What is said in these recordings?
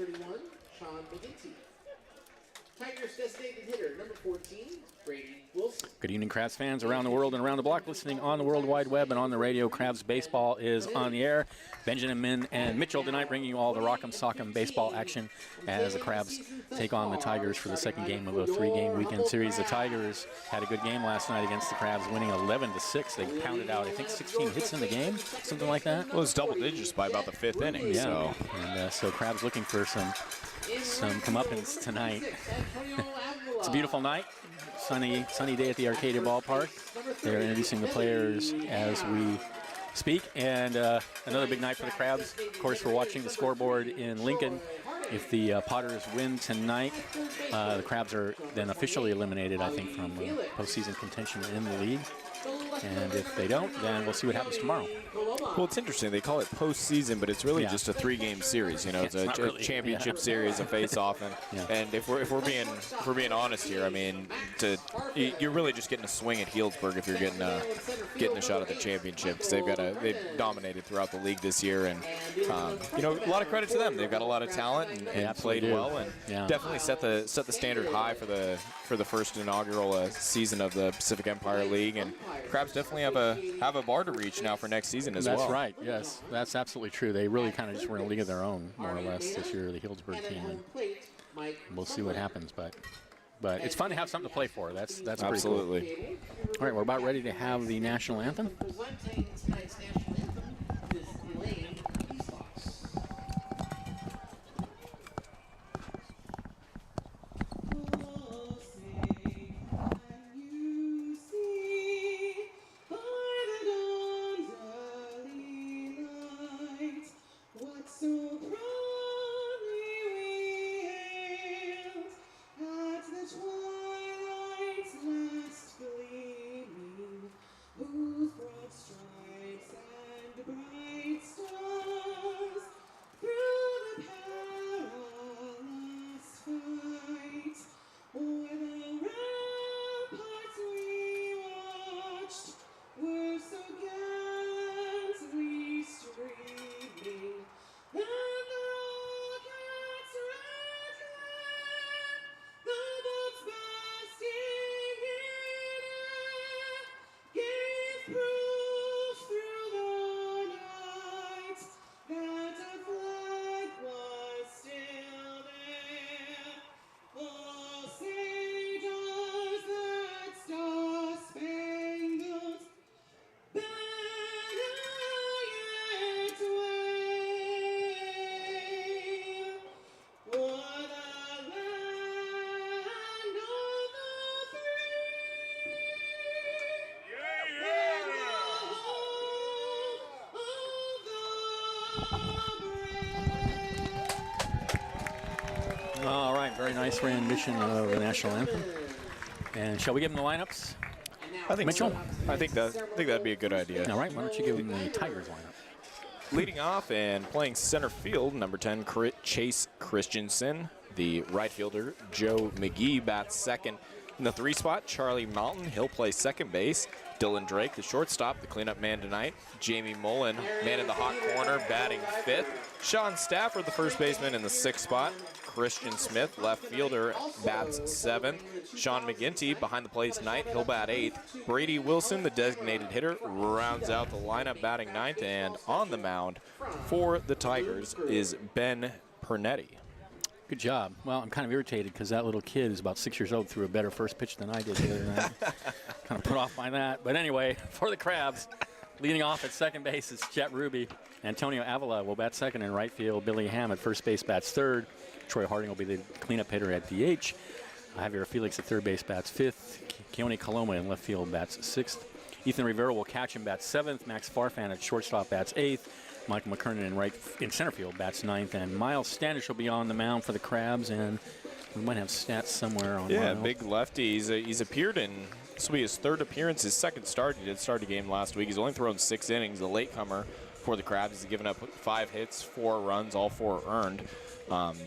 31, Sean McGinty. Tigers designated hitter, number 14, Brady Wilson. Good evening, Crabs fans around the world and around the block, listening on the World Wide Web and on the radio. Crabs baseball is on the air. Benjamin and Mitchell tonight bringing you all the Rock'em Sock'em baseball action as the Crabs take on the Tigers for the second game of a 3-game weekend series. The Tigers had a good game last night against the Crabs, winning 11-6. They pounded out, I think, 16 hits in the game, something like that. Well, it was double digits by about the 5th inning. Yeah. So Crabs looking for some comeuppance tonight. It's a beautiful night, sunny day at the Arcata ballpark. They're introducing the players as we speak, and another big night for the Crabs. Of course, we're watching the scoreboard in Lincoln. If the Potters win tonight, the Crabs are then officially eliminated, I think, from postseason contention in the league. And if they don't, then we'll see what happens tomorrow. Well, it's interesting. They call it postseason, but it's really just a 3-game series. You know, it's a championship series, a face-off, and if we're being honest here, I mean, you're really just getting a swing at Healdsburg if you're getting a shot at the championship, because they've dominated throughout the league this year, and you know, a lot of credit to them. They've got a lot of talent and played well, and definitely set the standard high for the first inaugural season of the Pacific Empire League, and Crabs definitely have a bar to reach now for next season as well. That's right, yes. That's absolutely true. They really kind of just were in a league of their own, more or less, this year, the Healdsburg team. And we'll see what happens, but it's fun to have something to play for. That's absolutely pretty cool. All right, we're about ready to have the national anthem. All right, very nice rendition of the national anthem. And shall we give them the lineups? I think Mitchell? So. I think that'd be a good idea. All right, why don't you give them the Tigers lineup? Leading off and playing center field, number 10, Chase Christensen. The right fielder, Joe McGee, bats second. In the 3 spot, Charlie Mountain. He'll play second base. Dylan Drake, the shortstop, the cleanup man tonight. Jamie Mullen, man in the hot corner, batting 5th. Sean Stafford, the first baseman, in the 6th spot. Christian Smith, left fielder, bats 7th. Sean McGinty, behind the plate tonight, he'll bat 8th. Brady Wilson, the designated hitter, rounds out the lineup, batting 9th. And on the mound for the Tigers is Ben Pernetti. Good job. Well, I'm kind of irritated because that little kid is about 6 years old, threw a better first pitch than I did the other night. Kind of put off by that. But anyway, for the Crabs, leading off at second base is Chet Ruby. Antonio Avila will bat second in right field. Billy Ham at first base bats third. Troy Harding will be the cleanup hitter at DH. Javier Felix at third base bats 5th. Keone Coloma in left field bats 6th. Ethan Rivera will catch him, bats 7th. Max Farfan at shortstop bats 8th. Michael McKernan in center field bats 9th. And Miles Standish will be on the mound for the Crabs. And we might have stats somewhere on Miles. Big lefty. He's appeared in, this will be his 3rd appearance, his 2nd start. He did start a game last week. He's only thrown 6 innings, a latecomer for the Crabs. He's given up 5 hits, 4 runs, all 4 earned.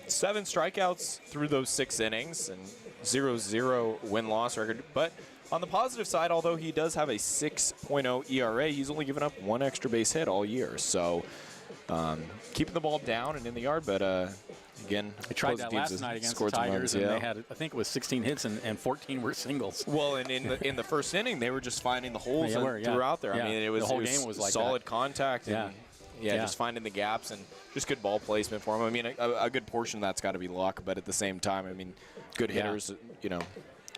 7 strikeouts through those 6 innings and 0-0 win-loss record. But on the positive side, although he does have a 6.0 ERA, he's only given up 1 extra base hit all year. So keeping the ball down and in the yard, but Again, They tried opposing that teams last night against the scored some Tigers, runs, and yeah. they had, I think it was 16 hits and 14 were singles. Well, and in the first inning, they were just finding the holes They were, yeah. throughout there. Yeah. I mean, it was The whole game was like solid that. contact. Yeah. And, yeah, just finding the gaps and just good ball placement for them. I mean, a good portion of that's got to be luck, but at the same time, I mean, good hitters, you know,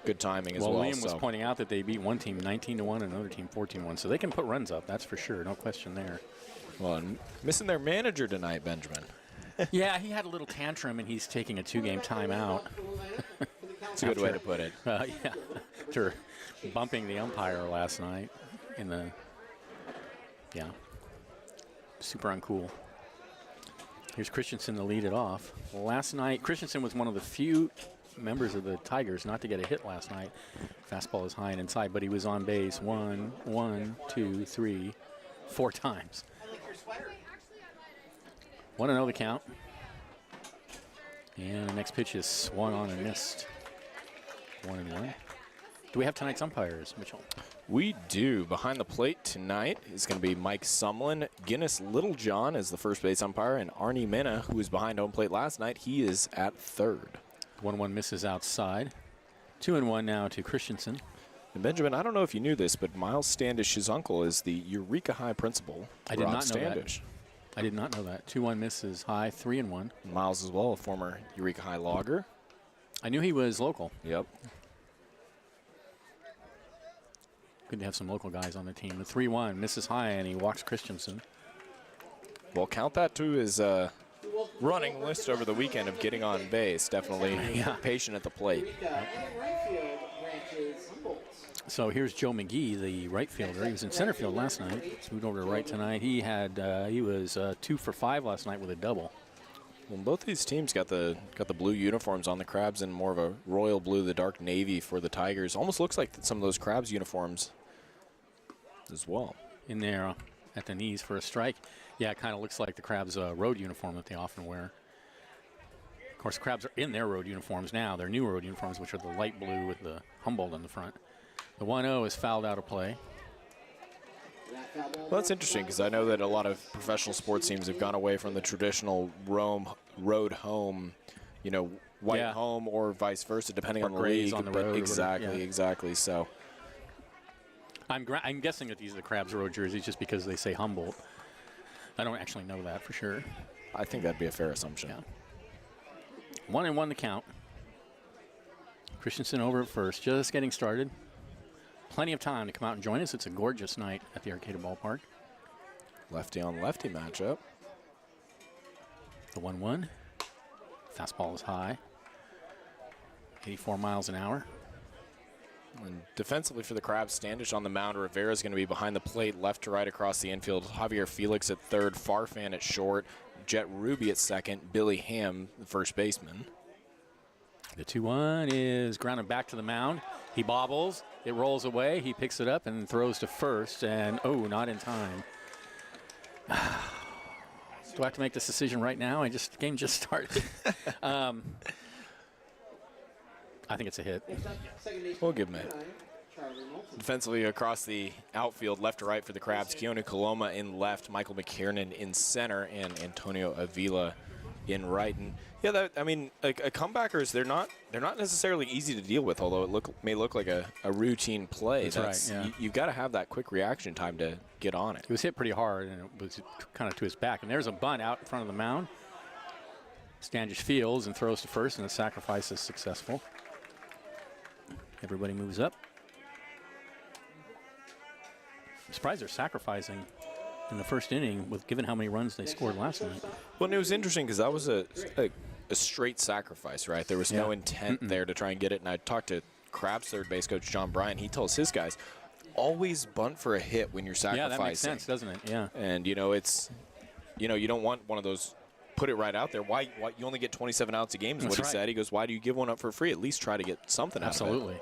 good timing as well. Liam was pointing out that they beat one team 19-1 and another team 14-1, so they can put runs up, that's for sure, no question there. Well, and missing their manager tonight, Benjamin. Yeah, he had a little tantrum, and he's taking a 2-game timeout. That's a good way to put it. Yeah, after bumping the umpire last night in the, super uncool. Here's Christensen to lead it off. Last night, Christensen was one of the few members of the Tigers not to get a hit last night. Fastball is high and inside, but he was on base 1, 2, 3, 4 times. 1-0 the count. And the next pitch is swung on and missed. 1-1. Do we have tonight's umpires, Mitchell? We do. Behind the plate tonight is going to be Mike Sumlin. Guinness Littlejohn is the first base umpire, and Arnie Mena, who was behind home plate last night, he is at third. 1-1 misses outside. 2-1 now to Christensen. And Benjamin, I don't know if you knew this, but Miles Standish's uncle is the Eureka High principal. I did Rob not know Standish. that. I did not know that. 2-1 misses high, 3-1. Miles as well, a former Eureka High logger. I knew he was local. Yep. Good to have some local guys on the team. The 3-1 misses high, and he walks Christensen. Well, count that to his running list over the weekend of getting on base. Definitely patient at the plate. So here's Joe McGee, the right fielder. He was in center field last night. He's moved over to right tonight. He was 2 for 5 last night with a double. Well, both these teams got the blue uniforms on. The Crabs in more of a royal blue, the dark navy for the Tigers. Almost looks like some of those Crabs uniforms as well. In there at the knees for a strike. Yeah, it kind of looks like the Crabs' road uniform that they often wear. Of course, the Crabs are in their road uniforms now. Their new road uniforms, which are the light blue with the Humboldt on the front. The 1-0 is fouled out of play. Well, that's interesting because I know that a lot of professional sports teams have gone away from the traditional road home, you know, white home or vice versa, depending on the league. On the road Exactly. So I'm guessing that these are the Crabs road jerseys just because they say Humboldt. I don't actually know that for sure. I think that'd be a fair assumption. Yeah. 1-1 the count. Christensen over at first, just getting started. Plenty of time to come out and join us. It's a gorgeous night at the Arcata ballpark. Lefty on lefty matchup. The 1-1. Fastball is high. 84 miles an hour. And defensively for the Crabs, Standish on the mound. Rivera is going to be behind the plate, left to right across the infield. Javier Felix at third, Farfan at short, Jet Ruby at second, Billy Ham, the first baseman. The 2-1 is grounded back to the mound. He bobbles. It rolls away. He picks it up and throws to first. And, not in time. Do I have to make this decision right now? The game just started. I think it's a hit. We'll give him it. Defensively across the outfield, left to right for the Crabs, Keone Coloma in left, Michael McKiernan in center, and Antonio Avila in right. And yeah, comebackers, they're not necessarily easy to deal with, although it may look like a routine play. That's right, yeah. You've got to have that quick reaction time to get on it. It was hit pretty hard, and it was kind of to his back. And there's a bunt out in front of the mound. Standish fields and throws to first, and the sacrifice is successful. Everybody moves up. I'm surprised they're sacrificing in the first inning, given how many runs they scored last night. Well, and it was interesting because that was a straight sacrifice, right? There was no intent there to try and get it. And I talked to Crabs third base coach John Bryan. He tells his guys, always bunt for a hit when you're sacrificing. Yeah, that makes sense, doesn't it? Yeah. And, it's, you don't want one of those put it right out there. Why you only get 27 outs a game is what he said. He goes, why do you give one up for free? At least try to get something out of it. Absolutely.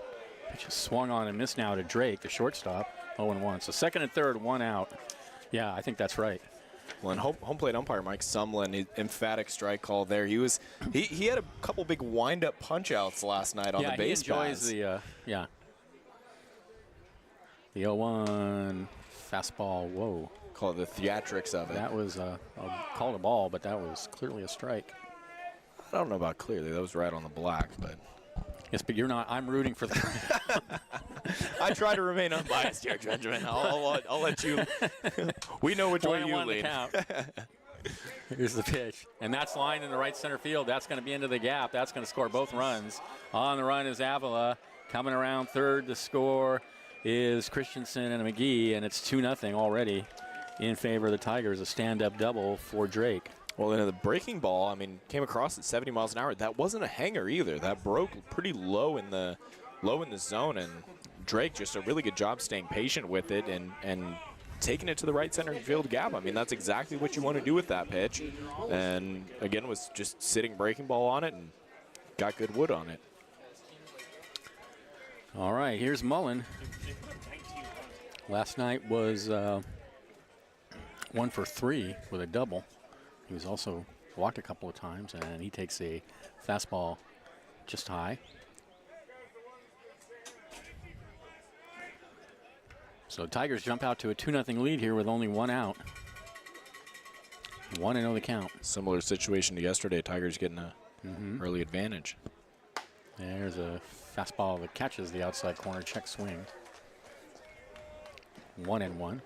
Pitch is swung on and missed now to Drake, the shortstop, 0-1. So second and third, 1 out. Yeah, I think that's right. Well, and home plate umpire Mike Sumlin, emphatic strike call there. He had a couple big wind-up punch-outs last night on the base paths. He enjoys the 0-1 fastball. Whoa. Call it the theatrics of it. That was I'll call it a ball, but that was clearly a strike. I don't know about clearly. That was right on the black, but. Yes, but you're not. I'm rooting for the. I try to remain unbiased here, Benjamin. I'll let you. We know which way you lean. Here's the pitch, and that's lined in the right center field. That's going to be into the gap. That's going to score both runs. On the run is Avila. Coming around third to score is Christensen and McGee, and it's 2-0 already in favor of the Tigers. A stand-up double for Drake. Well, then the breaking ball, I mean, came across at 70 miles an hour. That wasn't a hanger either. That broke pretty low in the zone, and Drake just a really good job staying patient with it and taking it to the right center field gap. I mean, that's exactly what you want to do with that pitch. And again, was just sitting breaking ball on it and got good wood on it. All right, here's Mullen. Last night was 1 for 3 with a double. He was also walked a couple of times, and he takes a fastball just high. So Tigers jump out to a 2-0 lead here with only 1 out. 1-0 the count. Similar situation to yesterday. Tigers getting a early advantage. There's a fastball that catches the outside corner, check swing. 1-1.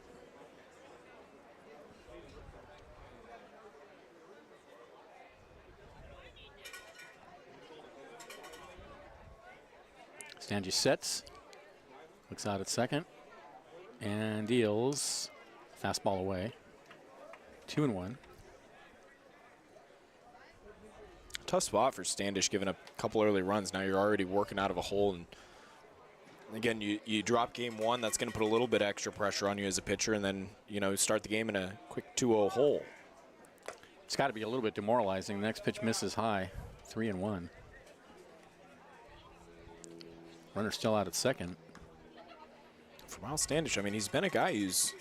Stange sets, looks out at second, and deals fastball away. 2-1. Tough spot for Standish, giving up a couple early runs. Now you're already working out of a hole, and again, you drop game 1. That's going to put a little bit extra pressure on you as a pitcher, and then start the game in a quick 2-0 hole. It's got to be a little bit demoralizing. The next pitch misses high. 3-1. Runner still out at second. For Miles Standish, I mean, he's been a guy whose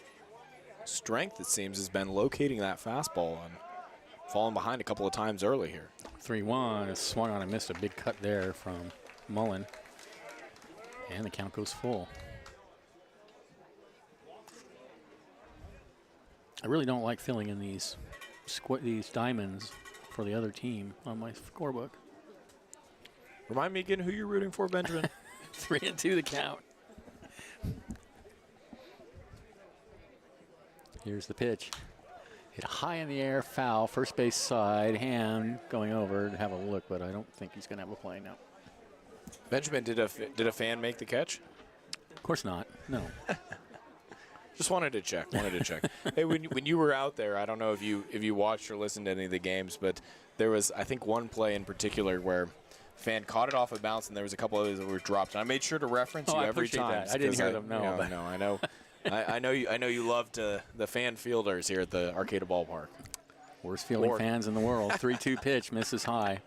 strength, it seems, has been locating that fastball and falling behind a couple of times early here. 3-1. It's swung on and missed. A big cut there from Mullen. And the count goes full. I really don't like filling in these diamonds for the other team on my scorebook. Remind me again who you're rooting for, Benjamin. 3-2 the count. Here's the pitch. Hit high in the air, foul, first base side, hand going over to have a look, but I don't think he's going to have a play now. Benjamin, did a fan make the catch? Of course not. No. Just wanted to check. Hey, when you were out there, I don't know if you watched or listened to any of the games, but there was, I think, one play in particular where fan caught it off a bounce, and there was a couple others that were dropped. And I made sure to reference you every time. That. I didn't hear them. No, I know. I know you loved the fan fielders here at the Arcata ballpark. Worst fielding fans in the world. 3-2 pitch misses high.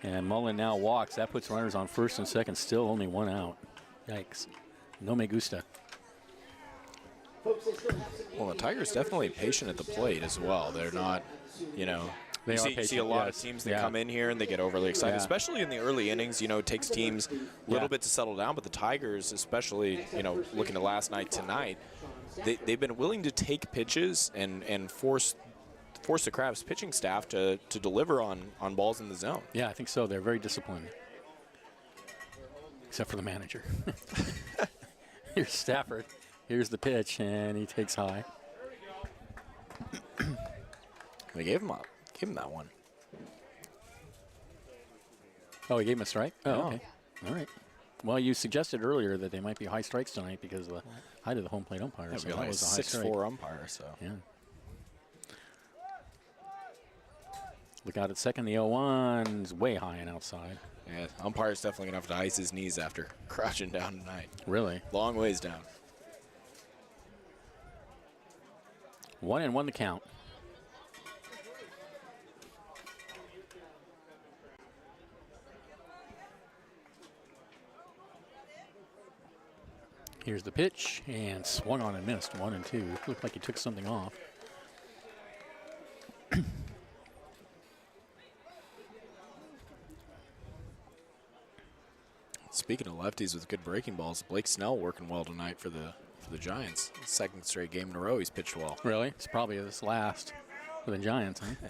And Mullen now walks. That puts runners on first and second. Still only 1 out. Yikes. No me gusta. Well, the Tigers definitely patient at the plate as well. They're not, They see a lot of teams that come in here and they get overly excited, especially in the early innings. It takes teams a little bit to settle down, but the Tigers, especially, looking at last night tonight, they've been willing to take pitches and force the Crabs pitching staff to deliver on balls in the zone. Yeah, I think so. They're very disciplined, except for the manager. Here's Stafford. Here's the pitch, and he takes high. They gave him up. Give him that one. Oh, he gave him a strike? Oh, okay. All right. Well, you suggested earlier that they might be high strikes tonight because of the height of the home plate umpire. So that was a 6'4" umpire. So yeah. Look out at second. The 0-1's way high and outside. Yeah, umpire's definitely going to have to ice his knees after crouching down tonight. Really? Long ways down. 1-1 the count. Here's the pitch, and swung on and missed. 1-2. Looked like he took something off. Speaking of lefties with good breaking balls, Blake Snell working well tonight for the Giants. Second straight game in a row, he's pitched well. Really? It's probably this last for the Giants, huh?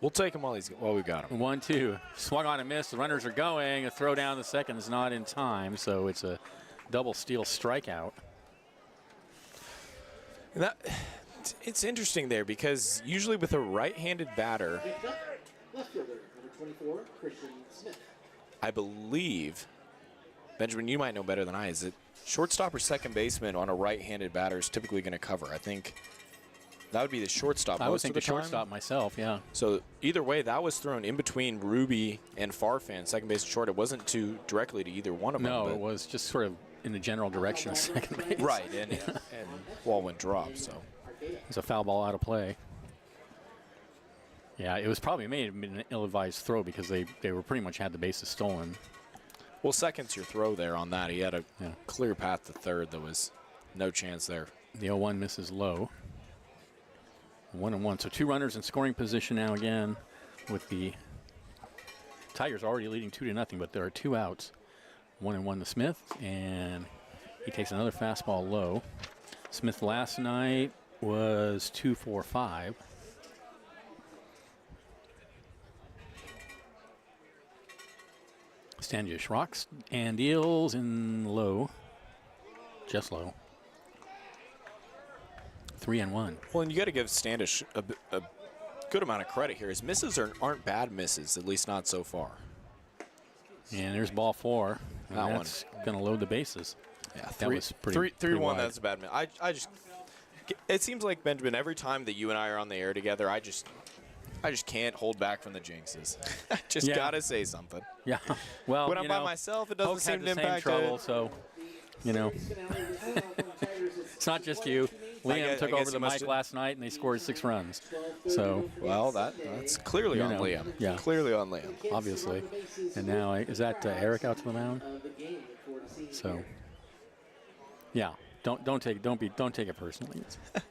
We'll take him while we got him. 1-2. Swung on and missed. The runners are going. A throw down the second is not in time, so it's a double steal strikeout. It's interesting there because usually with a right-handed batter, Left fielder, number 24, Christian Smith. I believe, Benjamin, you might know better than I, is that shortstop or second baseman on a right-handed batter is typically going to cover. I think that would be the shortstop. I would think the shortstop myself, yeah. So either way, that was thrown in between Ruby and Farfan, second base and short. It wasn't too directly to either one of them. No, it was just sort of in the general direction of second base. Right, and ball went drop, so. It's a foul ball out of play. Yeah, it was probably made an ill-advised throw because they were pretty much had the bases stolen. Well, second's your throw there on that. He had a clear path to third. There was no chance there. The 0-1 misses low. 1-1. So 2 runners in scoring position now again with the Tigers already leading 2-0, but there are 2 outs. 1-1 to Smith, and he takes another fastball low. Smith last night was 2 for 5. Standish rocks and deals in low, just low. 3-1. Well, and you got to give Standish a good amount of credit here. His misses aren't bad misses, at least not so far. And there's ball 4. And that that's going to load the bases. Yeah, that was pretty 3-1. wide. That's a bad miss. I just. It seems like, Benjamin, every time that you and I are on the air together, I just can't hold back from the jinxes. Just gotta say something. Yeah. Well, when I'm by myself, it doesn't seem to impact trouble. So, it's not just you. Liam took over the mic last night, and they scored 6 runs. So, well, that's clearly on Liam. Yeah, clearly on Liam, obviously. And now is that Eric out to the mound? So, yeah. Don't take it personally. I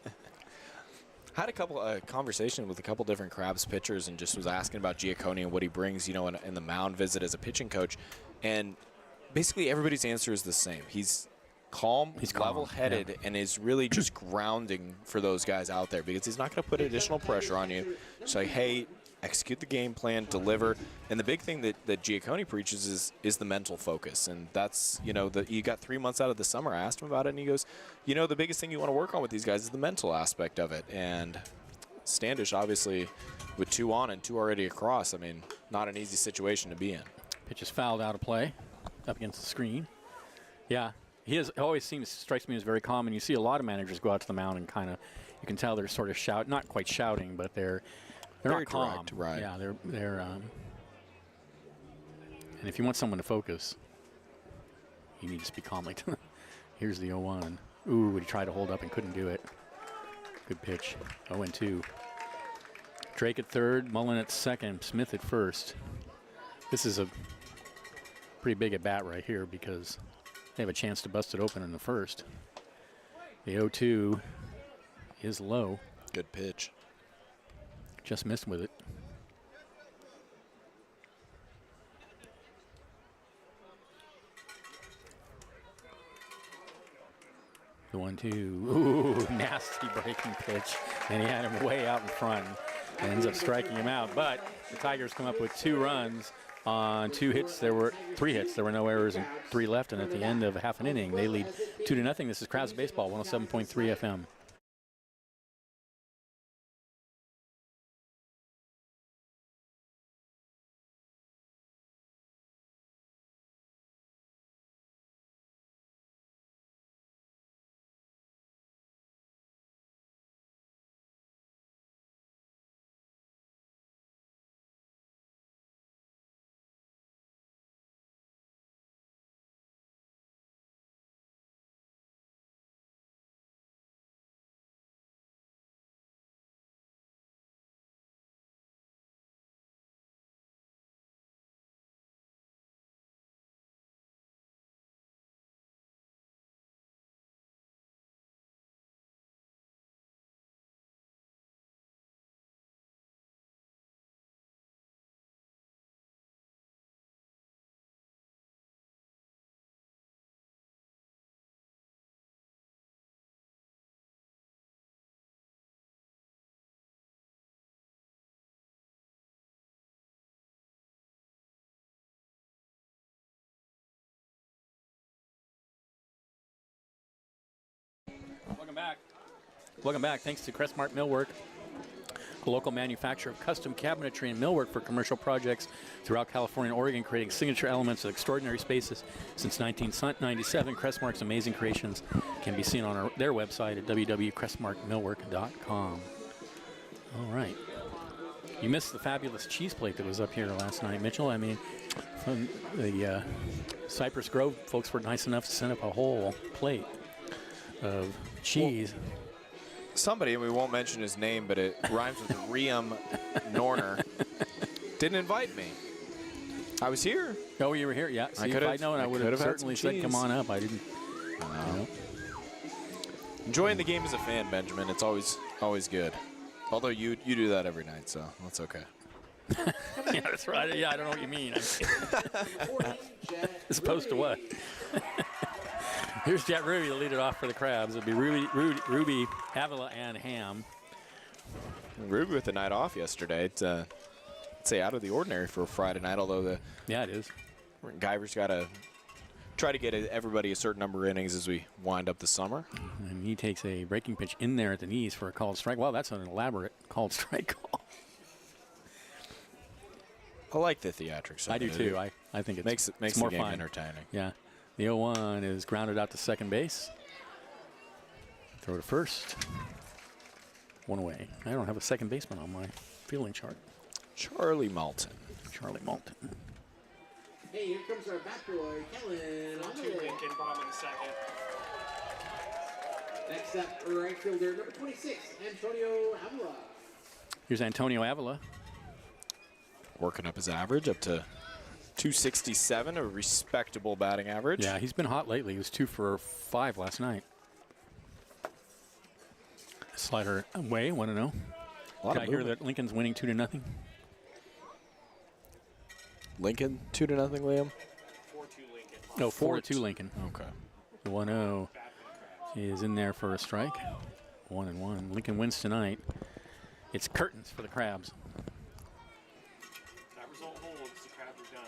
had a couple conversations with a couple different Crabs pitchers and just was asking about Giacconi and what he brings, in the mound visit as a pitching coach. And basically everybody's answer is the same. He's calm, level-headed, and is really just grounding for those guys out there because he's not going to put additional pressure on you. Just like, hey, execute the game plan, deliver. And the big thing that Giacconi preaches is the mental focus. And that's, you got 3 months out of the summer. I asked him about it, and he goes, the biggest thing you want to work on with these guys is the mental aspect of it. And Standish, obviously, with 2 on and 2 already across, I mean, not an easy situation to be in. Pitch is fouled out of play, up against the screen. Yeah, always strikes me as very calm, and you see a lot of managers go out to the mound and kind of, you can tell they're sort of not quite shouting, but they're very not calm. Direct, right? Yeah, they're and if you want someone to focus, you need to speak calmly to them. Here's the 0-1. Ooh, he tried to hold up and couldn't do it. Good pitch. 0-2. Drake at third, Mullen at second, Smith at first. This is a pretty big at bat right here because they have a chance to bust it open in the first. The 0-2 is low. Good pitch. Just missed with it. The 1-2. Ooh, nasty breaking pitch. And he had him way out in front and ends up striking him out. But the Tigers come up with 2 runs on 2 hits. There were 3 hits. There were no errors and 3 left. And at the end of half an inning, they lead 2-0. This is Crabs Baseball, 107.3 FM. Welcome back. Thanks to Crestmark Millwork, a local manufacturer of custom cabinetry and millwork for commercial projects throughout California and Oregon, creating signature elements of extraordinary spaces since 1997. Crestmark's amazing creations can be seen on their website at www.crestmarkmillwork.com. All right. You missed the fabulous cheese plate that was up here last night, Mitchell. I mean, from the Cypress Grove folks were nice enough to send up a whole plate of cheese. Well, somebody, and we won't mention his name, but it rhymes with Riam Norner, didn't invite me. I was here. Oh, you were here? Yeah. See, if I'd known, I would have certainly said, come on up. I didn't. You know. Enjoying the game as a fan, Benjamin. It's always good. Although you do that every night, so that's okay. Yeah, that's right. Yeah, I don't know what you mean. As opposed to what? Here's Jet Ruby to lead it off for the Crabs. It'll be Ruby, Avila, and Ham. Ruby with the night off yesterday. It's I'd say out of the ordinary for a Friday night, although yeah, it is. Guyver's got to try to get everybody a certain number of innings as we wind up the summer. And he takes a breaking pitch in there at the knees for a called strike. Well, that's an elaborate called strike call. I like the theatrics. I do too. I think it makes the more game fun. entertaining. Yeah. The 0-1 is grounded out to second base. Throw to first. One away. I don't have a second baseman on my fielding chart. Charlie Malton. Charlie Malton. Hey, here comes our bat boy, Kellen. Lincoln, bottom of the second. Next up, right fielder, number 26, Antonio Avila. Here's Antonio Avila. Working up his average up to 267, a respectable batting average. Yeah, he's been hot lately. He was 2 for 5 last night. Slider away, 1-0. I hear that Lincoln's winning 2-0. Lincoln, 2-0, Liam? 4-2 Lincoln. No, 4-2 Lincoln. Okay. The 1-0 is in there for a strike. 1-1. Lincoln wins tonight. It's curtains for the Crabs. That result holds. The Crabs are done.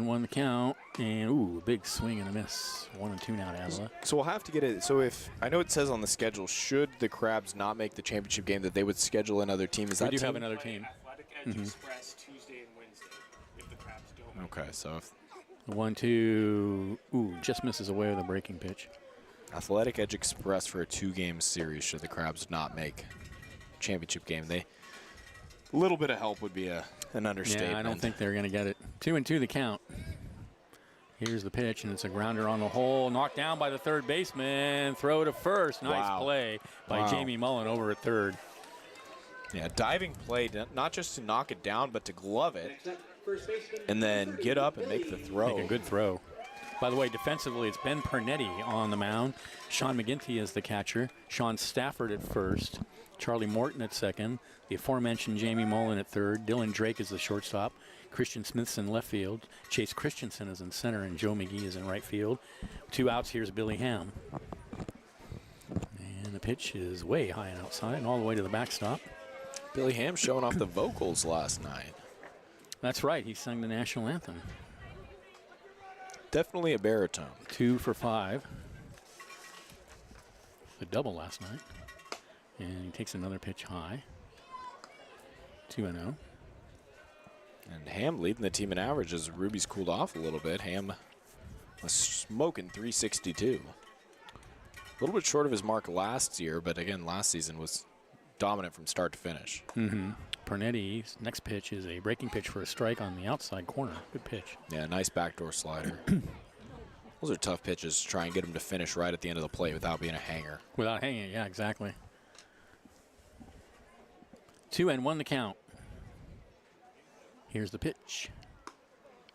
1-1 the count, and ooh, a big swing and a miss. 1-2 now to Avila. So we'll have to get it. So if I know it says on the schedule, should the Crabs not make the championship game, that they would schedule another team. Is that we do team? have another team. Athletic Edge Express Tuesday and Wednesday. If the Crabs don't. Okay, so if 1-2, ooh, just misses away with a breaking pitch. Athletic Edge Express for a 2-game series, should the Crabs not make championship game, a little bit of help would be an understatement. Yeah, I don't think they're going to get it. 2-2 the count. Here's the pitch, and it's a grounder on the hole. Knocked down by the third baseman. Throw to first. Nice play by Jamie Mullen over at third. Yeah, diving play, not just to knock it down, but to glove it, and then get up and make the throw. Make a good throw. By the way, defensively, it's Ben Pernetti on the mound. Sean McGinty is the catcher. Sean Stafford at first. Charlie Morton at second. The aforementioned Jamie Mullen at third. Dylan Drake is the shortstop. Christian Smith's in left field. Chase Christensen is in center, and Joe McGee is in right field. 2 outs. Here's Billy Ham. And the pitch is way high and outside and all the way to the backstop. Billy Ham showing off the vocals last night. That's right. He sang the national anthem. Definitely a baritone. 2 for 5. A double last night. And he takes another pitch high. 2-0. And Ham leading the team in average as Ruby's cooled off a little bit. Ham was smoking 362. A little bit short of his mark last year, but again, last season was dominant from start to finish. Pernetti's next pitch is a breaking pitch for a strike on the outside corner. Good pitch. Yeah, nice backdoor slider. Those are tough pitches to try and get him to finish right at the end of the plate without being a hanger. Without hanging, yeah, exactly. 2-1 the count. Here's the pitch.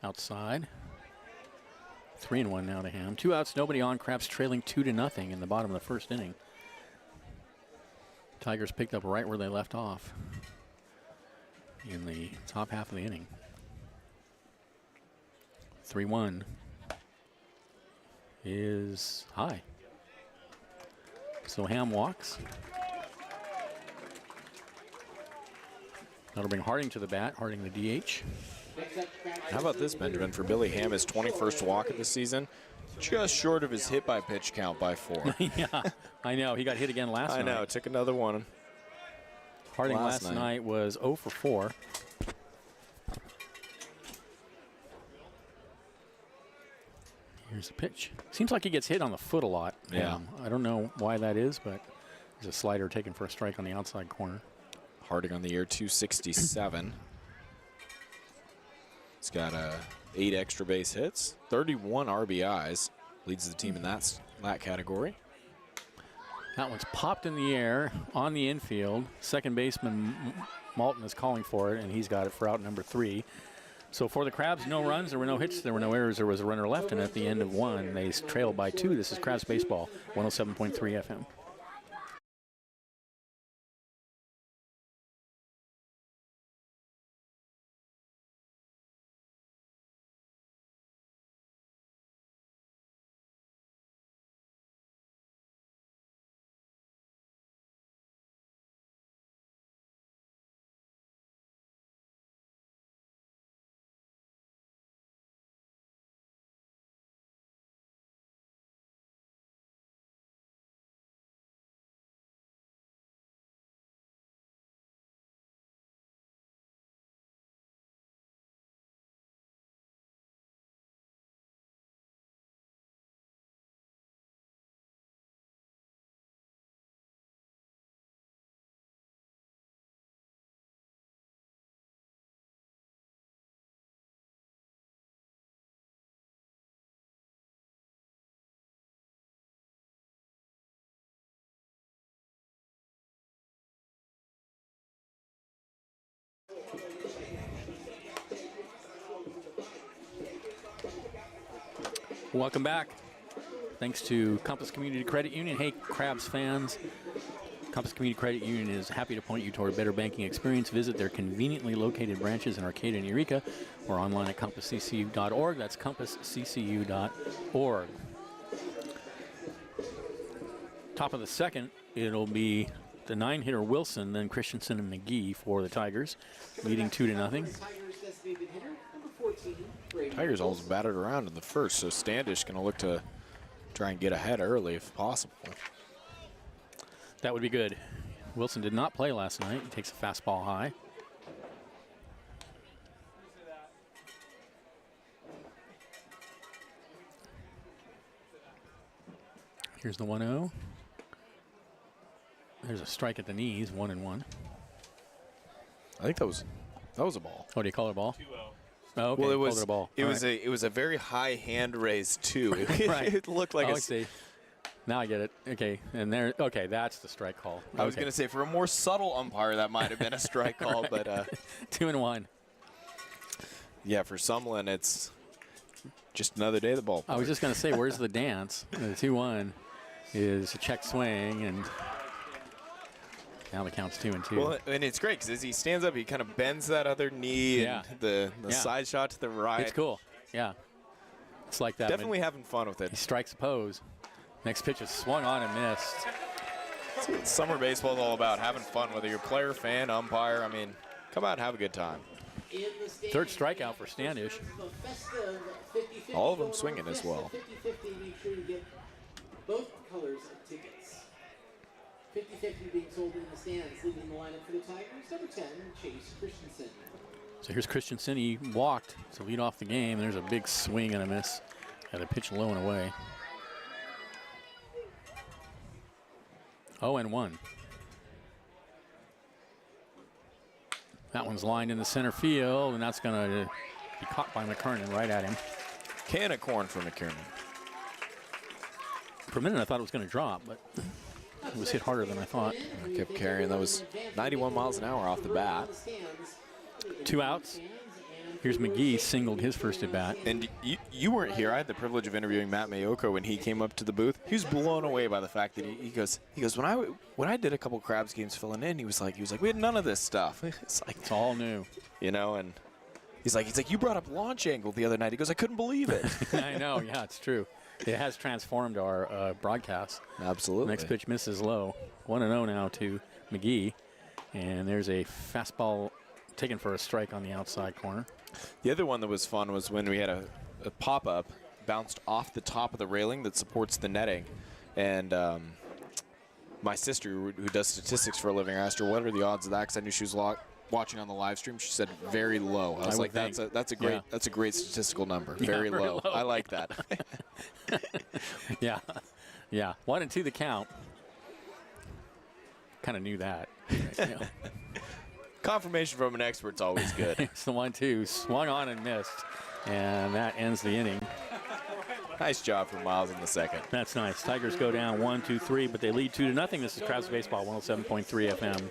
Outside. 3-1 now to Ham. 2 outs, nobody on. Crabs trailing 2-0 in the bottom of the first inning. Tigers picked up right where they left off in the top half of the inning. 3-1 is high. So Ham walks. That'll bring Harding to the bat. Harding the DH. How about this, Benjamin? For Billy Ham, his 21st walk of the season. Just short of his hit by pitch count by 4. Yeah, I know. He got hit again last night. I know. Took another one. Harding last night was 0 for 4. Here's the pitch. Seems like he gets hit on the foot a lot. Yeah. I don't know why that is, but there's a slider taken for a strike on the outside corner. Harding on the year, 267. He's got 8 extra base hits, 31 RBIs. Leads the team in that category. That one's popped in the air on the infield. Second baseman Malton is calling for it, and he's got it for out number 3. So for the Crabs, no runs, there were no hits, there were no errors, there was a runner left, and at the end of 1, they trailed by 2. This is Crabs Baseball, 107.3 FM. Welcome back. Thanks to Compass Community Credit Union. Hey, Crabs fans. Compass Community Credit Union is happy to point you toward a better banking experience. Visit their conveniently located branches in Arcata and Eureka or online at compassccu.org. That's compassccu.org. Top of the second, it'll be the 9-hitter Wilson, then Christensen and McGee for the Tigers, leading 2-0. Tigers almost batted around in the first, so Standish going to look to try and get ahead early if possible. That would be good. Wilson did not play last night. He takes a fastball high. Here's the 1-0. There's a strike at the knees, 1-1. I think that was a ball. Oh, do you call it a ball? 2-0. Oh, okay. Well, it was a ball. it was a very high hand raise too. Right. It looked like I see. Now I get it. Okay, and there. Okay, that's the strike call. I was going to say for a more subtle umpire that might have been a strike call, Right. but 2-1. yeah, for Sumlin it's just another day at the ballpark. I was just going to say, where's the dance? The 2-1 is a check swing, and now the count's 2-2. Well, and it's great because as he stands up, he kind of bends that other knee Yeah. and the side shot to the right. It's cool. Yeah, it's like that. Definitely having fun with He it. strikes a pose. Next pitch is swung on and missed. That's what summer baseball is all about, having fun, whether you're player, fan, umpire. I mean, come out and have a good time. Third strikeout for Standish. All of them swinging as well. 50-50, make sure you get both colors of tickets. 50-50 being sold in the stands. Leading the lineup for the Tigers, number 10, Chase Christensen. So here's Christensen. He walked to lead off the game. There's a big swing and a miss. Had a pitch low and away. 0-1. That one's lined in the center field, and that's going to be caught by McKernan right at him. Can of corn for McKernan. For a minute, I thought it was going to drop, but it was hit harder than I thought. I kept carrying. That was 91 miles an hour off the bat. 2 outs. Here's McGee, singled his first at bat. And you weren't here. I had the privilege of interviewing Matt Mayoko when he came up to the booth. He was blown away by the fact that he goes when I did a couple Crabs games filling in, he was like we had none of this stuff. It's like It's all new. you know, and he's like you brought up launch angle the other night. He goes, I couldn't believe it. I know, yeah, it's true. It has transformed our broadcast. Absolutely. Next pitch misses low. 1-0 now to McGee. And there's a fastball taken for a strike on the outside corner. The other one that was fun was when we had a pop-up. bounced off the top of the railing that supports the netting. And my sister, who does statistics for a living, I asked her what are the odds of that, because I knew she was watching on the live stream. She said very low. I was like, that's a great statistical number. Yeah, very low. I like that. Yeah. Yeah. 1 and 2 the count. Kind of knew that. You know. Confirmation from an expert's always good. It's the 1-2. Swung on and missed. And that ends the inning. Nice job from Miles in the second. That's nice. Tigers go down 1-2-3, but they lead 2-0. This is Crabs Baseball, 107.3 FM.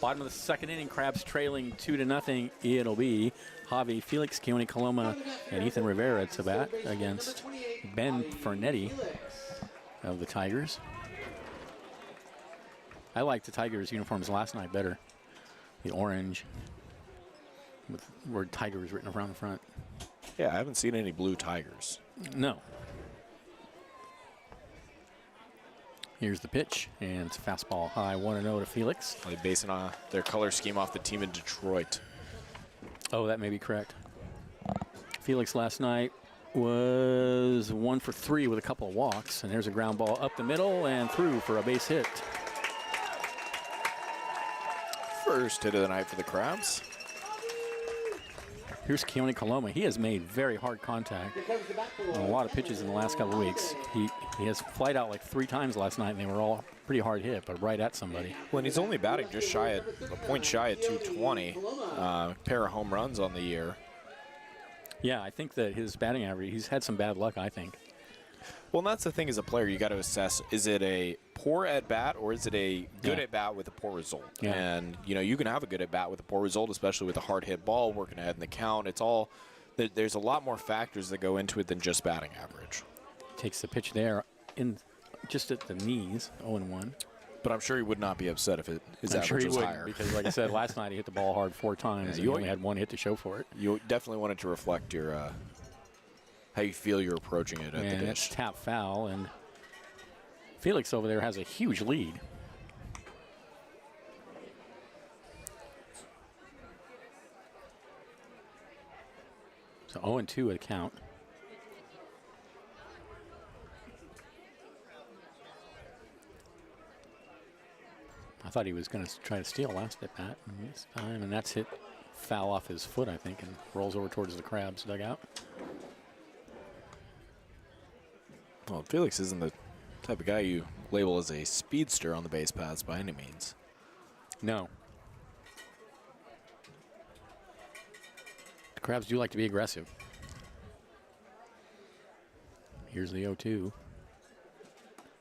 Bottom of the second inning, Crabs trailing 2-0. It'll be Javi Felix, Keone Coloma, and Ethan Rivera to bat against Ben Fernetti of the Tigers. I liked the Tigers uniforms last night better. The orange with the word Tigers written around the front. Yeah, I haven't seen any blue Tigers. No. Here's the pitch, and it's a fastball high, 1-0 to Felix. Are they basing their color scheme off the team in Detroit? Oh, that may be correct. Felix last night was 1 for 3 with a couple of walks, and there's a ground ball up the middle and through for a base hit. First hit of the night for the Crabs. Here's Keone Coloma. He has made very hard contact on a lot of pitches in the last couple of weeks. He has flied out like 3 times last night, and they were all pretty hard hit, but right at somebody. Well, and he's only batting just shy at a point shy at 220. Pair of home runs on the year. Yeah, I think that his batting average, he's had some bad luck, I think. Well, and that's the thing as a player, you got to assess, is it a poor at-bat or is it a good at-bat with a poor result? Yeah. And, you know, you can have a good at-bat with a poor result, especially with a hard-hit ball, working ahead in the count. It's all, there's a lot more factors that go into it than just batting average. Takes the pitch there in just at the knees, 0-1. But I'm sure he would not be upset if his I'm average sure he was would, higher. because like I said, last night he hit the ball hard 4 times, and he only had 1 hit to show for it. You definitely wanted to reflect your how you feel you're approaching it at the And dish. it's tap foul, and Felix over there has a huge lead. So 0-2 at the count. I thought he was going to try to steal last at bat this time, and that's hit foul off his foot, I think, and rolls over towards the Crabs dugout. Well, Felix isn't the type of guy you label as a speedster on the base paths by any means. No. The Crabs do like to be aggressive. Here's the 0-2.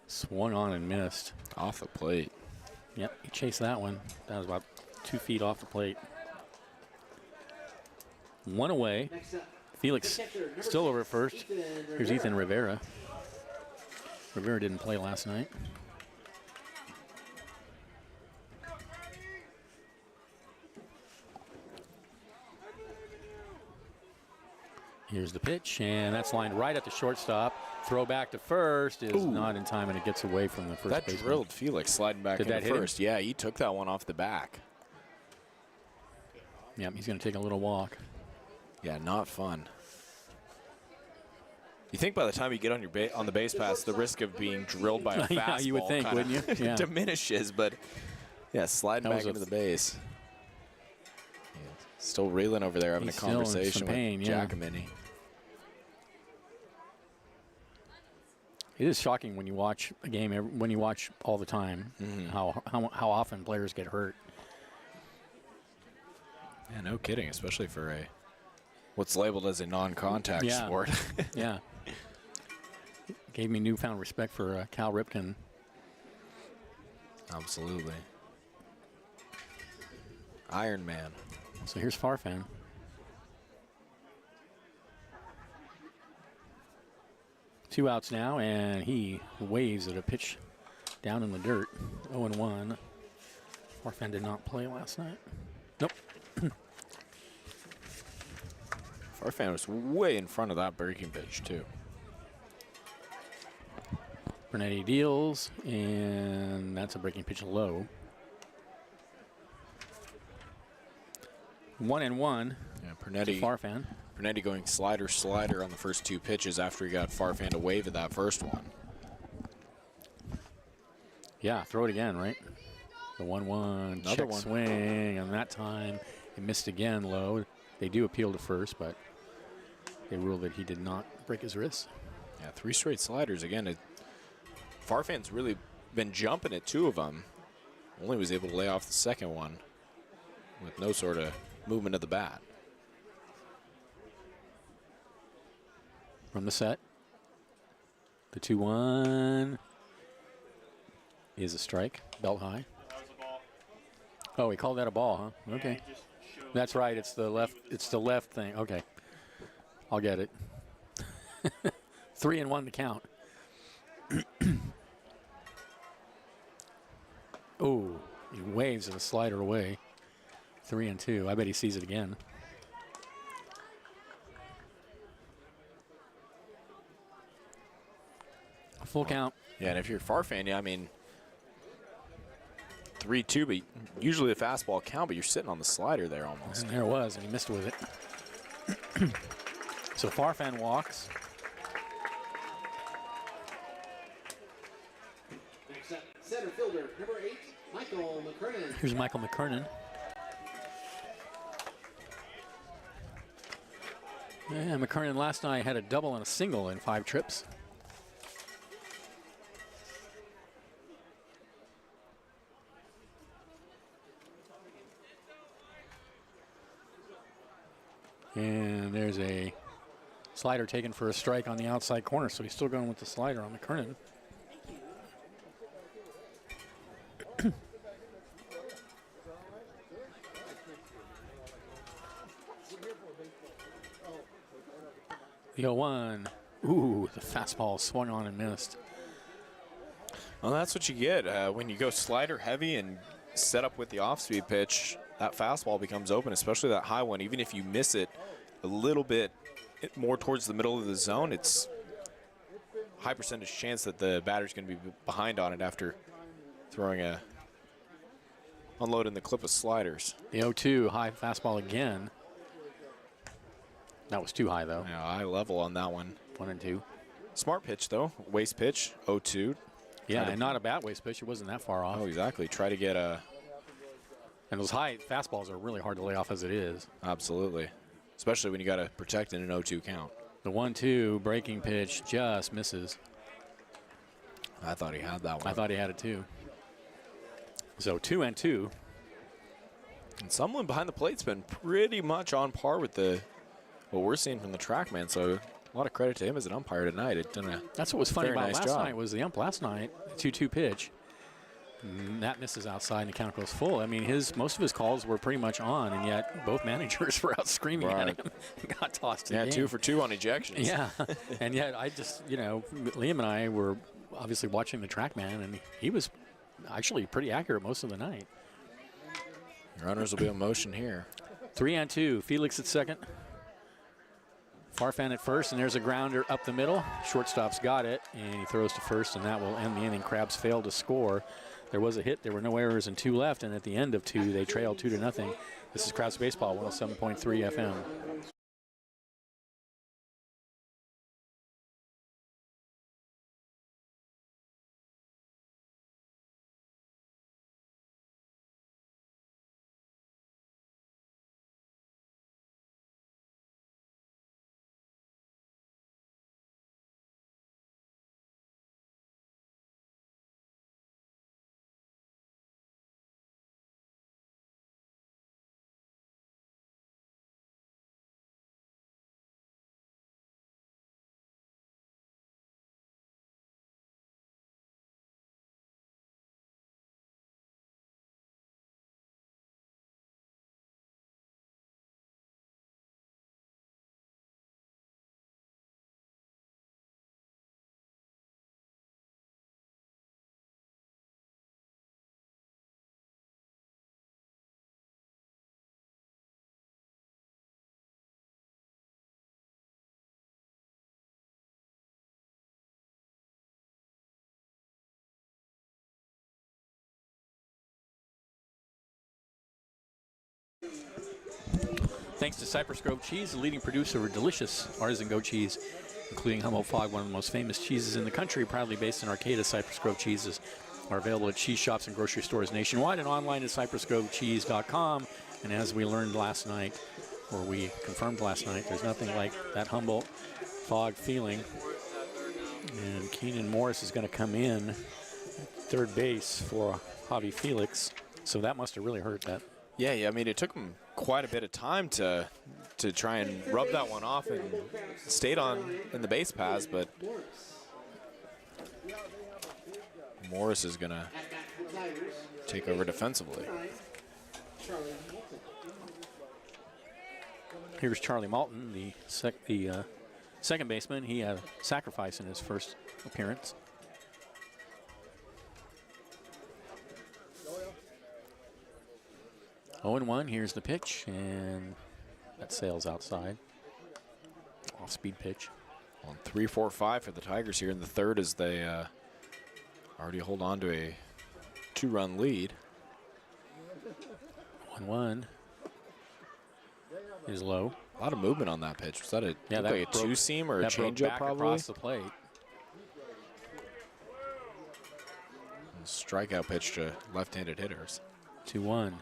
Swung on and missed. Off the plate. Yep, he chased that one. That was about 2 feet off the plate. 1 away. Felix still over at first. Here's Ethan Rivera. Rivera didn't play last night. Here's the pitch, and that's lined right at the shortstop. Throw back to first is not in time, and it gets away from the first That baseman. drilled Felix sliding back Did into that hit him? first. Yeah, he took that one off the back. Yep, he's going to take a little walk. Yeah, not fun. You think by the time you get on your on the base pass, the risk of being drilled by a fastball Yeah, you would think, kinda wouldn't you? Yeah. diminishes, but yeah, sliding That back was into the base. Yeah, still reeling over there, having a He's still in some conversation pain, with yeah. Giacomini. It is shocking when you watch a game, when you watch all the time, how often players get hurt. Yeah, no kidding, especially for what's labeled as a non-contact Yeah. sport. Yeah. Gave me newfound respect for Cal Ripken. Absolutely. Iron Man. So here's Farfan. Two outs now, and he waves at a pitch down in the dirt. 0-1. Farfan did not play last night. Nope. Farfan was way in front of that breaking pitch, too. Bernetti deals, and that's a breaking pitch low. 1-1. Yeah, To Farfan. Bernetti going slider on the first two pitches after he got Farfan to wave at that first one. Yeah, throw it again, right? The 1-1, Another check one. swing, and that time it missed again low. They do appeal to first, but they ruled that he did not break his wrist. Yeah, 3 straight sliders. Again, Farfan's really been jumping at 2 of them. Only was able to lay off the second one with no sort of movement of the bat. From the set, the 2-1 is a strike, belt high. That was a ball. Oh, he called that a ball, huh? Okay. He just showed That's right. It's the left thing. Okay. I'll get it. 3-1 to count. Oh, he waves at a slider away. 3-2. I bet he sees it again. Full count. Yeah, and if you're Farfan, yeah, I mean, 3-2, but usually a fastball count, but you're sitting on the slider there almost. And there it was, and he missed with it. So Farfan walks. Next up, center fielder, number 8, Michael McKernan. Here's Michael McKernan. Yeah, McKernan last night had a double and a single in 5 trips. And there's a slider taken for a strike on the outside corner, so he's still going with the slider on McKernan. The 0-1. Ooh, the fastball swung on and missed. Well, that's what you get when you go slider heavy and set up with the off-speed pitch. That fastball becomes open, especially that high one. Even if you miss it a little bit more towards the middle of the zone, it's a high percentage chance that the batter's going to be behind on it after throwing unloading the clip of sliders. The 0-2, high fastball again. That was too high, though. Yeah, high level on that one. 1-2. Smart pitch, though. Waste pitch, 0-2. Yeah, and not a bat waste pitch. It wasn't that far off. Oh, exactly. Try to get a... And those high fastballs are really hard to lay off as it is. Absolutely. Especially when you got to protect in an 0-2 count. The 1-2 breaking pitch just misses. I thought he had that one. I thought he had it too. So 2-2. And someone behind the plate's been pretty much on par with what we're seeing from the TrackMan. So a lot of credit to him as an umpire tonight. It's done a That's what was funny very about nice last job. night was the ump last night, 2-2 pitch. That misses outside and the count goes full. I mean, most of his calls were pretty much on, and yet both managers were out screaming at him and got tossed in the game. 2 for 2 on ejections. Yeah, and yet I just, Liam and I were obviously watching the TrackMan, and he was actually pretty accurate most of the night. Runners will be in motion here. 3-2, Felix at second. Farfan at first, and there's a grounder up the middle. Shortstop's got it, and he throws to first, and that will end the inning. Crabs failed to score. There was a hit. There were no errors and 2 left, and at the end of 2, they trailed 2-0. This is Crabs Baseball, 107.3 FM. Thanks to Cypress Grove Cheese, the leading producer of delicious artisan goat cheese, including Humboldt Fog, one of the most famous cheeses in the country, proudly based in Arcata. Cypress Grove cheeses are available at cheese shops and grocery stores nationwide and online at cypressgrovecheese.com. And as we learned last night, or we confirmed last night, there's nothing like that Humboldt Fog feeling. And Keenan Morris is going to come in at third base for Javi Felix, so that must have really hurt that. Yeah, I mean, it took him quite a bit of time to try and rub that one off, and stayed on in the base paths, but Morris is going to take over defensively. Here's Charlie Malton, the second baseman. He had a sacrifice in his first appearance. Oh and 1, here's the pitch, and that sails outside. Off-speed pitch. On 3-4-5 for the Tigers here in the third, as they already hold on to a 2-run lead. 1-1 is low. A lot of movement on that pitch. Was that like a two-seam or a changeup probably? Across the plate. Strikeout pitch to left-handed hitters. 2-1.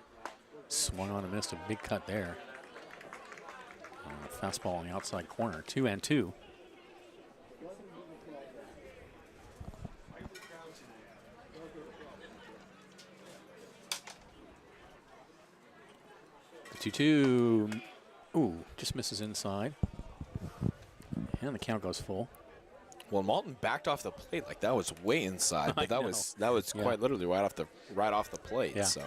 Swung on and missed a big cut there. Fastball on the outside corner. 2-2. The 2-2. Ooh, just misses inside. And the count goes full. Well, Malton backed off the plate like that was way inside, but that was quite literally right off the plate. Yeah. So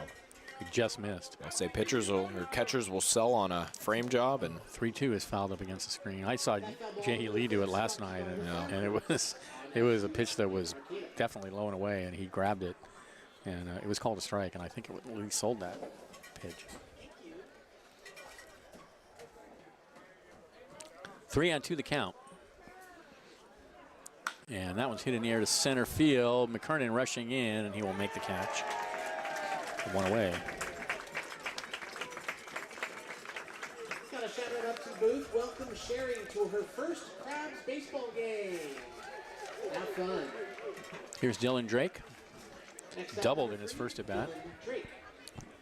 he just missed. I say pitchers or catchers will sell on a frame job, and 3-2 is fouled up against the screen. I saw Jay Lee do it last night, and it was a pitch that was definitely low and away, and he grabbed it, and it was called a strike, and I think Lee sold that pitch. 3-2 the count. And that one's hit in the air to center field. McKernan rushing in, and he will make the catch. One away. Got a shout out up to the booth. Welcome Sherry to her first Crabs baseball game. Have fun. Here's Dylan Drake. Doubled in his first at bat.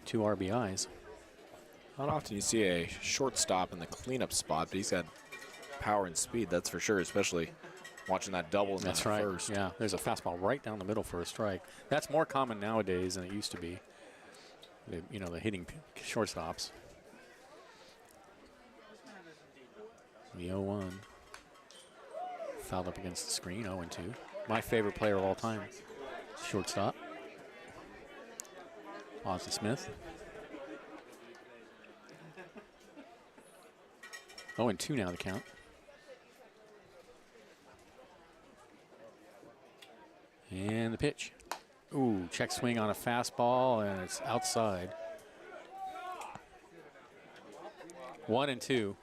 2 RBIs. not often you see a shortstop in the cleanup spot, but he's got power and speed, that's for sure, especially watching that double in the first. Yeah, there's a fastball right down the middle for a strike. That's more common nowadays than it used to be. You know, the hitting shortstops. The 0-1. Fouled up against the screen, 0-2. My favorite player of all time, shortstop. Ozzie Smith. 0-2 now the count. And the pitch. Ooh, check swing on a fastball, and it's outside. 1-2.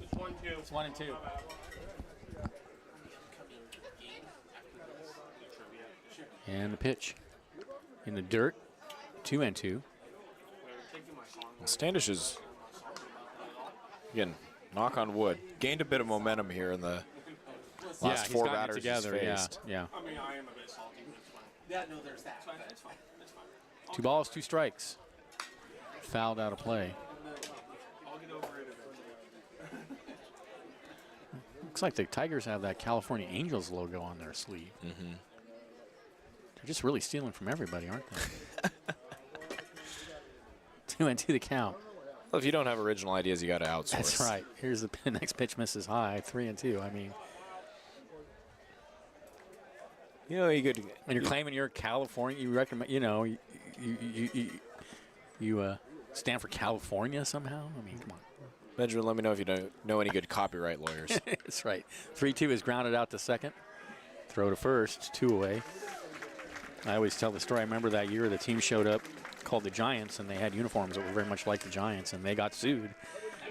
It's 1-2. It's 1 and 2. And the pitch in the dirt, 2 and 2. Standish is, again, knock on wood, gained a bit of momentum here in the last he's 4 gotten it batters together. he's Yeah, faced. yeah. I mean, I am a bit salty, but it's fine. Yeah, no, there's that. It's fine. It's fine. 2 balls, 2 strikes. Fouled out of play. I'll get over it eventually. Looks like the Tigers have that California Angels logo on their sleeve. Mm-hmm. They're just really stealing from everybody, aren't they? 2 and 2 the count. Well, if you don't have original ideas, you got to outsource. That's right. Here's the next pitch misses high, 3 and 2. I mean, You know, you could. when you're claiming you're California, you recommend, you know, you stand for California somehow. I mean, come on. Benjamin, let me know if you don't know any good copyright lawyers. That's right. 3-2 is grounded out to second. Throw to first, 2 away. I always tell the story. I remember that year the team showed up called the Giants, and they had uniforms that were very much like the Giants, and they got sued.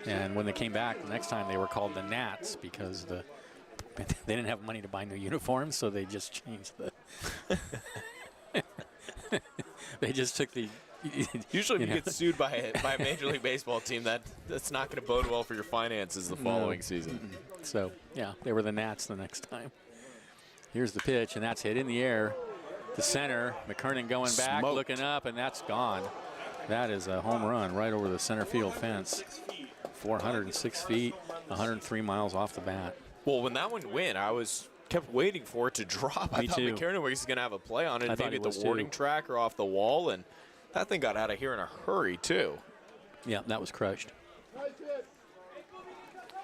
And when they came back the next time, they were called the Nats because they didn't have money to buy new uniforms, so they just changed the. They just took the. Usually, if you get sued by a Major League Baseball team, that's not going to bode well for your finances the following season. So, yeah, they were the Nats the next time. Here's the pitch, and that's hit in the air. The center, McKernan going back, Smoked. looking up, and that's gone. That is a home run right over the center field fence. 406 feet, 103 miles off the bat. Well, when that one went, kept waiting for it to drop. I Me thought too. McKernan was going to have a play on it, I thought maybe he at the was warning too. track or off the wall, and that thing got out of here in a hurry, too. Yeah, that was crushed.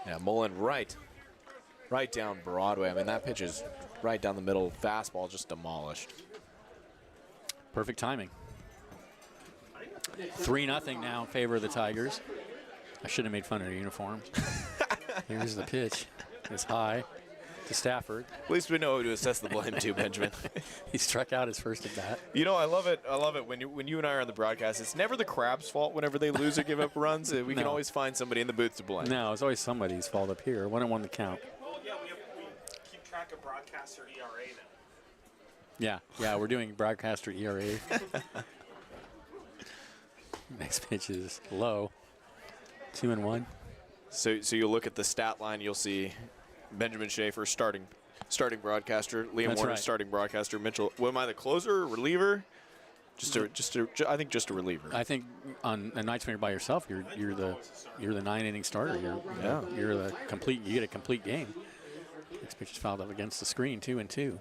Yeah, Mullen right down Broadway. I mean, that pitch is right down the middle. Fastball just demolished. Perfect timing. 3-0 now in favor of the Tigers. I should have made fun of their uniforms. Here's the pitch. It's high to Stafford. At least we know who to assess the blame to, Benjamin. He struck out his first at bat. You know, I love it when you and I are on the broadcast. It's never the Crabs' fault whenever they lose or give up runs. We can No. always find somebody in the booth to blame. No, it's always somebody's fault up here. 1-1 the count. Well, yeah, we keep track of broadcaster ERA now. Yeah, we're doing broadcaster ERA. Next pitch is low. 2-1. So you look at the stat line, you'll see Benjamin Schaefer starting broadcaster, Liam That's Warner right. starting broadcaster, Mitchell. What am I, the closer, reliever? I think just a reliever. I think on nights when you're by yourself, you're the 9-inning starter. You're the complete. You get a complete game. Next pitch is fouled up against the screen. 2-2.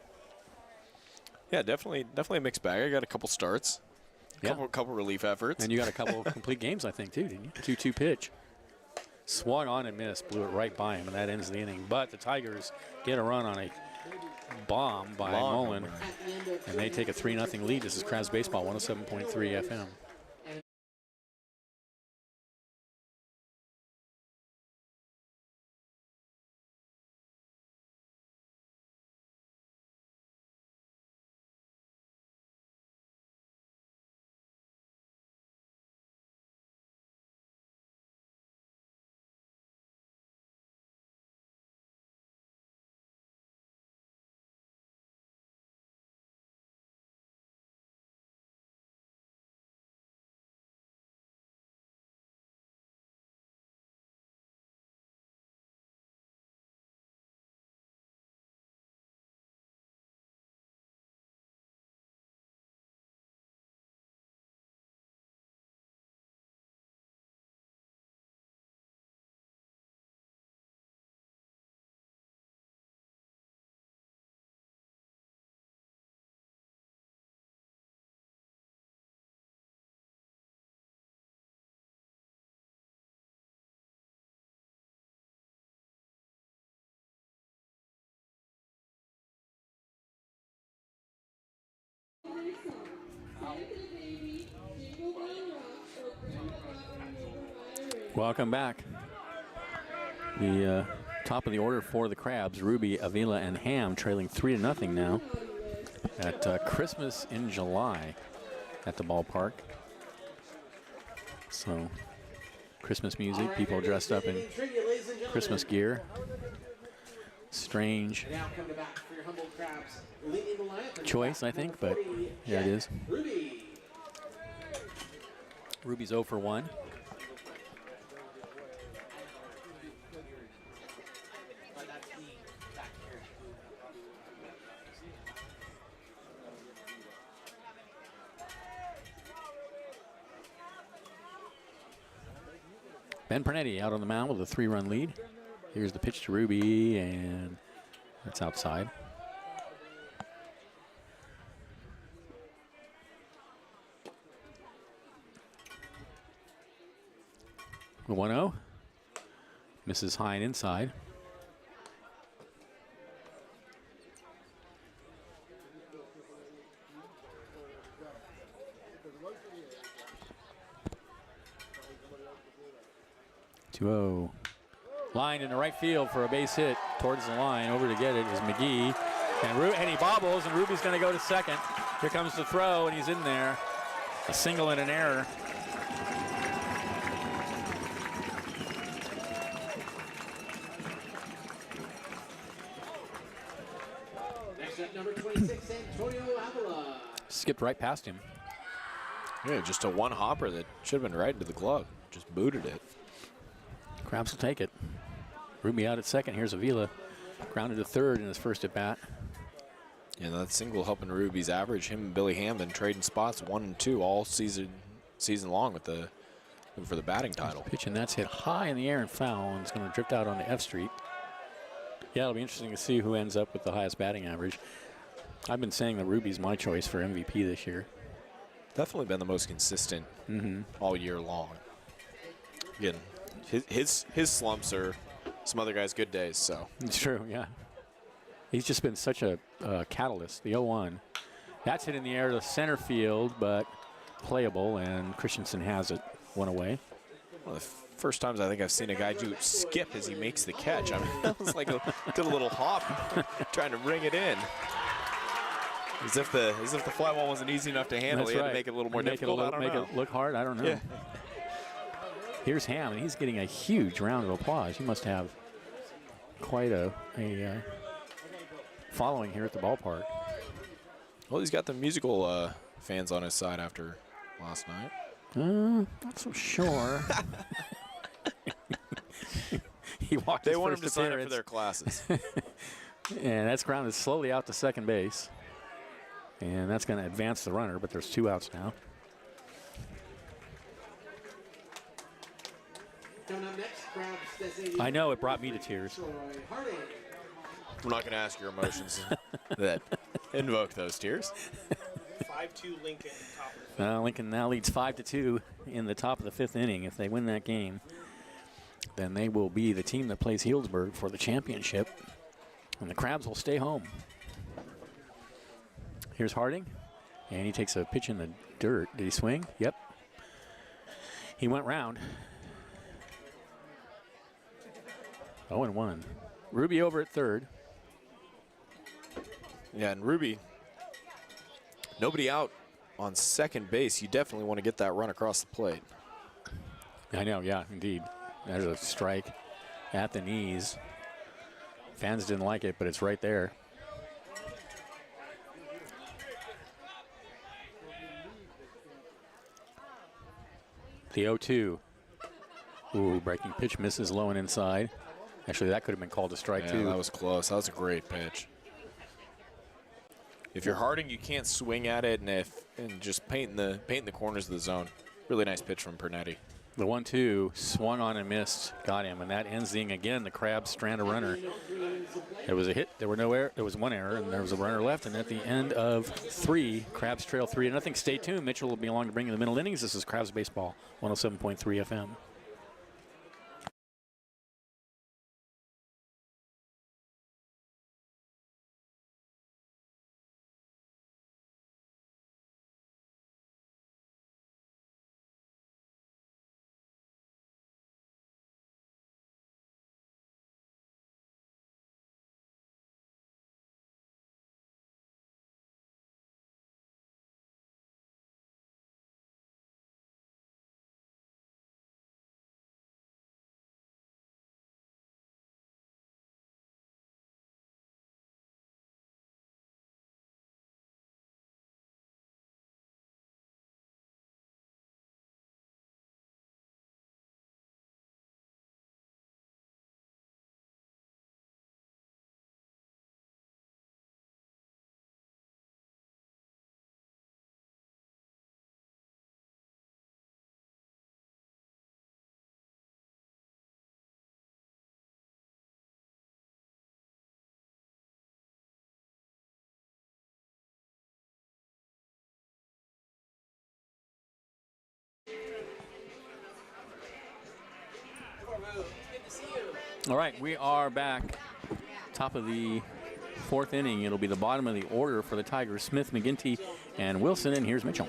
Yeah, definitely a mixed bag. I got a couple starts, Yeah. couple relief efforts. And you got a couple of complete games, I think, too, didn't you? 2-2 pitch. Swung on and missed, blew it right by him, and that ends the inning. But the Tigers get a run on a bomb by Mullen, and they take a 3-0 lead. This is Crabs Baseball, 107.3 FM. Welcome back. The top of the order for the Crabs, Ruby, Avila, and Ham trailing 3-0 now at Christmas in July at the ballpark. So Christmas music. People dressed up in Christmas gear. Strange Now come to bat for your Humboldt Crabs. Leading the lineup choice, I think, but there it is. Ruby's 0 for 1. Ben Pernetti out on the mound with a 3-run lead. Here's the pitch to Ruby, and that's outside. The 1-0. Misses high and inside. Two-oh. Line into right field for a base hit towards the line. Over to get it is McGee. And he bobbles, and Ruby's going to go to second. Here comes the throw, and he's in there. A single and an error. Next up, number 26, Antonio Avila. Skipped right past him. Yeah, just a one hopper that should have been right into the glove. Just booted it. Crabs will take it. Ruby out at second. Here's Avila. Grounded to third in his first at bat. Yeah, that single helping Ruby's average. Him and Billy Hamden trading spots 1 and 2 all season long with for the batting title. Pitch, and that's hit high in the air and foul, and it's going to drift out onto F Street. Yeah, it'll be interesting to see who ends up with the highest batting average. I've been saying that Ruby's my choice for MVP this year. Definitely been the most consistent all year long. Again, his slumps are some other guys' good days. So it's true, yeah. He's just been such a catalyst. The 0-1. That's hit in the air to center field, but playable, and Christensen has it. One away. One of the first times I think I've seen a guy do skip as he makes the catch. I mean, that was like did a little hop, trying to ring it in. As if the fly ball wasn't easy enough to handle. That's He had right. to make it a little more make difficult. It make it look hard. I don't know. Yeah. Here's Ham, and he's getting a huge round of applause. He must have quite a following here at the ballpark. Well, he's got the musical fans on his side after last night. Not so sure. He walked. They his want him first to sign up for appearance. their classes. And that's grounded slowly out to second base. And that's going to advance the runner, but there's 2 outs now. Coming up next, Crabs designated I know, it brought me to tears. Troy Harding. I'm not going to ask your emotions that invoke those tears. 5-2 Lincoln, top of the 5th. Lincoln now leads 5-2 in the top of the 5th inning. If they win that game, then they will be the team that plays Healdsburg for the championship, and the Crabs will stay home. Here's Harding, and he takes a pitch in the dirt. Did he swing? Yep. He went round. 0-1. Ruby over at third. Yeah, and Ruby, nobody out on second base. You definitely want to get that run across the plate. I know, yeah, indeed. There's a strike at the knees. Fans didn't like it, but it's right there. The 0-2. Ooh, breaking pitch misses low and inside. Actually, that could have been called a strike, too. That was close. That was a great pitch. If you're Harding, you can't swing at it, and just paint the corners of the zone. Really nice pitch from Pernetti. The 1-2 swung on and missed, got him, and that ends the inning again. The Crabs strand a runner. There was a hit. There were no error. There was one error, and there was a runner left. And at the end of 3, Crabs trail 3-0. Stay tuned. Mitchell will be along to bring you the middle innings. This is Crabs Baseball, 107.3 FM. All right, we are back. Top of the fourth inning. It'll be the bottom of the order for the Tigers. Smith, McGinty, and Wilson. And here's Mitchell.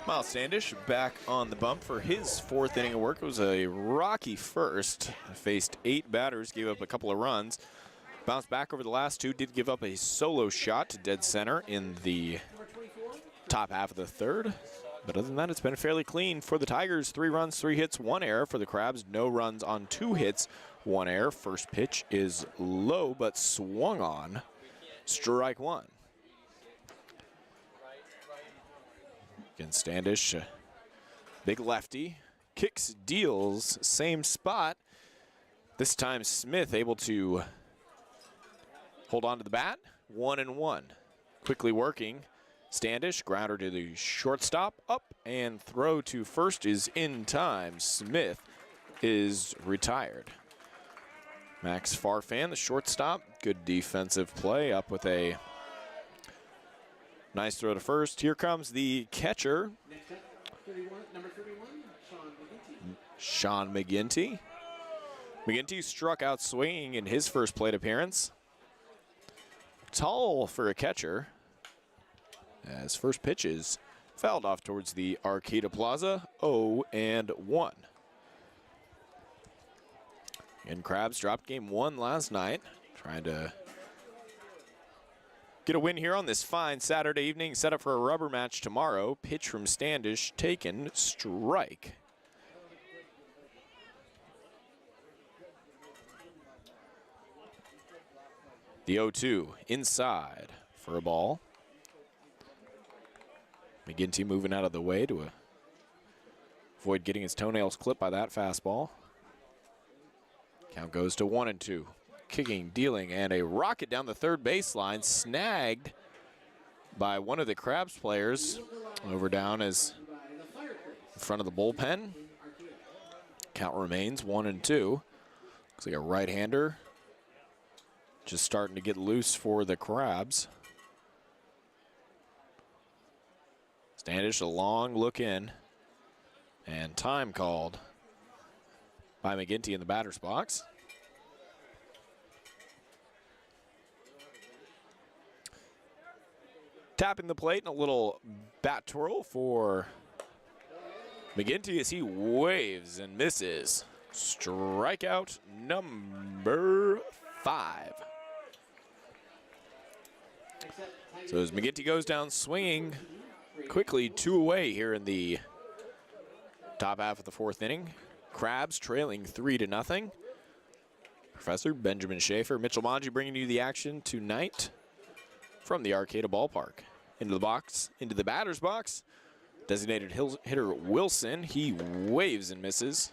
Miles Standish back on the bump for his fourth inning of work. It was a rocky first. Faced 8 batters, gave up a couple of runs. Bounced back over the last 2, did give up a solo shot to dead center in the top half of the third. But other than that, it's been fairly clean for the Tigers. 3 runs, 3 hits, 1 error. For the Crabs, no runs on 2 hits, 1 error. First pitch is low, but swung on. Strike 1. Again, Standish, big lefty, kicks, deals, same spot. This time Smith able to hold on to the bat, 1-1. Quickly working, Standish, grounder to the shortstop, up and throw to first is in time. Smith is retired. Max Farfan, the shortstop, good defensive play, up with a nice throw to first. Here comes the catcher, Next up, number 31, Sean McGinty. McGinty struck out swinging in his first plate appearance. Tall for a catcher, as first pitch is fouled off towards the Arcata Plaza, 0-1. And Crabs dropped game 1 last night, trying to get a win here on this fine Saturday evening. Set up for a rubber match tomorrow. Pitch from Standish, taken, strike. The 0-2 inside for a ball. McGinty moving out of the way to avoid getting his toenails clipped by that fastball. Count goes to 1-2. Kicking, dealing, and a rocket down the third baseline, snagged by one of the Crabs players. Over down as in front of the bullpen. Count remains 1-2. Looks like a right-hander just starting to get loose for the Crabs. Standish, a long look in, and time called by McGinty in the batter's box. Tapping the plate and a little bat twirl for McGinty as he waves and misses. Strikeout number 5. So as McGinty goes down swinging, quickly 2 away here in the top half of the 4th inning. Crabs trailing 3-0. Professor Benjamin Schaefer, Mitchell Manji bringing you the action tonight from the Arcata ballpark. Into the box, into the batter's box. Designated hitter Wilson, he waves and misses.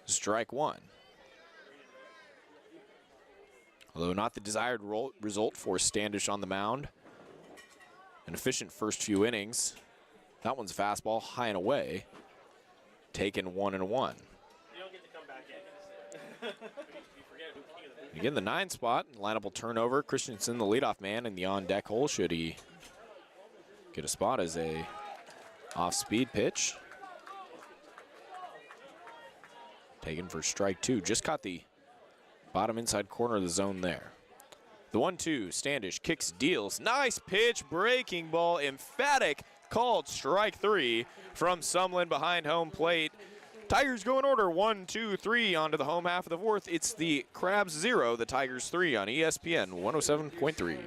Strike 1. Although not the desired result for Standish on the mound. An efficient first few innings. That one's fastball high and away. Taken 1-1. You don't get to come back in. Again, the 9 spot, lineup will turn over. Christensen, the leadoff man, in the on-deck hole. Should he get a spot as a off-speed pitch. Taken for strike 2. Just caught the bottom inside corner of the zone there. The 1-2, Standish kicks, deals. Nice pitch, breaking ball, emphatic, called strike 3 from Sumlin behind home plate. Tigers go in order, 1, 2, 3 onto the home half of the 4th. It's the Crabs 0, the Tigers 3 on ESPN 107.3.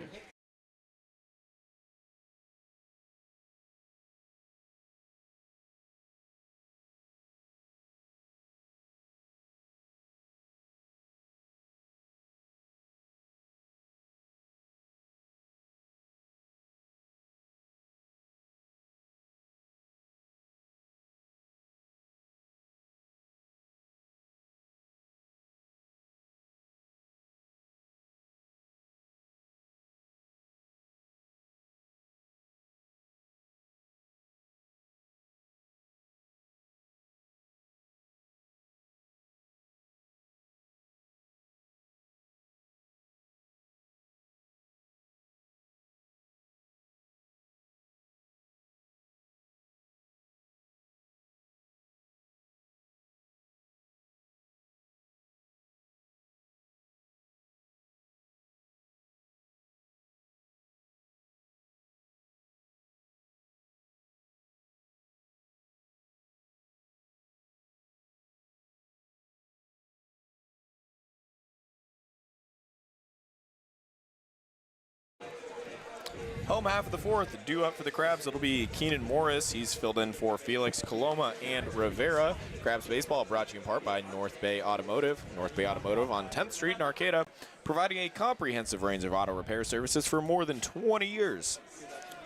Home half of the fourth, due up for the Crabs. It'll be Keenan Morris. He's filled in for Felix Coloma and Rivera. Crabs baseball brought to you in part by North Bay Automotive. North Bay Automotive on 10th Street in Arcata, providing a comprehensive range of auto repair services for more than 20 years.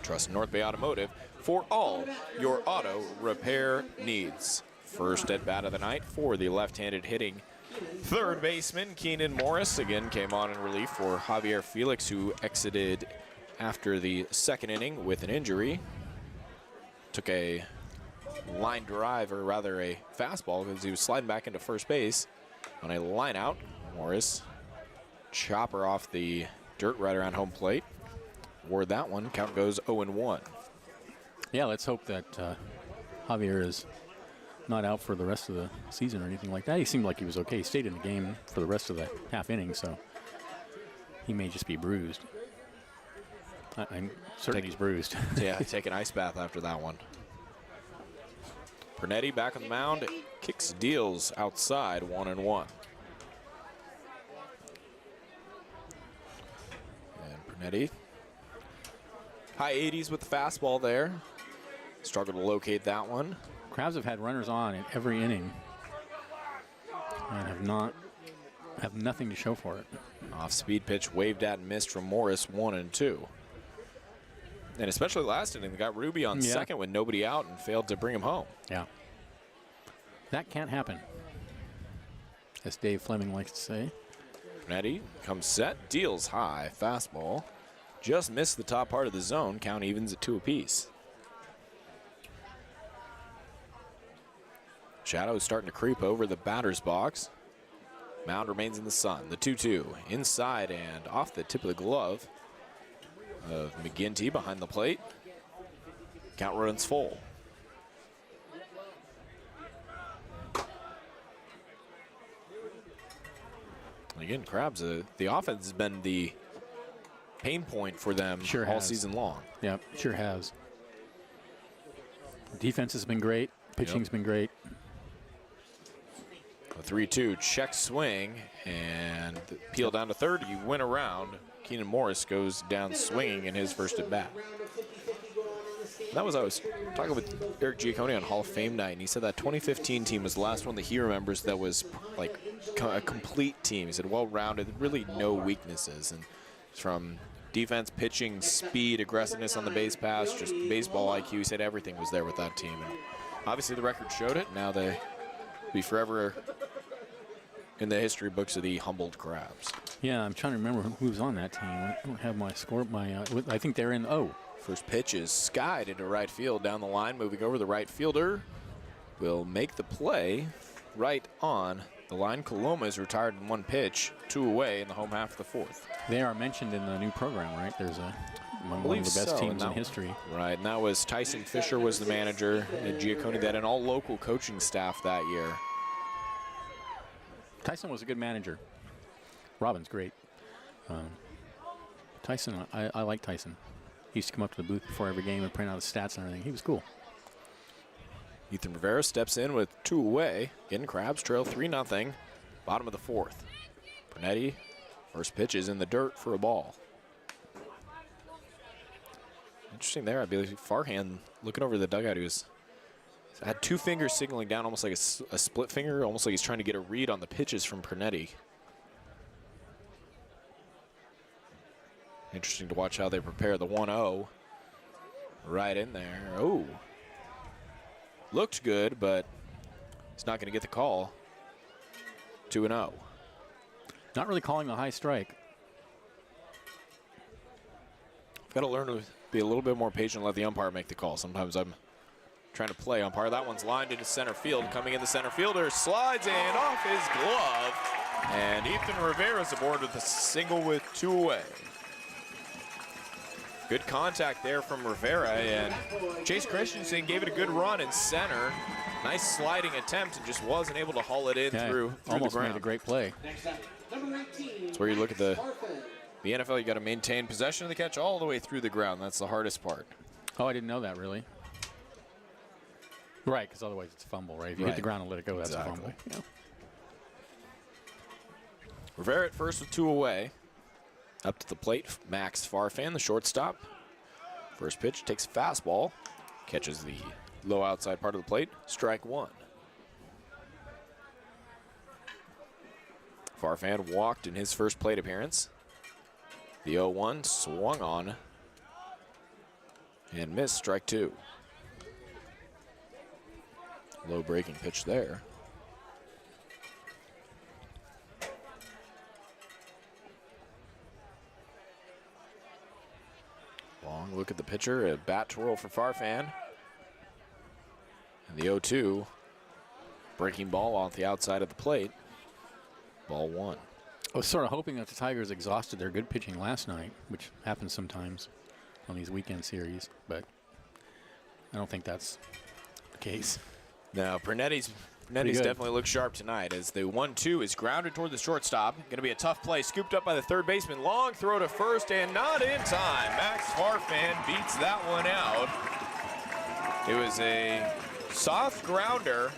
Trust North Bay Automotive for all your auto repair needs. First at bat of the night for the left-handed hitting third baseman Keenan Morris. Again, came on in relief for Javier Felix, who exited after the second inning with an injury. Took a line drive, or rather a fastball, because he was sliding back into first base on a line out. Morris, chopper off the dirt right around home plate. Ward that one. Count goes 0-1. Yeah, let's hope that Javier is not out for the rest of the season or anything like that. He seemed like he was okay. He stayed in the game for the rest of the half inning, so he may just be bruised. I'm certain he's bruised. Yeah, take an ice bath after that one. Pernetti back on the mound, kicks, deals outside, 1-1. And Pernetti, high 80s with the fastball there. Struggled to locate that one. Crabs have had runners on in every inning and have nothing to show for it. Off-speed pitch waved at and missed from Morris, 1-2. And especially last inning, they got Ruby on second with nobody out and failed to bring him home. Yeah. That can't happen, as Dave Fleming likes to say. Pernetti comes set, deals high, fastball. Just missed the top part of the zone. Count evens at 2 apiece. Shadow is starting to creep over the batter's box. Mound remains in the sun. The 2-2 inside and off the tip of the glove of McGinty behind the plate. Count runs full. Again, Crabs, the offense has been the pain point for them all season long. Yep, sure has. Defense has been great. Pitching's been great. A 3-2 check swing and peel down to third. You win around. Keenan Morris goes down swinging in his first at bat. That was, I was talking with Eric Giaccone on Hall of Fame night, and he said that 2015 team was the last one that he remembers that was like a complete team. He said well-rounded, really no weaknesses, and from defense, pitching, speed, aggressiveness on the base pass, just baseball IQ. He said everything was there with that team, and obviously the record showed it. Now they be forever in the history books of the Humboldt Crabs. Yeah, I'm trying to remember who was on that team. I don't have my score. I think they're in O. First pitch is skied into right field down the line, moving over. The right fielder will make the play right on the line. Coloma is retired in one pitch, 2 away in the home half of the fourth. They are mentioned in the new program, right? There's one of the best teams in history. Right, and that was Tyson Fisher was the manager at Giaccone. That an all local coaching staff that year. Tyson was a good manager. Robin's great. Tyson, I like Tyson. He used to come up to the booth before every game and print out his stats and everything. He was cool. Ethan Rivera steps in with 2 away. Again, Crabs trail 3-0. Bottom of the fourth. Pernetti, first pitch is in the dirt for a ball. Interesting there. I believe Farhan looking over the dugout. He had 2 fingers signaling down, almost like a split finger, almost like he's trying to get a read on the pitches from Pernetti. Interesting to watch how they prepare the 1-0. Right in there. Oh. Looked good, but he's not going to get the call. 2-0. Not really calling the high strike. I've got to learn to be a little bit more patient and let the umpire make the call. Sometimes I'm trying to play umpire. That one's lined into center field. Coming in the center fielder, slides in off his glove. And Ethan Rivera's aboard with a single with 2 away. Good contact there from Rivera, and Chase Christensen gave it a good run in center. Nice sliding attempt and just wasn't able to haul it in through almost the ground. made a great play. That's where you look at the NFL, you got to maintain possession of the catch all the way through the ground. That's the hardest part. Oh, I didn't know that, really. Right, because otherwise it's a fumble, right? If you hit the ground and let it go, that's a fumble. Yeah. Rivera at first with 2 away. Up to the plate, Max Farfan, the shortstop. First pitch, takes fastball, catches the low outside part of the plate, strike one. Farfan walked in his first plate appearance. The 0-1 swung on and missed, strike two. Low breaking pitch there. Long look at the pitcher, a bat twirl for Farfan. And the 0-2, breaking ball off the outside of the plate. Ball one. I was sort of hoping that the Tigers exhausted their good pitching last night, which happens sometimes on these weekend series, but I don't think that's the case. Now, Pernetti's definitely looked sharp tonight as the 1-2 is grounded toward the shortstop. Going to be a tough play, scooped up by the third baseman. Long throw to first and not in time. Max Farfan beats that one out. It was a soft grounder,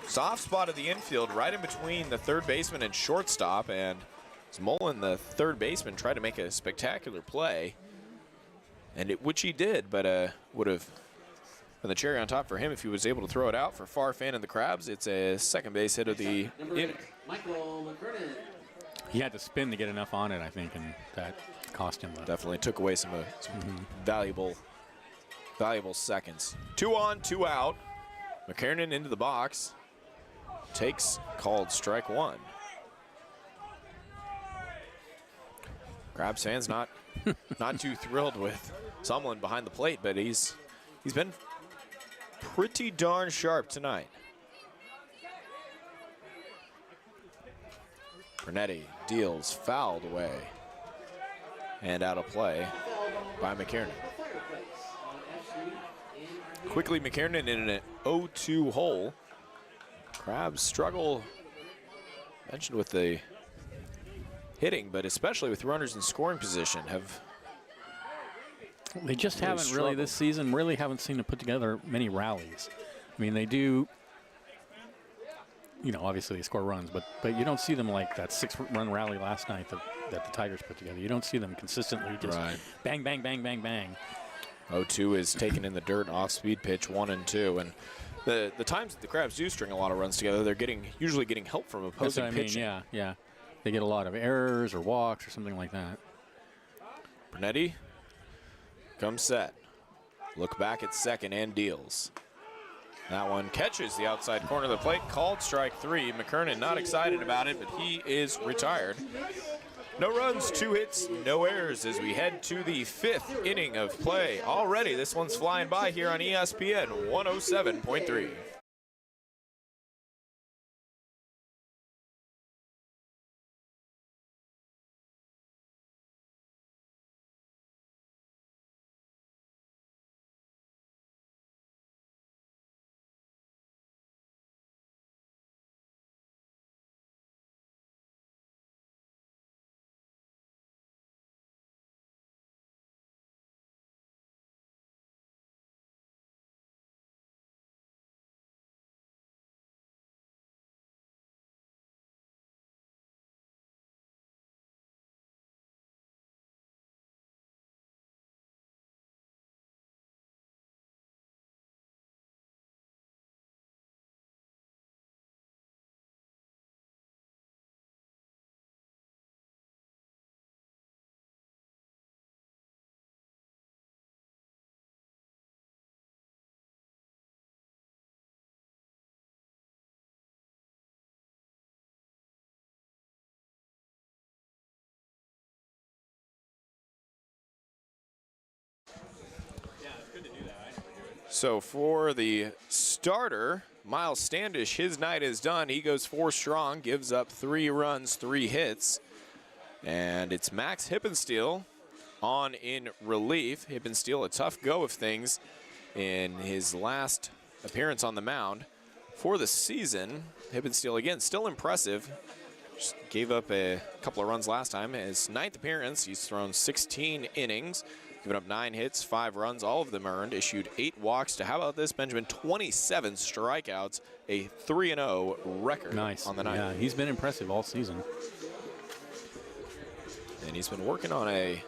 soft spot of the infield right in between the third baseman and shortstop, and Mullen, the third baseman, tried to make a spectacular play, and which he did, but would have been the cherry on top for him if he was able to throw it out. For Farfan and the Crabs, it's a second base hit of the inning. Michael McKernan. He had to spin to get enough on it, I think, and that cost him. Definitely took away some valuable seconds. 2 on, 2 out. McKernan into the box. Takes called strike one. Crabs fans not too thrilled with Sumlin behind the plate, but he's been pretty darn sharp tonight. Pernetti deals fouled away and out of play by McKernan. Quickly McKernan in an 0-2 hole. Crabs struggle, mentioned with the hitting, but especially with runners in scoring position, they just haven't really this season, haven't seemed to put together many rallies. I mean, they do, obviously they score runs, but you don't see them like that 6-run rally last night that the Tigers put together. You don't see them consistently just bang, bang, bang, bang, bang. 0-2 is taken in the dirt, off-speed pitch, 1 and 2. And the times that the Crabs do string a lot of runs together, they're usually getting help from opposing pitching. Yeah. They get a lot of errors or walks or something like that. Pernetti comes set. Look back at second and deals. That one catches the outside corner of the plate, called strike three. McKernan not excited about it, but he is retired. No runs, 2 hits, no errors as we head to the 5th inning of play. Already, this one's flying by here on ESPN 107.3. So for the starter, Miles Standish, his night is done. He goes 4 strong, gives up 3 runs, 3 hits. And it's Max Hippensteel on in relief. Hippensteel, a tough go of things in his last appearance on the mound for the season. Hippensteel, again, still impressive. Just gave up a couple of runs last time. His 9th appearance, he's thrown 16 innings. Given up 9 hits, 5 runs, all of them earned. Issued 8 walks to, how about this, Benjamin, 27 strikeouts, a 3-0 record on the night. Yeah, he's been impressive all season. And he's been working on a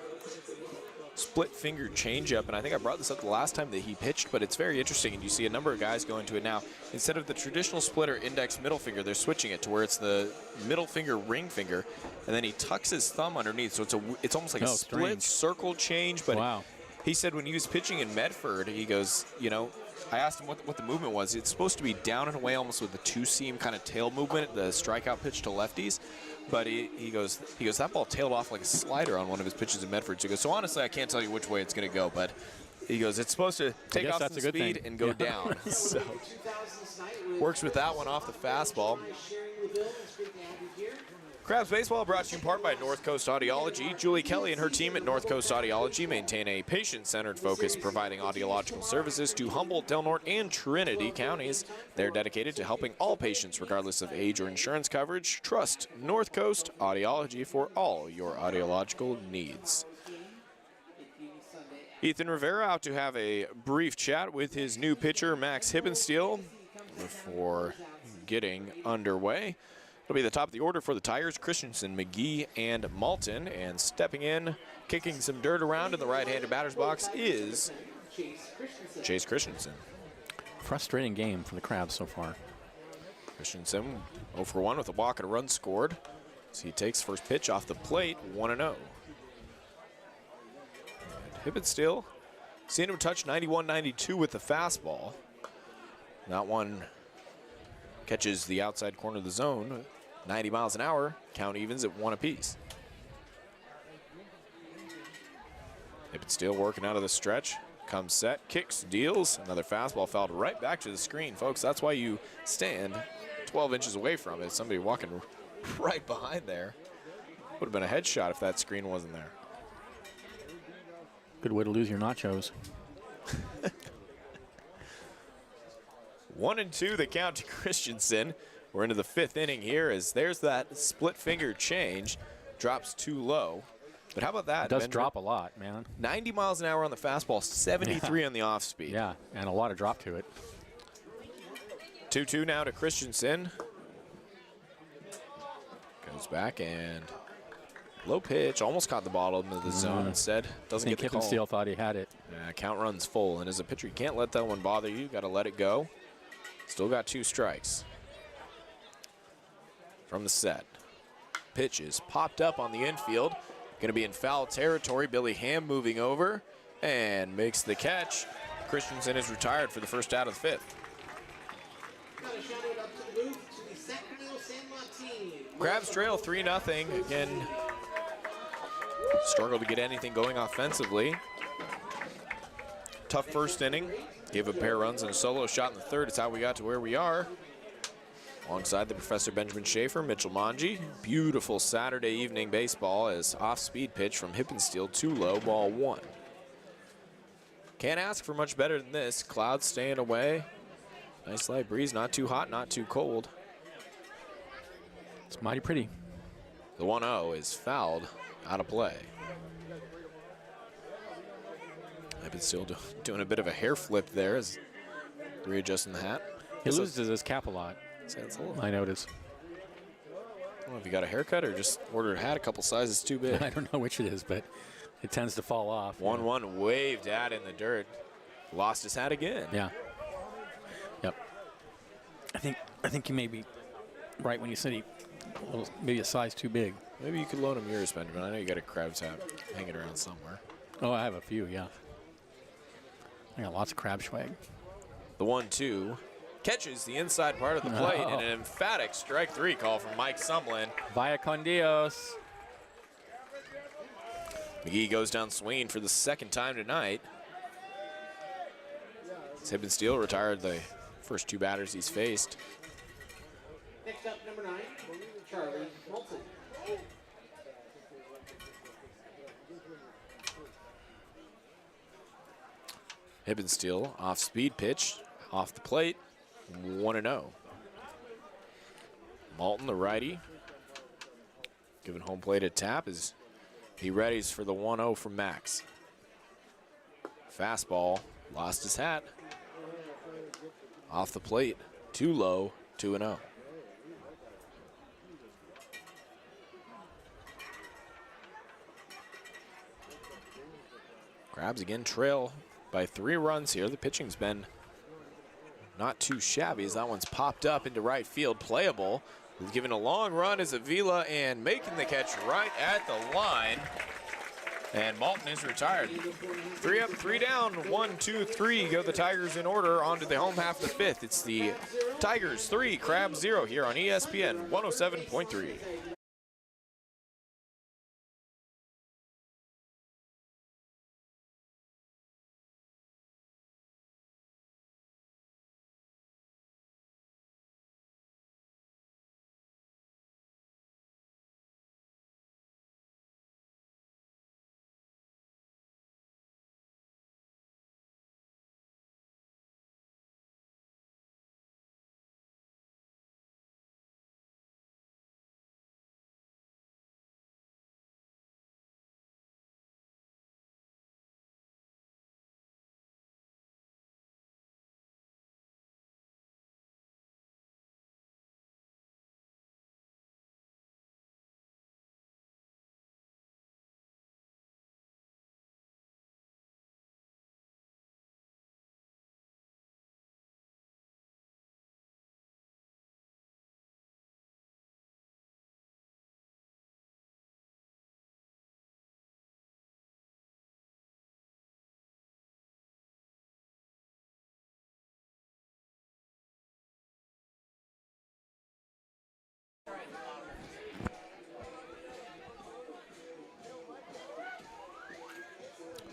split finger changeup, and I think I brought this up the last time that he pitched, but it's very interesting, and you see a number of guys go into it now. Instead of the traditional splitter index middle finger, they're switching it to where it's the middle finger ring finger, and then he tucks his thumb underneath, so it's almost like a split strange. circle change. But wow. he said when he was pitching in Medford, he goes, you know, I asked him what the movement was. It's supposed to be down and away, almost with a two-seam kind of tail movement, the strikeout pitch to lefties. But he goes, that ball tailed off like a slider on one of his pitches in Medford. So he goes, so honestly, I can't tell you which way it's going to go. But he goes, it's supposed to take off some speed and go down. So works with that one off the fastball. Crabs Baseball brought to you in part by North Coast Audiology. Julie Kelly and her team at North Coast Audiology maintain a patient-centered focus, providing audiological services to Humboldt, Del Norte, and Trinity counties. They're dedicated to helping all patients, regardless of age or insurance coverage. Trust North Coast Audiology for all your audiological needs. Ethan Rivera out to have a brief chat with his new pitcher, Max Hippensteel, before getting underway. It'll be the top of the order for the Tigers, Christensen, McGee, and Malton. And stepping in, kicking some dirt around in the right-handed batter's box is Chase Christensen. Frustrating game for the Crabs so far. Christensen 0 for 1 with a walk and a run scored. So he takes first pitch off the plate, 1-0. Hippensteel, seen him touch 91-92 with the fastball. That one catches the outside corner of the zone, 90 miles an hour, count evens at 1 apiece. Hippensteel working out of the stretch, comes set, kicks, deals, another fastball fouled right back to the screen. Folks, that's why you stand 12 inches away from it. Somebody walking right behind there. Would have been a headshot if that screen wasn't there. Good way to lose your nachos. 1-2 the count to Christensen. We're into the 5th inning here as there's that split finger change. Drops too low. But how about that? It does drop a lot, man. 90 miles an hour on the fastball, 73 on the off speed. Yeah, and a lot of drop to it. 2-2 now to Christensen. Goes back and low pitch, almost caught the ball into the zone instead. Doesn't get the call. Hippensteel thought he had it. Count runs full, and as a pitcher, you can't let that one bother you. Got to let it go. Still got 2 strikes. From the set. Pitch is popped up on the infield. Going to be in foul territory. Billy Ham moving over and makes the catch. Christensen is retired for the first out of the 5th. Crabs trail 3-0. Again, struggled to get anything going offensively. Tough first inning. Gave a pair of runs and a solo shot in the 3rd. It's how we got to where we are. Alongside the Professor Benjamin Schaefer, Mitchell Manji. Beautiful Saturday evening baseball as off-speed pitch from Hippensteel, too low, ball 1. Can't ask for much better than this. Clouds staying away. Nice light breeze, not too hot, not too cold. It's mighty pretty. The 1-0 is fouled out of play. Hippensteel doing a bit of a hair flip there as readjusting the hat. He loses his cap a lot. I notice. I don't know if you got a haircut or just ordered a hat a couple sizes too big. I don't know which it is, but it tends to fall off. 1-1 waved at in the dirt. Lost his hat again. Yeah. Yep. I think you may be right when you said he was maybe a size too big. Maybe you could loan him yours, Benjamin. I know you got a Crabs hat hanging around somewhere. Oh, I have a few, yeah. I got lots of crab swag. The 1-2 catches the inside part of the plate and an emphatic strike 3 call from Mike Sumlin. Vaya con Dios. McGee goes down swinging for the 2nd time tonight. Hippensteel retired the first 2 batters he's faced. Next up, number 9, Charlie Moulton. Hippensteel off-speed pitch, off the plate, 1-0. Malton, the righty, giving home plate a tap as he readies for the 1-0 from Max. Fastball, lost his hat. Off the plate, too low, 2-0. Crabs again trail by 3 runs here. The pitching's been not too shabby as that one's popped up into right field. Playable. He's giving a long run as Avila and making the catch right at the line. And Malton is retired. 3 up, 3 down, 1, 2, 3. Go the Tigers in order onto the home half of the 5th. It's the Tigers 3, Crabs 0 here on ESPN 107.3.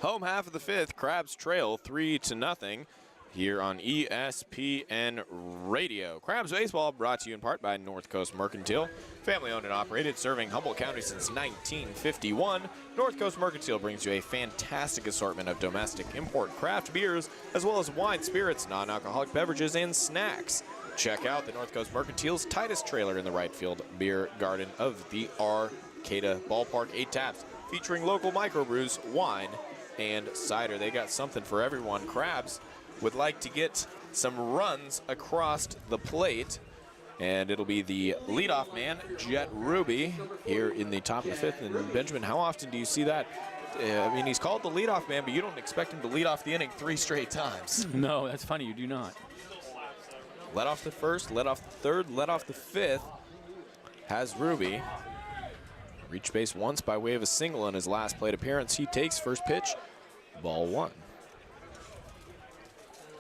Home half of the 5th, Crabs trail 3-0 here on ESPN Radio. Crabs baseball brought to you in part by North Coast Mercantile. Family owned and operated, serving Humboldt County since 1951. North Coast Mercantile brings you a fantastic assortment of domestic import craft beers, as well as wine, spirits, non-alcoholic beverages, and snacks. Check out the North Coast Mercantile's tightest trailer in the right field beer garden of the Arcata Ballpark. 8 taps featuring local microbrews, wine, and cider. They got something for everyone. Crabs would like to get some runs across the plate, and it'll be the leadoff man, Jet Ruby, here in the top of the 5th. And Benjamin, how often do you see that? I mean, he's called the leadoff man, but you don't expect him to lead off the inning 3 straight times. No, that's funny. You do not. Let off the 1st, let off the 3rd, let off the 5th. Has Ruby. Reached base once by way of a single in his last plate appearance. He takes first pitch, ball 1.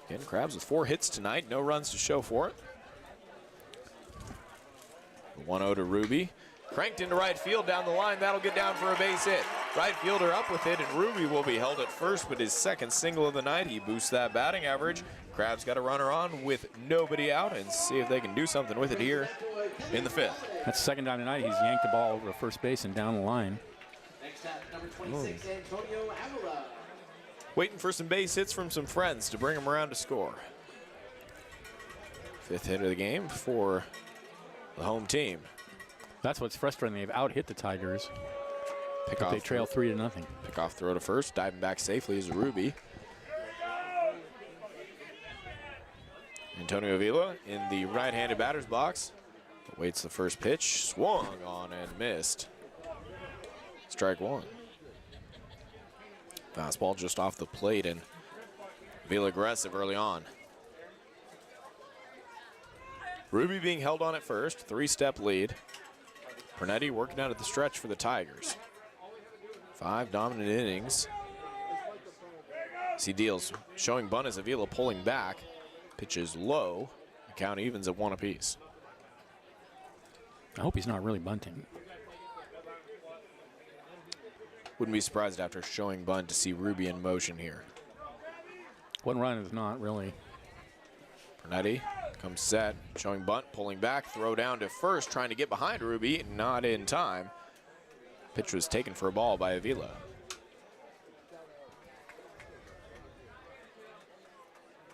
Again, Crabs with 4 hits tonight, no runs to show for it. 1-0 to Ruby. Cranked into right field down the line. That'll get down for a base hit. Right fielder up with it, and Ruby will be held at first with his 2nd single of the night. He boosts that batting average. Crabs got a runner on with nobody out, and see if they can do something with it here in the 5th. That's the 2nd time tonight he's yanked the ball over to first base and down the line. Next up, number 26, Antonio Avila. Waiting for some base hits from some friends to bring him around to score. 5th hit of the game for the home team. That's what's frustrating. They've out-hit the Tigers. Pick-off. They trail 3-0. Pick-off throw to first. Diving back safely is Ruby. Antonio Avila in the right-handed batter's box. Waits the first pitch. Swung on and missed. Strike 1. Fastball just off the plate, and Avila aggressive early on. Ruby being held on at first. 3-step lead. Pernetti working out at the stretch for the Tigers. 5 dominant innings. He deals. Showing bunt as Avila pulling back. Pitches low. The count evens at 1 apiece. I hope he's not really bunting. Wouldn't be surprised after showing bunt to see Ruby in motion here. 1 run is not really. Pernetti comes set. Showing bunt, pulling back. Throw down to first, trying to get behind Ruby. Not in time. Pitch was taken for a ball by Avila.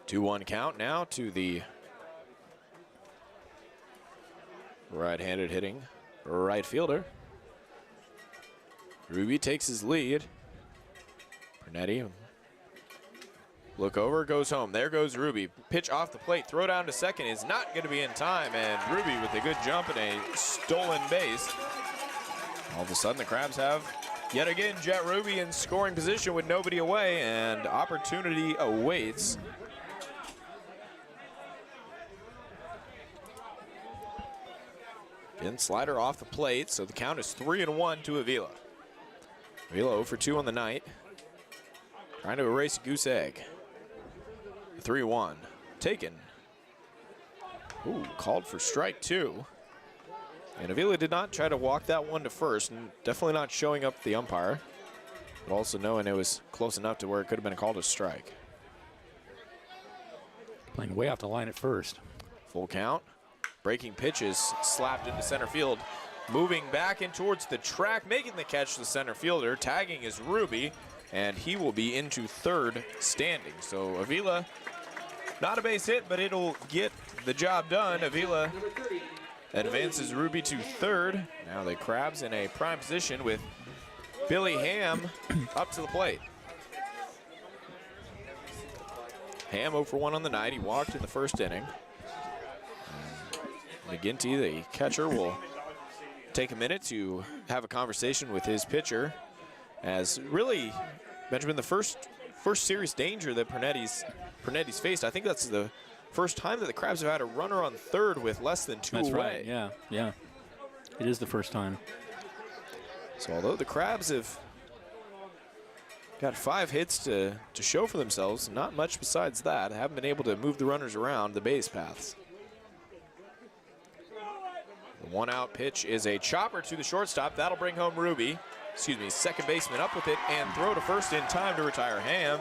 Two-one count now to the right-handed hitting right fielder. Ruby takes his lead. Pernetti, look over, goes home. There goes Ruby. Pitch off the plate, throw down to second is not going to be in time, and Ruby with a good jump and a stolen base. All of a sudden, the Crabs have Yet again, Jet Ruby in scoring position with nobody away, and opportunity awaits. Again, slider off the plate, so the count is 3-1 to Avila. Avila 0 for 2 on the night. Trying to erase a goose egg. 3-1. Taken. Ooh, called for strike 2. And Avila did not try to walk that one to first, and definitely not showing up the umpire, but also knowing it was close enough to where it could have been called a strike. Playing way off the line at first. Full count. Breaking pitches slapped into center field. Moving back in towards the track, making the catch, the center fielder. Tagging is Ruby, and he will be into third standing. So Avila, not a base hit, but it'll get the job done. Avila advances Ruby to third. Now the Crabs in a prime position with Billy Ham up to the plate. Ham 0 for 1 on the night. He walked in the first inning. McGinty, the catcher, will take a minute to have a conversation with his pitcher, as really, Benjamin, the first serious danger that Pernetti's faced. I think that's the first time that the Crabs have had a runner on third with less than 2 away. That's right, yeah. It is the first time. So although the Crabs have got 5 hits to show for themselves, not much besides that, haven't been able to move the runners around the base paths. The 1-out pitch is a chopper to the shortstop. That'll bring home Ruby. Second baseman up with it and throw to first in time to retire Ham.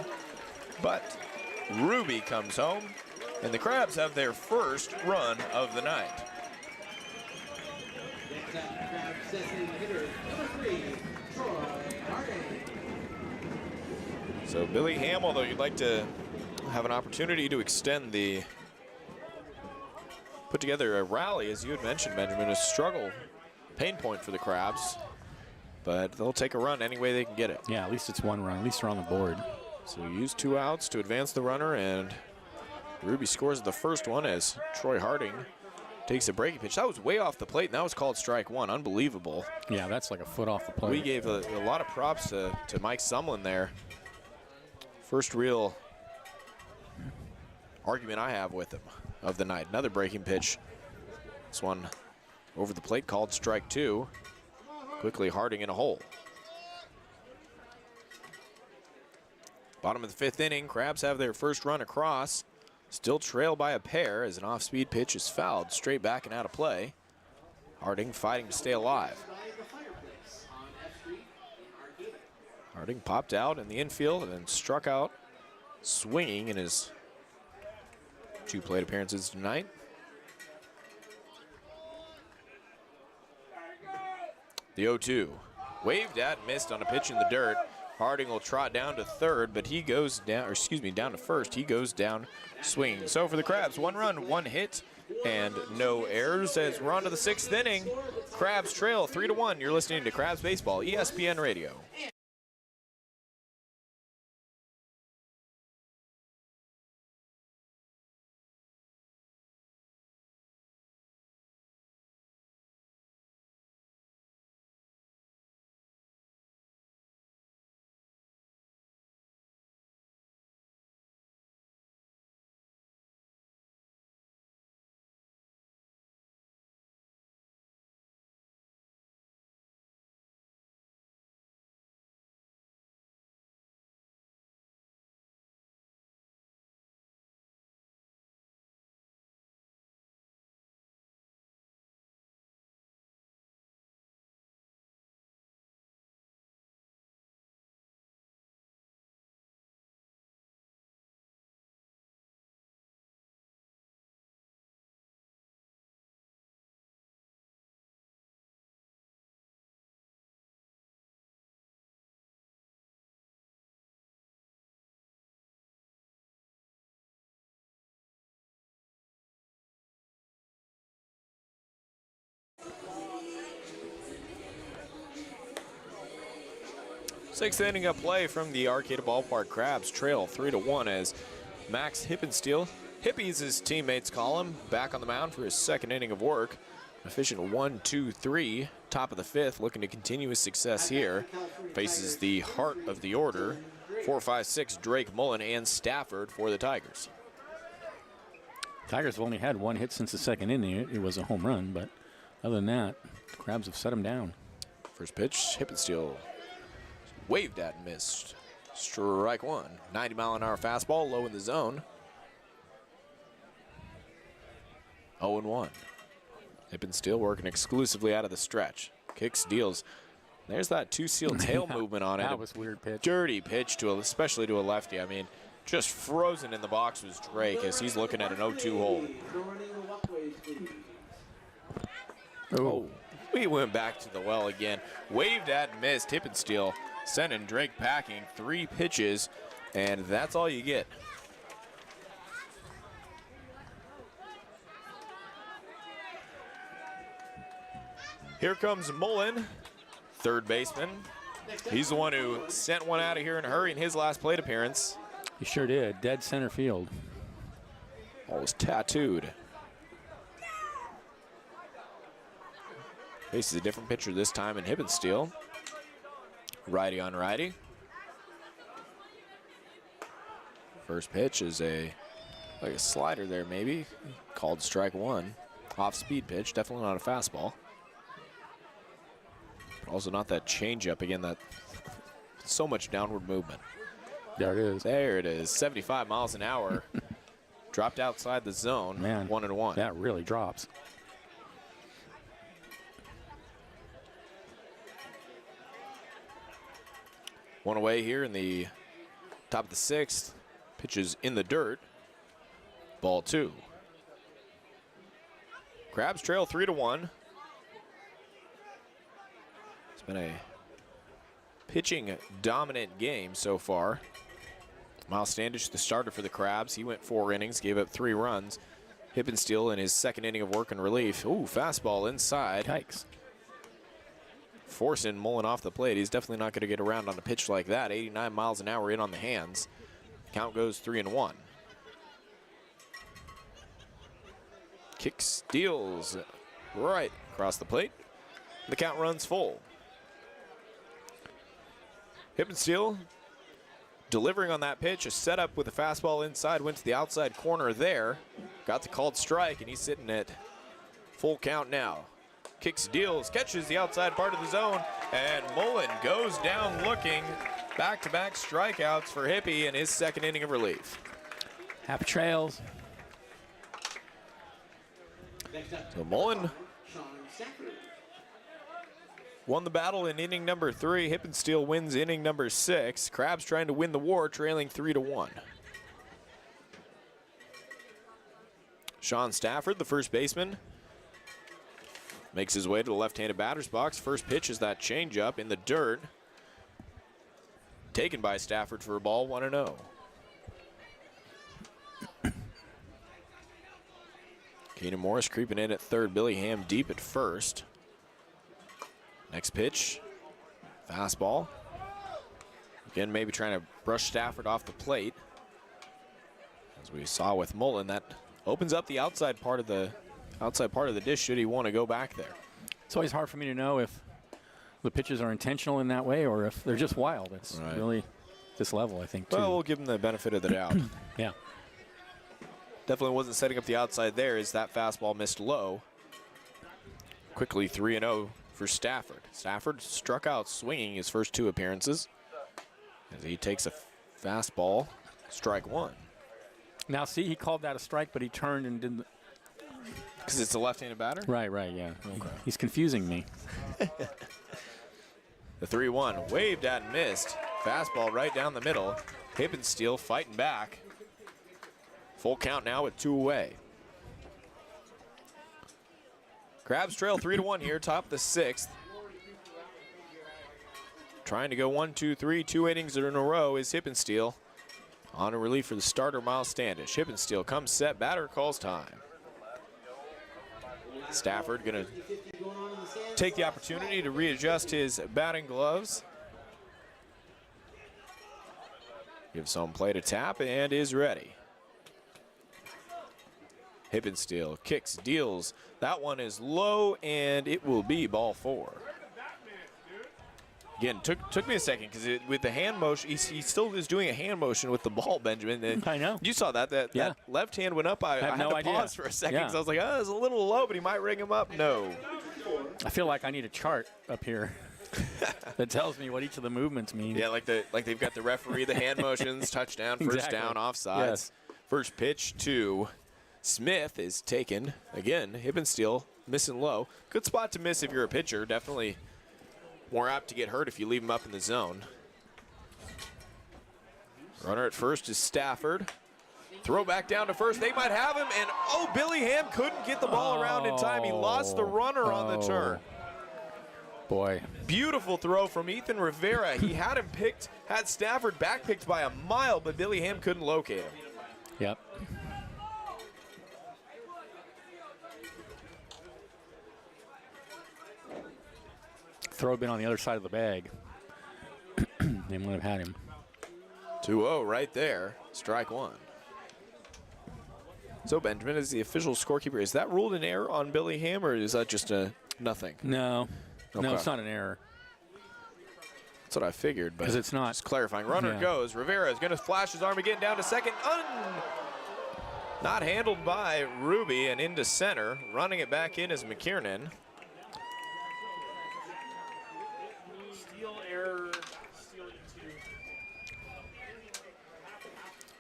But Ruby comes home, and the Crabs have their first run of the night. So Billy Ham, although you'd like to have an opportunity to extend the put together a rally, as you had mentioned, Benjamin, a struggle, pain point for the Crabs, but they'll take a run any way they can get it. Yeah, at least it's 1 run. At least they're on the board. So you use 2 outs to advance the runner, and Ruby scores the first one as Troy Harding takes a breaking pitch. That was way off the plate, and that was called strike 1. Unbelievable. Yeah, that's like a foot off the plate. We gave a lot of props to Mike Sumlin there. First real argument I have with him of the night. Another breaking pitch. This one over the plate, called strike 2. Quickly Harding in a hole. Bottom of the 5th inning, Crabs have their first run across. Still trail by a pair as an off-speed pitch is fouled straight back and out of play. Harding fighting to stay alive. Harding popped out in the infield and then struck out swinging in his 2 plate appearances tonight. The 0-2. Waved at, missed on a pitch in the dirt. Harding will trot down to third, but he goes down, down to first. He goes down swinging. So for the Crabs, 1 run, 1 hit, and no errors as we're on to the 6th inning. Crabs trail 3-1. You're listening to Crabs Baseball, ESPN Radio. Sixth inning of play from the Arcata Ballpark. Crabs trail 3-1 as Max Hippensteel, Hippies his teammates call him, back on the mound for his 2nd inning of work. Efficient 1-2-3, top of the 5th, looking to continue his success here. faces the heart of the order. 4, 5, 6, Drake, Mullen, and Stafford for the Tigers. Tigers have only had one hit since the second inning. It was a home run, but other than that, the Crabs have set them down. First pitch, Hippensteel waved at and missed. Strike one. 90-mile-an-hour fastball, low in the zone. 0-1. Hippensteel working exclusively out of the stretch. Kicks, deals. There's that two-seal tail movement on it. That was a weird pitch. Dirty pitch, especially to a lefty. I mean, just frozen in the box was Drake as he's looking at an 0-2 hole. Oh, we went back to the well again. Waved at and missed. Hippensteel sending Drake packing. 3 pitches, and that's all you get. Here comes Mullen, third baseman. He's the one who sent one out of here in a hurry in his last plate appearance. He sure did. Dead center field. All was tattooed. Faces a different pitcher this time in Hippensteel. Righty on righty. First pitch is like a slider there maybe. Called strike one. Off speed pitch, definitely not a fastball. But also not that changeup again, that so much downward movement. There it is. There it is, 75 miles an hour. Dropped outside the zone. Man, 1-1. That really drops. One away here in the top of the 6th. Pitches in the dirt. Ball 2. Crabs trail 3-1. It's been a pitching dominant game so far. Miles Standish, the starter for the Crabs. He went 4 innings, gave up 3 runs. Hippensteel in his second inning of work and relief. Ooh, fastball inside. Yikes. Forcing Mullen off the plate. He's definitely not going to get around on a pitch like that. 89 miles an hour in on the hands. Count goes 3-1. Kick steals right across the plate. The count runs full. Hippensteel delivering on that pitch. A setup with a fastball inside. Went to the outside corner there. Got the called strike, and he's sitting at full count now. Kicks, deals, catches the outside part of the zone, and Mullen goes down looking. Back-to-back strikeouts for Hippie in his second inning of relief. Happy trails. So Mullen won the battle in inning number 3. Hippensteel wins inning number 6. Crabs trying to win the war, trailing 3-1. Sean Stafford, the first baseman, makes his way to the left-handed batter's box. First pitch is that changeup in the dirt. Taken by Stafford for a ball, 1-0. Keenan Morris creeping in at third. Billy Ham deep at first. Next pitch, fastball. Again, maybe trying to brush Stafford off the plate. As we saw with Mullen, that opens up the outside part of the dish should he want to go back there. It's always hard for me to know if the pitches are intentional in that way or if they're just wild. It's right. Really this level, I think, too. Well, we'll give him the benefit of the doubt. Yeah. Definitely wasn't setting up the outside there as that fastball missed low. Quickly 3-0 for Stafford. Stafford struck out swinging his first 2 appearances as he takes a fastball, strike 1. Now, see, he called that a strike, but he turned and didn't. Because it's a left-handed batter? Right, yeah. Okay. He's confusing me. The 3-1, waved at and missed. Fastball right down the middle. Hippensteel fighting back. Full count now with 2 away. Crabs trail 3-1 here, top of the 6th. Trying to go 1-2-3, 2 innings in a row is Hippensteel. On a relief for the starter, Miles Standish. Hippensteel comes set, batter calls time. Stafford gonna take the opportunity to readjust his batting gloves. Gives home plate a tap and is ready. Hippensteel kicks, deals. That one is low and it will be ball 4. Again, took me a second because with the hand motion, he still is doing a hand motion with the ball, Benjamin. And I know. You saw that Yeah. left hand went up. I had no to idea. pause for a second because Yeah. I was like, oh, it's a little low, but he might ring him up. No. I feel like I need a chart up here that tells me what each of the movements mean. Yeah, like they've got the referee, the hand motions, touchdown, first Exactly. down, offsides. Yes. First pitch to Smith is taken. Again, hip and steal, missing low. Good spot to miss if you're a pitcher. Definitely more apt to get hurt if you leave him up in the zone. Runner at first is Stafford. Throw back down to first. They might have him, and Billy Ham couldn't get the ball around in time. He lost the runner on the turn. Boy. Beautiful throw from Ethan Rivera. He had Stafford backpicked by a mile, but Billy Ham couldn't locate him. Yep. Throw had been on the other side of the bag. They might have had him. 2-0 right there. Strike one. So Benjamin is the official scorekeeper. Is that ruled an error on Billy Ham, or is that just a nothing? No. Okay. No, it's not an error. That's what I figured, but 'Cause it's not. Just clarifying. Runner Yeah. goes. Rivera is going to flash his arm again down to second. Not handled by Ruby and into center. Running it back in is McKiernan. Steal error. Steal E2.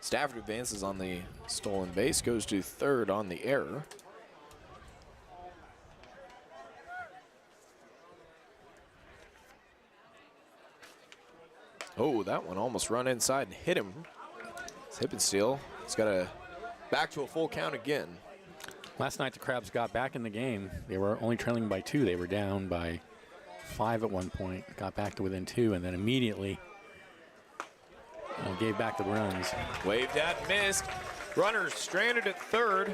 Stafford advances on the stolen base, goes to third on the error. Oh, that one almost run inside and hit him. It's hip and steal. It's got a back to a full count again. Last night the Crabs got back in the game. They were only trailing by 2. They were down by 5 at one point. Got back to within 2, and then immediately gave back the runs. Waved at, missed. Runner stranded at third.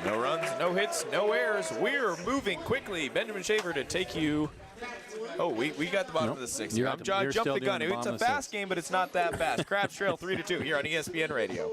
No runs, no hits, no errors. We're moving quickly. Benjamin Shaver to take you. Oh, we got the bottom Nope. of the 6th. You're I'm at the- you're jumped still the gun. doing the It's a bottom of the fast 6th. game, but it's not that fast. Crabs trail 3-2 here on ESPN Radio.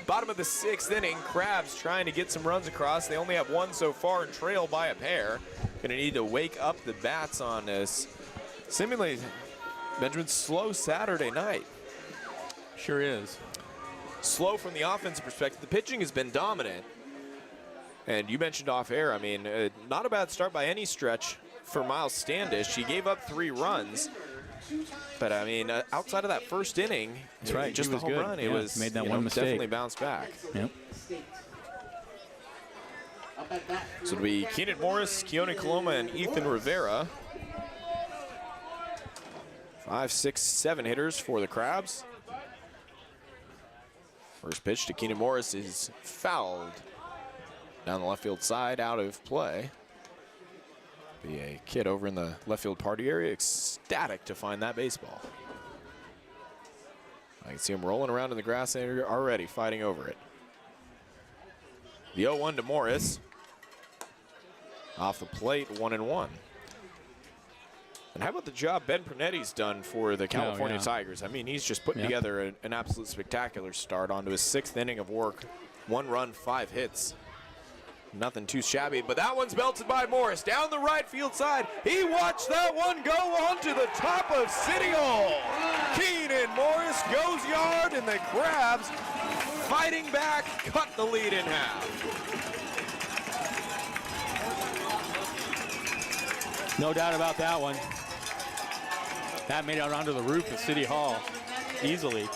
Bottom of the 6th inning, Crabs trying to get some runs across. They only have one so far and trail by a pair. Gonna need to wake up the bats on this seemingly Benjamin's slow Saturday night. Sure is. Slow from the offensive perspective. The pitching has been dominant. And you mentioned off air, I mean, not a bad start by any stretch for Miles Standish. He gave up 3 runs. But I mean, outside of that first inning, That's right. just He the was home good. run, it Yeah, was made that you one know, mistake. definitely bounced back. Yep. So it'll be Keenan Morris, Keone Coloma, and Ethan Rivera. 5, 6, 7 hitters for the Crabs. First pitch to Keenan Morris is fouled down the left field side, out of play. Be a kid over in the left field party area, ecstatic to find that baseball. I can see him rolling around in the grass area already, fighting over it. The 0-1 to Morris. Off the plate, 1-1. And how about the job Ben Pernetti's done for the California Tigers? I mean, he's just putting together an absolute spectacular start onto his 6th inning of work. 1 run, 5 hits. Nothing too shabby, but that one's belted by Morris down the right field side. He watched that one go on to the top of City Hall. Keenan Morris goes yard, and the Crabs, fighting back, cut the lead in half. No doubt about that one. That made it onto the roof of City Hall easily.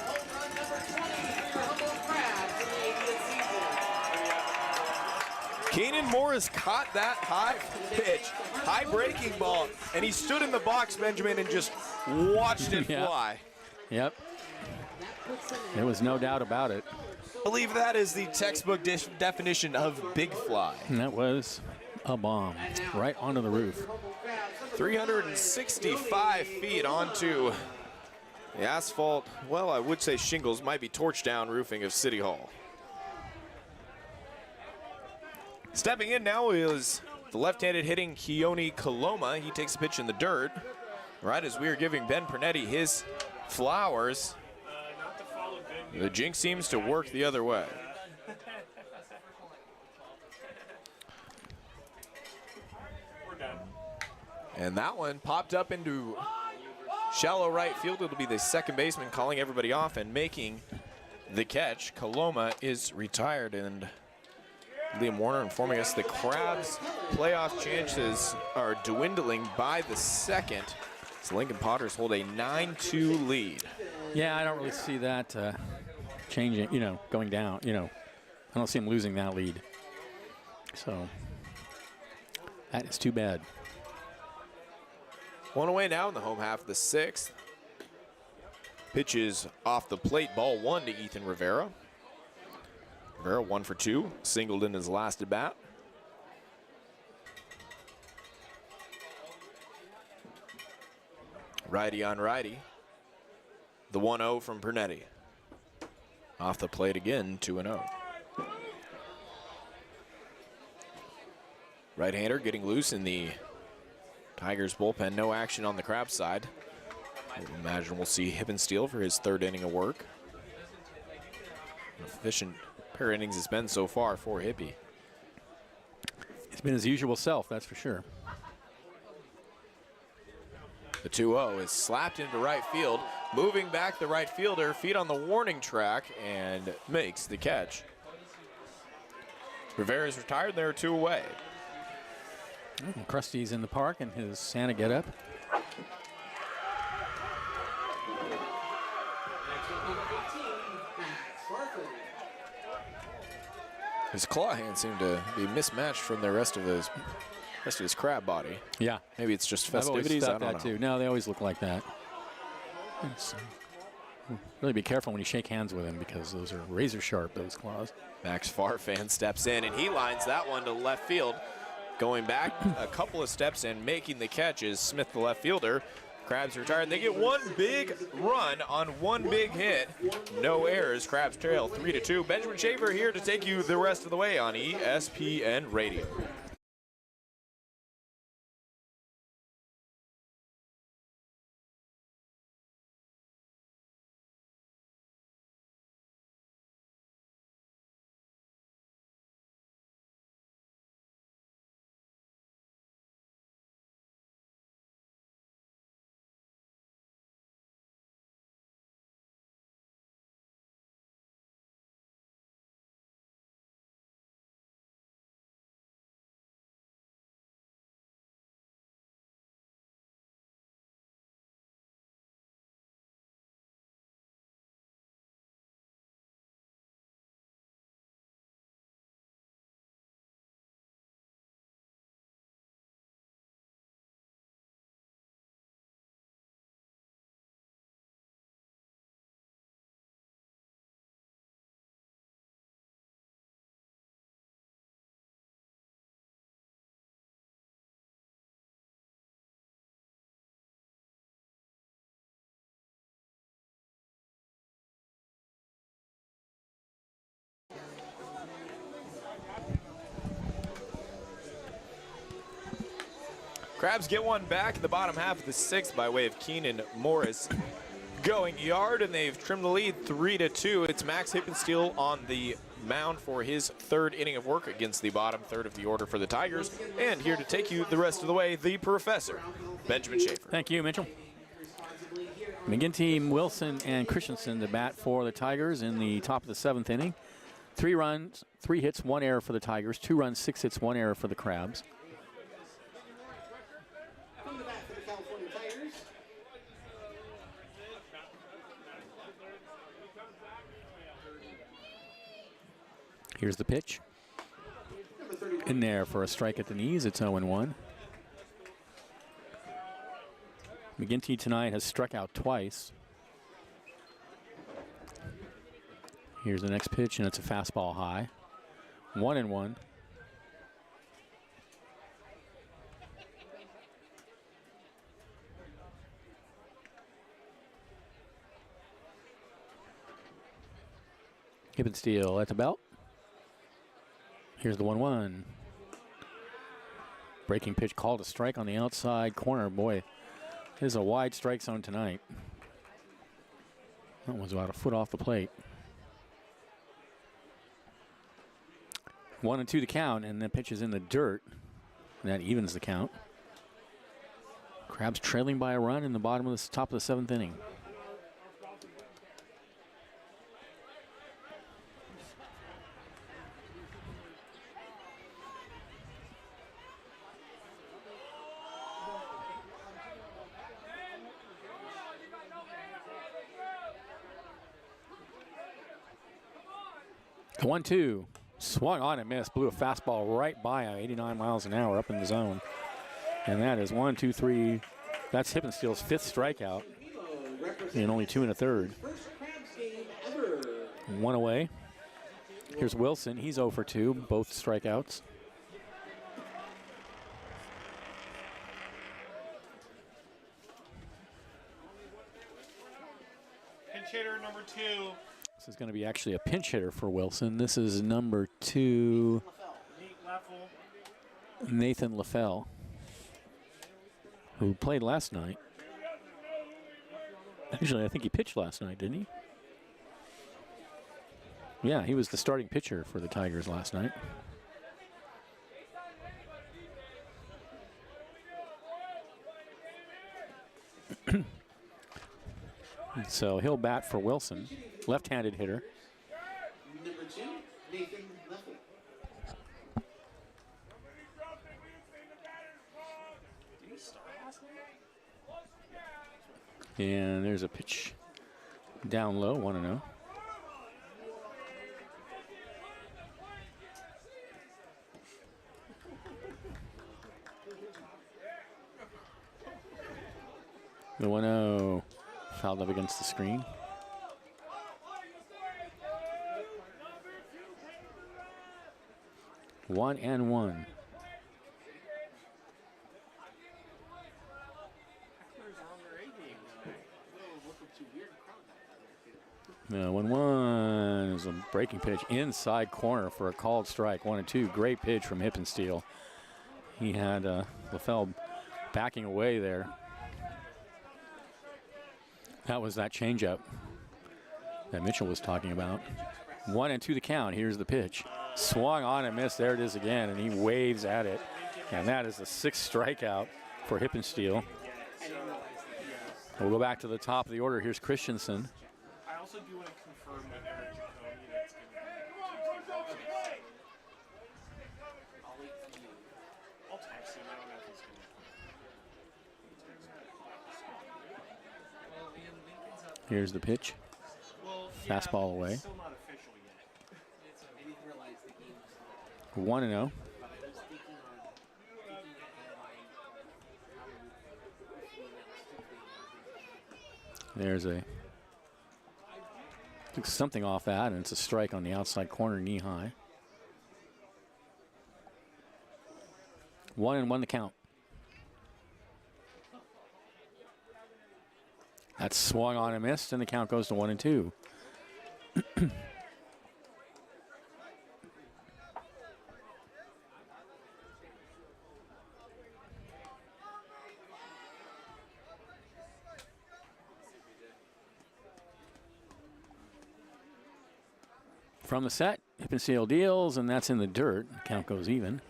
Keenan Morris caught that high pitch, high breaking ball, and he stood in the box, Benjamin, and just watched it fly. Yep. There was no doubt about it. I believe that is the textbook definition of big fly. And that was a bomb right onto the roof. 365 feet onto the asphalt, well, I would say shingles, might be torch down roofing of City Hall. Stepping in now is the left-handed hitting Keone Coloma. He takes a pitch in the dirt. Right as we are giving Ben Pernetti his flowers, the jinx seems to work the other way. And that one popped up into shallow right field. It'll be the second baseman calling everybody off and making the catch. Coloma is retired, and Liam Warner informing us the Crabs' playoff chances are dwindling by the second. So Lincoln Potters hold a 9-2 lead. Yeah, I don't really see that changing, going down. I don't see him losing that lead. So that is too bad. One away now in the home half of the sixth. Pitches off the plate, ball one to Ethan Rivera. Rivera 1 for 2, singled in his last at bat. Righty on righty. The 1-0 from Pernetti. Off the plate again, 2-0. Right-hander getting loose in the Tigers bullpen. No action on the Crab side. I imagine we'll see Hippensteel for his third inning of work. An efficient pair of innings it's been so far for Hippie. It's been his usual self, that's for sure. The 2-0 is slapped into right field. Moving back the right fielder, feet on the warning track, and makes the catch. Rivera's retired, there are 2 away. Krusty's in the park in his Santa getup. His claw hands seem to be mismatched from the rest of his crab body. Yeah. Maybe it's just I've always festivities. I thought don't that know. too. No, they always look like that. Really be careful when you shake hands with him because those are razor sharp, those claws. Max Farfan steps in, and he lines that one to left field. Going back a couple of steps and making the catch is Smith, the left fielder. Crabs retired. They get one big run on one big hit. No errors. Crabs trail 3-2. Benjamin Schaefer here to take you the rest of the way on ESPN Radio. Crabs get one back in the bottom half of the sixth by way of Keenan Morris going yard, and they've trimmed the lead 3-2. It's Max Hippensteel on the mound for his third inning of work against the bottom third of the order for the Tigers. And here to take you the rest of the way, the professor, Benjamin Schaefer. Thank you, Mitchell. McGinty, Wilson, and Christensen to bat for the Tigers in the top of the 7th inning. 3 runs, 3 hits, 1 error for the Tigers. 2 runs, 6 hits, 1 error for the Crabs. From the bat for the California Tigers, Here's the pitch. number 31. In there for a strike at the knees. It's 0-1. McGinty tonight has struck out twice. Here's the next pitch, and it's a fastball high. 1-1. Hippensteel at the belt. Here's the 1-1. Breaking pitch called a strike on the outside corner. Boy, there's a wide strike zone tonight. That was about a foot off the plate. 1-2 the count, and the pitch is in the dirt. And that evens the count. Crabs trailing by a run in the bottom of the top of the 7th inning. The 1-2. Swung on and missed. Blew a fastball right by him, 89 miles an hour up in the zone. And that is 1, 2, 3. That's Hippensteel's 5th strikeout in only 2 1/3. First Crabs game ever. 1 away. Here's Wilson. He's 0 for 2, both strikeouts. Pinch hitter number 2. This is going to be actually a pinch hitter for Wilson. This is number 2, Nate Leffel. Nathan LaFell, who played last night. Actually, I think he pitched last night, didn't he? Yeah, he was the starting pitcher for the Tigers last night. So he'll bat for Wilson, left-handed hitter. Number 2, Nathan Leffel. Did he start last night? And there's a pitch down low, 1-0. The 1-0 fouled up against the screen. One and one. No, 1-1 is a breaking pitch inside corner for a called strike. 1-2. Great pitch from Hippensteel. He had LaFell backing away there. That was that changeup that Mitchell was talking about. 1-2 the count. Here's the pitch. Swung on and missed. There it is again, and he waves at it. And that is the 6th strikeout for Hippensteel. We'll go back to the top of the order. Here's Christensen. I also do want to confirm with Eric Jacoby that's going to be. I'll wait for you. I'll text him. I don't know if he's going to. Here's the pitch. Well, Fastball away. It's still not official yet. I didn't realize the game was 1-0. but I was thinking There's a took something off that, and it's a strike on the outside corner, knee high. 1-1 the count. That's swung on and missed, and the count goes to 1-2. From the set, Hip and seal deals, and that's in the dirt. Count goes even.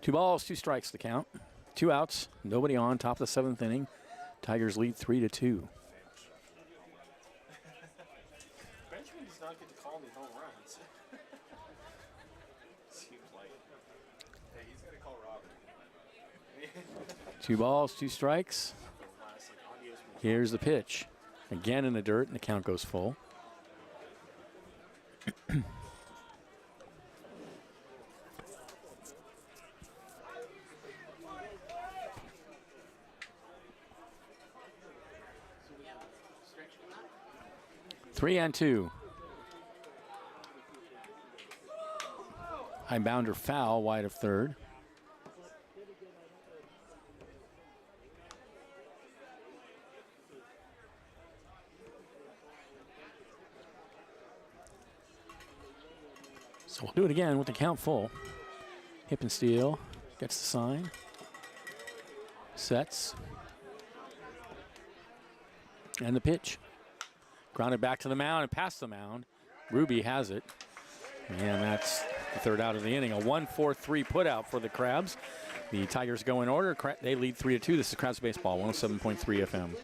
2 balls, 2 strikes to count. 2 outs, nobody on, top of the 7th inning. Tigers lead 3-2. Benjamin does not get to call me home runs. Seems like. Hey, he's going to call Robert. 2 balls, 2 strikes. Here's the pitch. Again in the dirt, and the count goes full. Three and 2. High bounder foul, wide of third. So we'll do it again with the count full. Hip and steal, gets the sign. Sets. And the pitch. Grounded back to the mound and past the mound. Ruby has it. And that's the 3rd out of the inning. A 1-4-3 put out for the Crabs. The Tigers go in order. They lead 3-2. This is Crabs Baseball, 107.3 FM.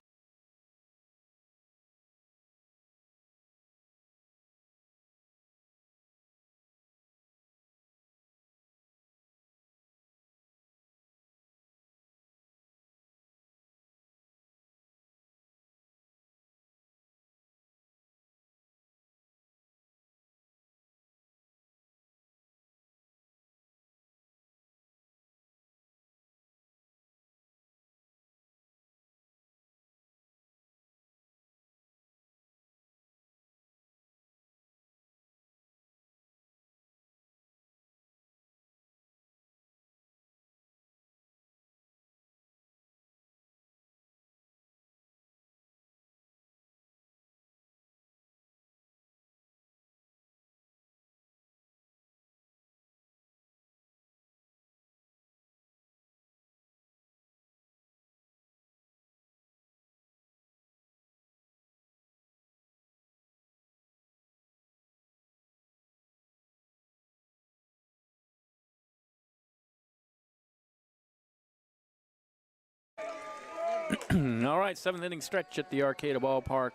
All right, 7th inning stretch at the Arcata ballpark.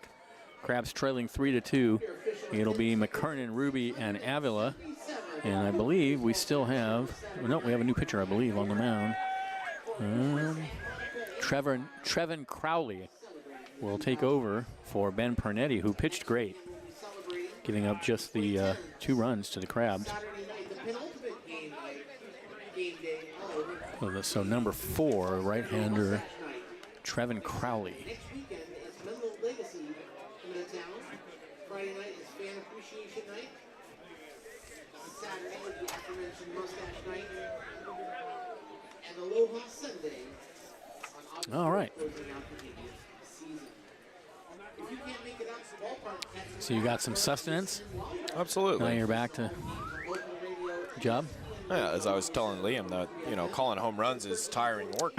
Crabs trailing 3-2. It'll be McKernan, Ruby, and Avila. And I believe we still have, no, we have a new pitcher, I believe, on the mound. Trevin Crowley will take over for Ben Pernetti, who pitched great, giving up just the 2 runs to the Crabs. So number 4, right-hander Trevin Crowley. Next weekend is Menlo Legacy coming to town. Friday night is Fan Appreciation Night. Saturday is the aforementioned Mustache Night. And Aloha Sunday on August All right. closing out the season. If you can't make it out to the ballpark, So you got some sustenance. Absolutely. Now you're back to job. Yeah, as I was telling Liam, that calling home runs is tiring work.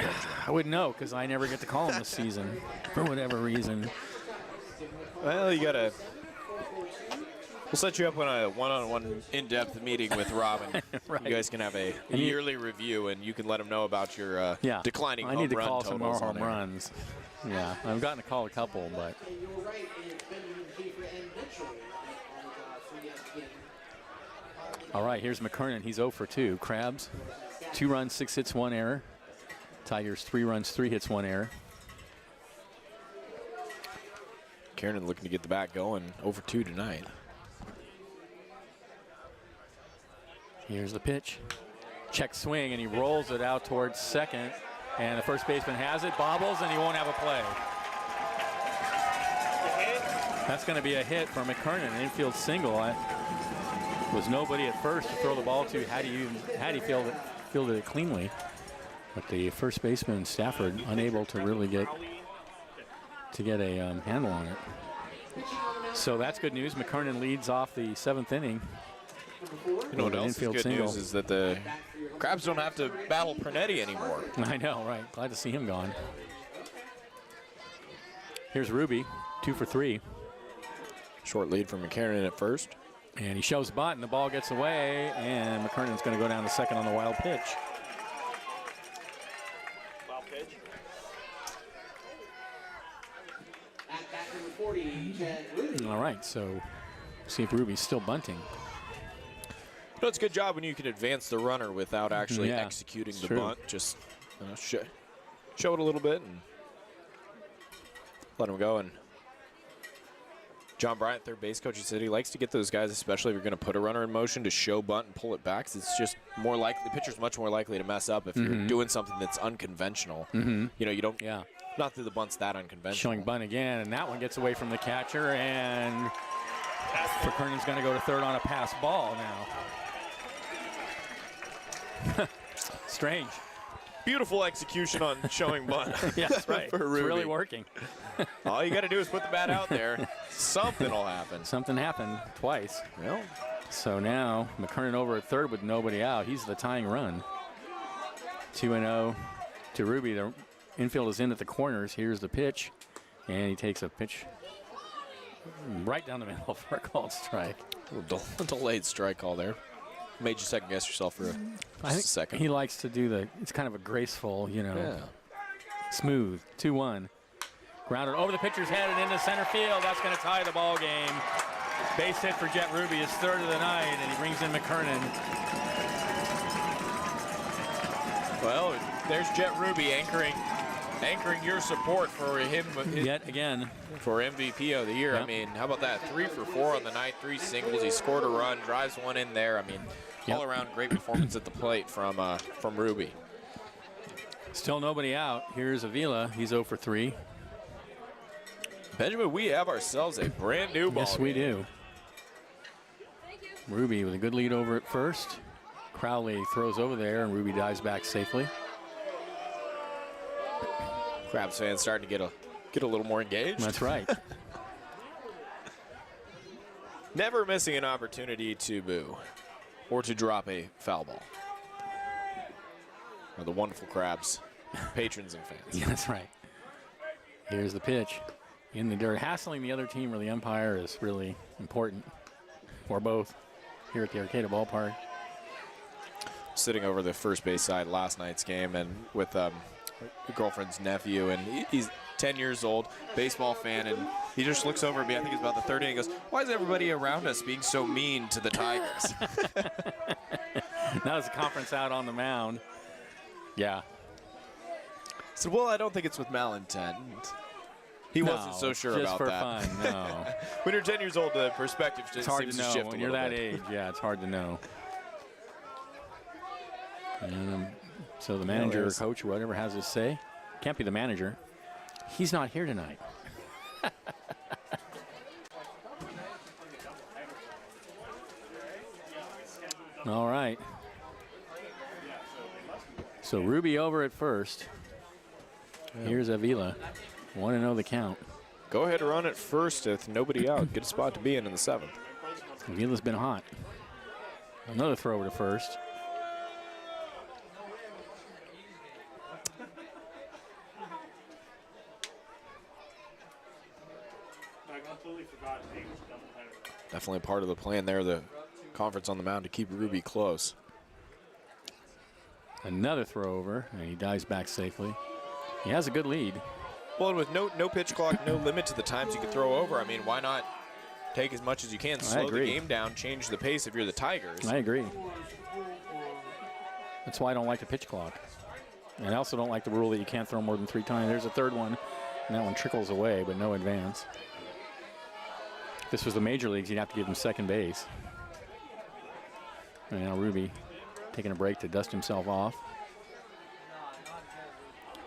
I wouldn't know because I never get to call him this season for whatever reason. Well, you gotta. We'll set you up on a one-on-one in-depth meeting with Robin. Right. You guys can have a yearly review, and you can let him know about your declining I home need to run call some more totals home on air. runs. Yeah, I've gotten to call a couple, but and you're right, and it's Benjamin Schaefer and Mitchell on the ESPN. all right, here's McKernan. He's 0 for 2. Crabs, 2 runs, 6 hits, 1 error. Tigers, 3 runs, 3 hits, 1 error. Kiernan looking to get the bat going. 0 for 2 tonight. Here's the pitch. Check swing, and he rolls it out towards second. And the first baseman has it, bobbles, and he won't have a play. That's going to be a hit for McKernan, an infield single. Was nobody at first to throw the ball to. Had he fielded it cleanly. But the first baseman, Stafford, unable to really get a handle on it. So that's good news. McKernan leads off the 7th inning. You know what else is good news is that the Crabs don't have to battle Pernetti anymore. I know, right? Glad to see him gone. Here's Ruby, 2 for 3. Short lead from McKernan at first. And he shows bunt, and the ball gets away, and McKernan's going to go down to second on the wild pitch. Wild pitch. At bat number 40, Jet Ruby. All right, so see if Ruby's still bunting. No, it's a good job when you can advance the runner without actually Yeah, executing it's the true. bunt. Just show it a little bit and let him go. And John Bryant, third base coach, he said he likes to get those guys, especially if you're going to put a runner in motion, to show bunt and pull it back. 'Cause it's just more likely, the pitcher's much more likely to mess up if you're doing something that's unconventional. You know, you don't, not that the bunt's that unconventional. Showing bunt again, and that one gets away from the catcher, and McKernan's going to go to third on a pass ball now. Strange. Beautiful execution on showing bunt. Yeah, that's right. For It's Ruby. really working. All you got to do is put the bat out there. Something will happen. Something happened twice. Well, So now McKernan over at third with nobody out. He's the tying run. 2-0 to Ruby. The infield is in at the corners. Here's the pitch, and he takes a pitch right down the middle for a called strike. a little delayed strike call there. Made you second guess yourself for I think a second. he likes to do it's kind of a graceful, smooth. 2-1. Grounded over the pitcher's head and into center field. That's going to tie the ball game. Base hit for Jet Ruby, his third of the night, and he brings in McKernan. Well, there's Jet Ruby anchoring your support for him Yet again. for MVP of the year. Yep. I mean, how about that? 3 for 4 on the night, 3 singles. He scored a run, drives one in there. I mean, all around great performance at the plate from Ruby. Still nobody out. Here's Avila. He's 0 for 3. Benjamin, we have ourselves a brand new ball. Yes, we do. Ruby with a good lead over at first. Crowley throws over there, and Ruby dives back safely. Crabs fans starting to get a little more engaged. That's right. Never missing an opportunity to boo or to drop a foul ball. Are the wonderful Crabs patrons and fans. Yeah, that's right. Here's the pitch. In the dirt. Hassling the other team or the umpire is really important. Or both here at the Arcata ballpark. Sitting over the first base side last night's game and with your girlfriend's nephew, and he's 10 years old, baseball fan, and he just looks over at me, I think it's about the third inning, and goes, why is everybody around us being so mean to the Tigers? That was a conference out on the mound. Yeah. I said, well, I don't think it's with malintent. He wasn't so sure just about for that. Fun, no. When you're 10 years old, the perspective just It's hard seems to to know. shift When a you're little that bit. age, yeah, it's hard to know. And so the manager or coach or whatever has his say. Can't be the manager. He's not here tonight. All right. So Ruby over at first. Here's Avila. 1-0 the count. Go ahead and run it first with nobody out. Good spot to be in the 7th. Avila's been hot. Another throw over to first. I completely forgot he was a doubleheader. Definitely part of the plan there, the conference on the mound to keep Ruby close. Another throw over, and he dives back safely. He has a good lead. Well, and with no pitch clock, no limit to the times you can throw over, I mean, why not take as much as you can, slow the agree. game down, change the pace if you're the Tigers. I agree. That's why I don't like the pitch clock. And I also don't like the rule that you can't throw more than 3 times. There's a third one, and that one trickles away, but no advance. If this was the major leagues, you'd have to give him second base. And now Ruby taking a break to dust himself off.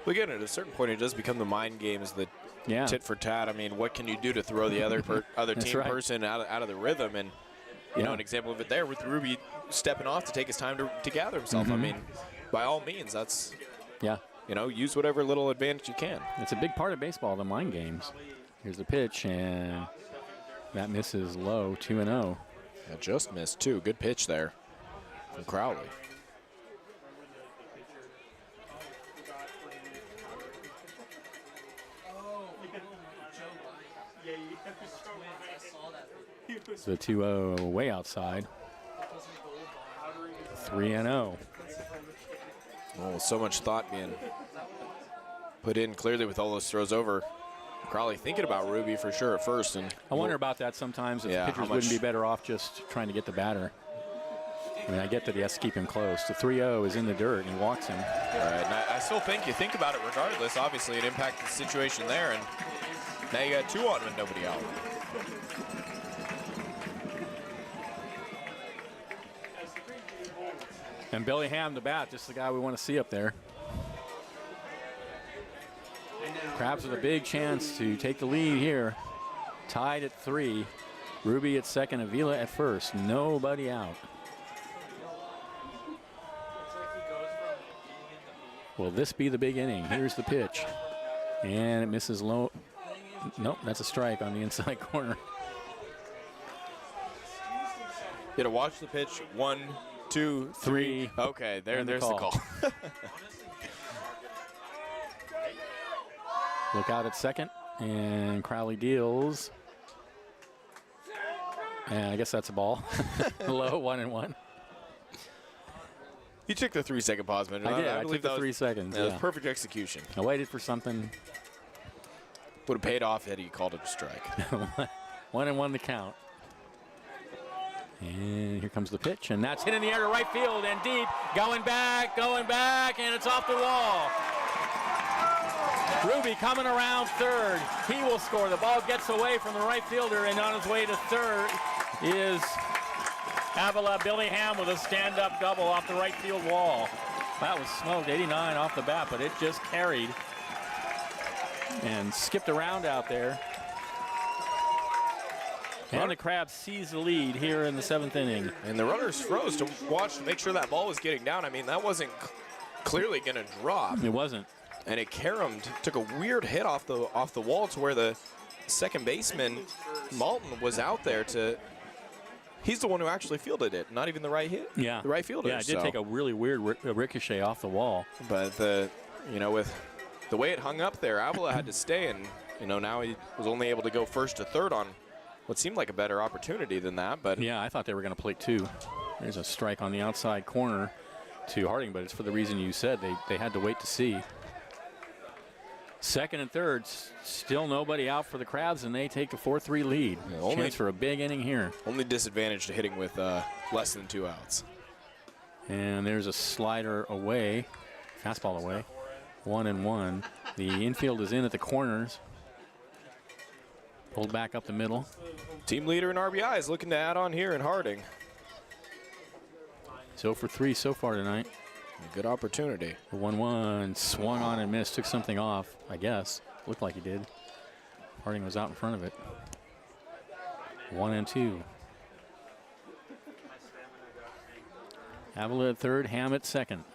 Well, again, at a certain point, it does become the mind games, the Yeah. tit for tat. I mean, what can you do to throw the other That's team right. person out of the rhythm? And, you know, an example of it there with Ruby stepping off to take his time to gather himself. I mean, by all means, that's, Yeah. you know, use whatever little advantage you can. It's a big part of baseball, the mind games. Here's the pitch, and that misses low, 2-0. Yeah, just missed, too. Good pitch there from Crowley. Yeah, So 2-0 way outside. 3-0. Oh, so much thought being put in clearly with all those throws over. Crowley thinking about Ruby for sure at first. And I wonder about that sometimes, if Yeah, pitchers how wouldn't be much- better off just trying to get the batter. I mean, I get that he has to keep him close. The 3-0 is in the dirt, and he walks him. Right, and I still think you think about it regardless. Obviously, it impacted the situation there, and now you got 2 on with nobody out. And Billy Ham, the bat, just the guy we want to see up there. Crabs with a big chance to take the lead here. Tied at 3. Ruby at second, Avila at first. Nobody out. Will this be the big inning? Here's the pitch. And it misses low. Nope, that's a strike on the inside corner. You gotta watch the pitch. 1, 2, 3. Okay, there's the call. Look out at second, and Crowley deals. And I guess that's a ball. Low, 1-1. You took the 3-second pause, man. I did. I believe took the that 3 seconds. That was Yeah. perfect execution. I waited for something. Would have paid off had he called it a strike. 1-1 the count. And here comes the pitch, and that's hit in the air to right field and deep. Going back, and it's off the wall. Ruby coming around third. He will score. The ball gets away from the right fielder, and on his way to third is Avila. Billy Ham with a stand-up double off the right field wall. That was smoked, 89 off the bat, but it just carried and skipped around out there. And the Crabs seize the lead here in the 7th inning. And the runners froze to watch to make sure that ball was getting down. I mean, that wasn't clearly going to drop. It wasn't. And it caromed, took a weird hit off the wall to where the second baseman, Malton, was out there to. He's the one who actually fielded it, not even the right hit. Yeah. The right fielder. Yeah, it did take a really weird ricochet off the wall. But with the way it hung up there, Avila had to stay, and now he was only able to go first to third on what seemed like a better opportunity than that. But yeah, I thought they were going to play 2. There's a strike on the outside corner to Harding, but it's for the reason you said. They had to wait to see. Second and third, still nobody out for the Crabs, and they take a 4-3 lead. Yeah, Chance for a big inning here. Only disadvantage to hitting with less than 2 outs. And there's a slider away, fastball away, 1-1. The infield is in at the corners. Pulled back up the middle. Team leader in RBIs looking to add on here in Harding. So for 3 so far tonight. A good opportunity. The 1-1 swung on and missed, took something off, I guess. Looked like he did. Harding was out in front of it. 1-2. Avila at third, Ham at second.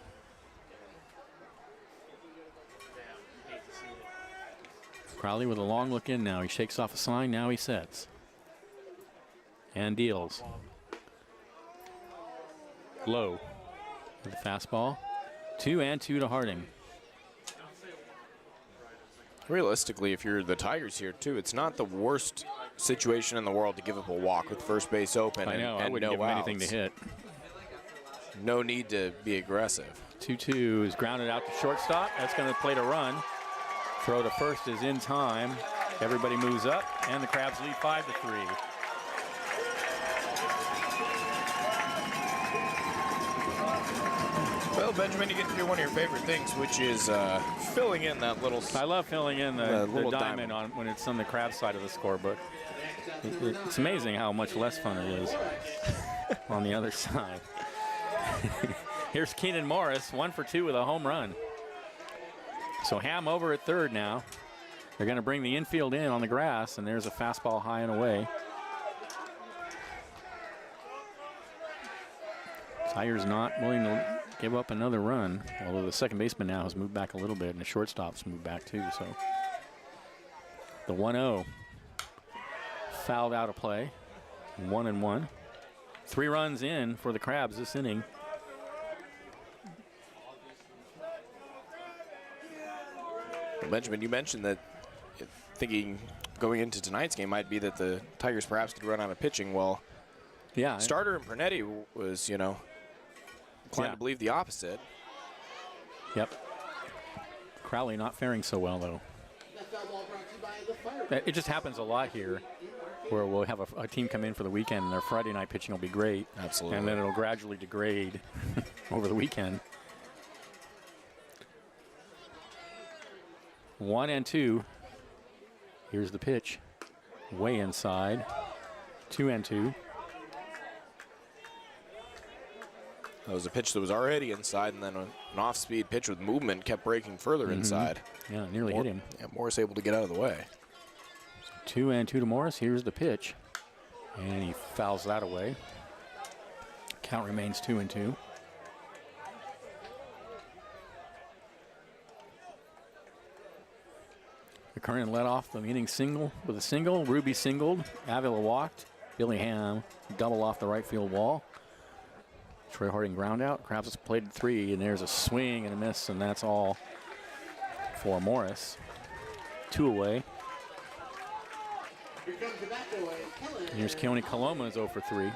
Crowley with a long look in now. He shakes off a sign, now he sets. And deals. Low with the fastball. 2-2 to Harding. Realistically, if you're the Tigers here too, it's not the worst situation in the world to give up a walk with first base open. I know, and I wouldn't no give him anything to outs. hit. No need to be aggressive. 2-2 is grounded out to shortstop. That's going to play to run. Throw to first is in time. Everybody moves up, and the Crabs lead 5-3. Well, Benjamin, you get to do one of your favorite things, which is filling in that little. I love filling in the little diamond on when it's on the Crabs side of the scorebook. It's amazing how much less fun it is on the other side. Here's Keenan Morris, 1 for 2 with a home run. So Ham over at third now. They're going to bring the infield in on the grass, and there's a fastball high and away. Tigers not willing to give up another run, although the second baseman now has moved back a little bit, and the shortstop's moved back too. So the 1-0 fouled out of play. 1-1. 3 runs in for the Crabs this inning. Benjamin, you mentioned that thinking going into tonight's game might be that the Tigers perhaps could run out of pitching. Well, Yeah. starter and Pernetti was, inclined to believe the opposite. Yep. Crowley not faring so well, though. That foul ball brought to you by the Fire. It just happens a lot here where we'll have a team come in for the weekend and their Friday night pitching will be great. Absolutely. And then it'll gradually degrade over the weekend. 1-2. Here's the pitch. Way inside. 2-2. That was a pitch that was already inside, and then an off-speed pitch with movement kept breaking further inside. Yeah, nearly hit him. Yeah, Morris able to get out of the way. 2-2 to Morris. Here's the pitch. And he fouls that away. Count remains 2-2. McKernan led off the inning with a single. Ruby singled. Avila walked. Billy Ham double off the right field wall. Troy Harding ground out. Krabs has played 3, and there's a swing and a miss, and that's all for Morris. 2 away. Here comes the back away. Kellen. And here's Keone Coloma is 0 for 3.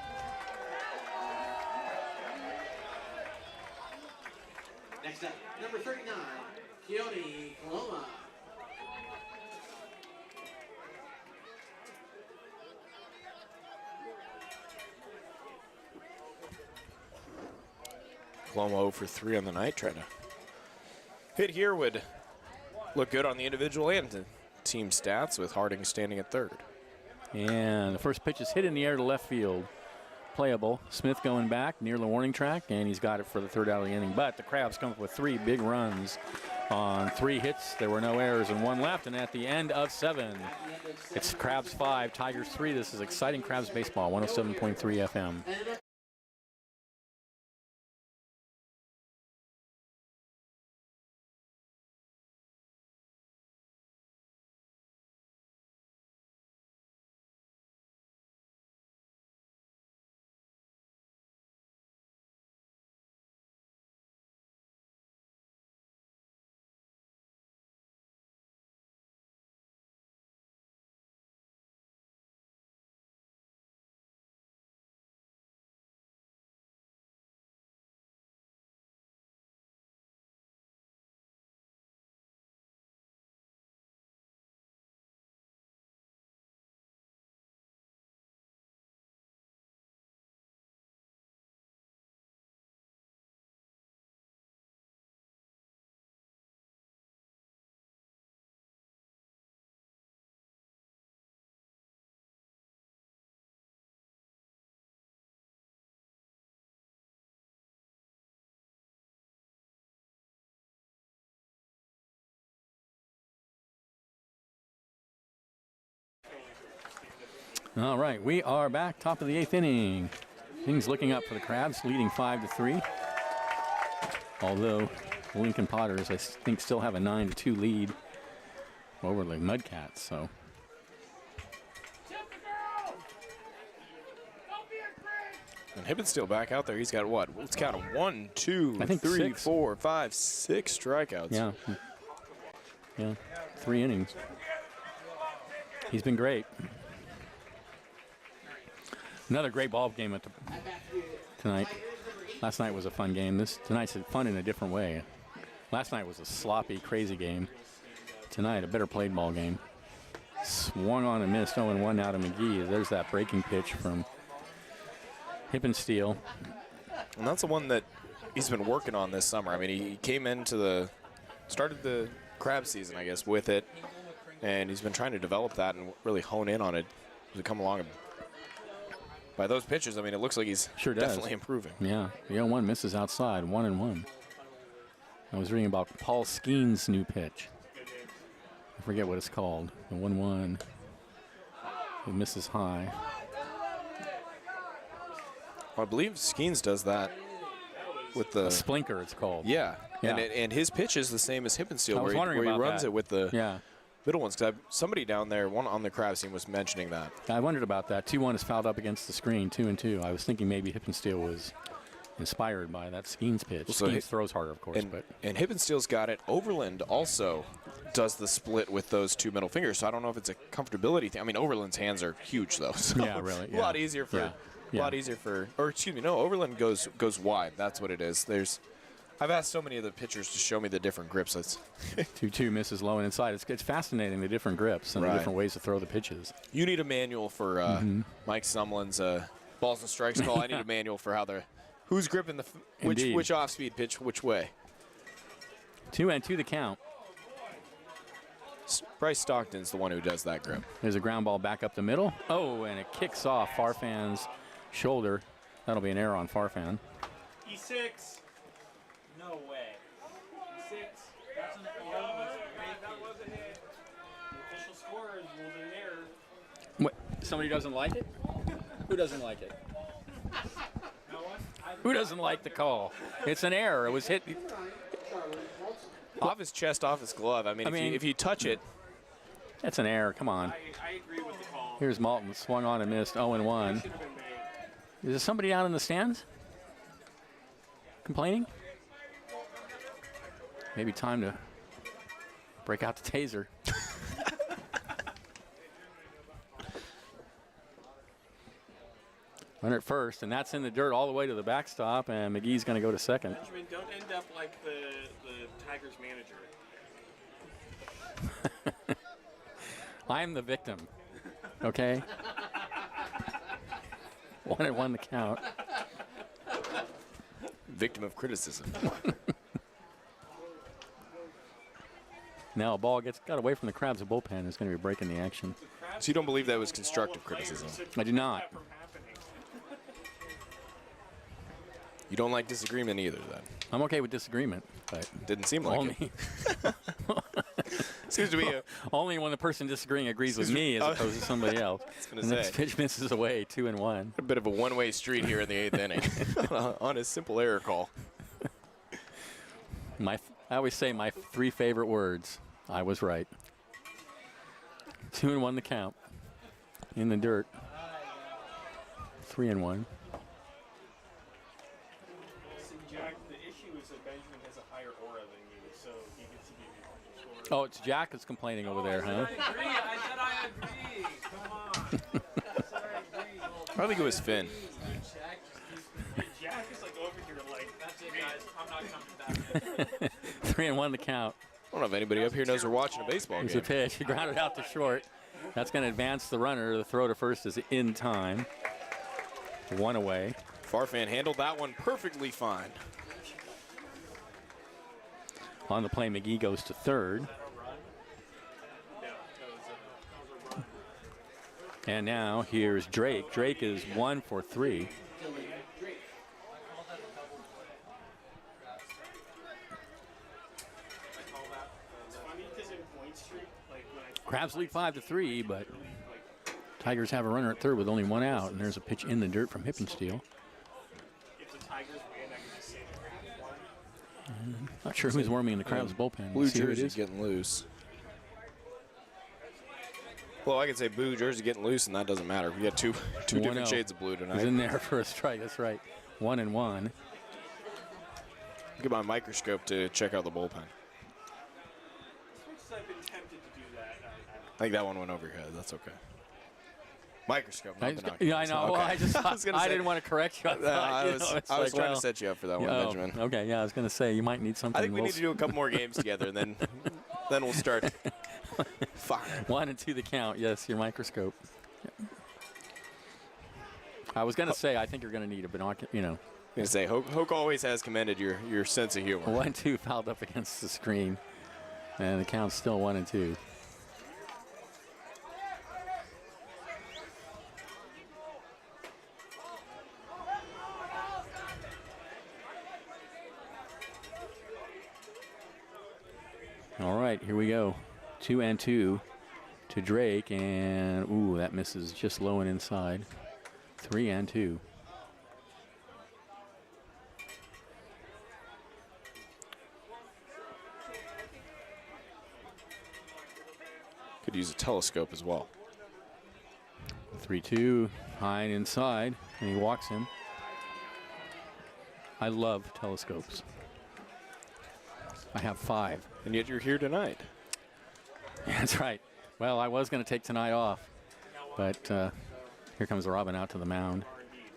Next up, number 39, Keone Coloma. Coloma 0 for 3 on the night. Trying to hit here would look good on the individual and the team stats, with Harding standing at third. And the first pitch is hit in the air to left field. Playable. Smith going back near the warning track, and he's got it for the third out of the inning. But the Crabs come up with 3 big runs on 3 hits. There were no errors and 1 left, and at the end of 7, it's Crabs 5, Tigers 3. This is exciting Crabs baseball, 107.3 FM. All right, we are back, top of the 8th inning. Things looking up for the Crabs, leading 5-3. Although the Lincoln Potters, I think, still have a 9-2 lead over the Mudcats. So. And Hibbensteel back out there. He's got what? Let's count him. 1, 2, I think 3, 6. 4, 5, 6 strikeouts. Yeah. Yeah, 3 innings. He's been great. Another great ball game tonight. Last night was a fun game. Tonight's fun in a different way. Last night was a sloppy, crazy game. Tonight, a better played ball game. Swung on and missed. 0-1 now to McGee. There's that breaking pitch from Hippensteel. And that's the one that he's been working on this summer. I mean, he came into started the Crab season, I guess, with it. And he's been trying to develop that and really hone in on it as we come along. By those pitches, I mean, it looks like he's definitely improving. Yeah, the 0-1 misses outside, 1-1. I was reading about Paul Skeen's new pitch. I forget what it's called. The 1-1. It misses high. Well, I believe Skeens does that with the Splinker, it's called. Yeah, yeah. And his pitch is the same as Hippensteel, where he runs it with the middle ones. Somebody down there, one on the Crabs team, was mentioning that. I wondered about that. 2-1 is fouled up against the screen, 2-2. I was thinking maybe Hippensteel was inspired by that Skeens pitch. So Skeens throws harder, of course, but and Hippensteel's got it. Overland also does the split with those two middle fingers, so I don't know if it's a comfortability thing. I mean, Overland's hands are huge, though. So yeah, really. A lot easier for, Yeah. a lot easier for, or excuse me, no, Overland goes wide. That's what it is. I've asked so many of the pitchers to show me the different grips. That's 2-2 misses low and inside. It's fascinating, the different grips and the different ways to throw the pitches. You need a manual for Mike Sumlin's balls and strikes call. I need a manual for how who's gripping which off-speed pitch which way. 2-2 the count. Bryce Stockton's the one who does that grip. There's a ground ball back up the middle. Oh, and it kicks off Farfan's shoulder. That'll be an error on Farfan. E6. No way. E6. That's an error. That was a hit. The official score is ruled an error. What? Somebody doesn't like it? Who doesn't like it? No one? Who doesn't like the call? It's an error. It was hit. Off his chest, off his glove. I mean, if you touch it. That's an error. Come on. I agree with the call. Here's Malton. Swung on and missed. 0-1. Should have been made. Is there somebody down in the stands complaining? Maybe time to break out the taser. Runner at first, and that's in the dirt all the way to the backstop, and McGee's going to go to second. Benjamin, don't end up like the Tigers manager. I'm the victim, okay? 1-1 the count. Victim of criticism. Now a ball got away from the Crabs. The bullpen is going to be breaking the action. So you don't believe that was constructive criticism? I do not. You don't like disagreement either, then? I'm okay with disagreement, but Didn't seem like it. Seems to be only when the person disagreeing agrees with me as opposed to somebody else. gonna The next pitch misses away, 2-1. a bit of a one-way street here in the 8th inning on a simple error call. I always say my 3 favorite words. I was right. 2-1 the count. In the dirt. 3-1. Jack, the issue is that Benjamin has a higher aura than you, so he gets to be the score. Oh, it's Jack that's complaining over there, huh? I said I agree. Come on. I said I agree. I think it was Finn. Jack is like over here like, that's it, guys. I'm not coming back. 3-1 the count. I don't know if anybody up here knows we're watching a baseball Here's game. a pitch. He grounded out to short. That's going to advance the runner. The throw to first is in time. 1 away. Farfan handled that one perfectly fine. On the play, McGee goes to third. And now here's Drake. Drake is 1 for 3. Crabs lead 5-3, but Tigers have a runner at third with only 1 out, and there's a pitch in the dirt from Hippensteel. If the Tigers win, I can just say the Crabs won. Not sure who's warming in the Crabs bullpen. Blue Let's see who it jersey is. getting loose. Well, I could say blue jersey getting loose, and that doesn't matter. We got two different 1-0. shades of blue He's tonight. in there for a strike. That's right. 1-1. Get my microscope to check out the bullpen. I've been tempted to do that. I think that one went over your head. That's okay. Microscope, not binoculars. Yeah, I know. Okay. Well, I just was gonna I say- didn't want to correct you. I was trying to set you up for that one, oh, Benjamin. Okay, yeah, I was going to say you might need something. I think we need to do a couple more games together, and then we'll start. Fine. 1-2 the count. Yes, your microscope. I was going to say I think you're going to need a binocular. You know, I'm gonna say Hoke always has commended your sense of humor. 1-2 fouled up against the screen, and the count's still 1-2. All right, here we go. 2-2 to Drake, and ooh, that misses just low and inside. 3-2. Could use a telescope as well. 3-2, high and inside, and he walks him. I love telescopes. I have 5. And yet you're here tonight. That's right. Well, I was going to take tonight off, but here comes Robin out to the mound.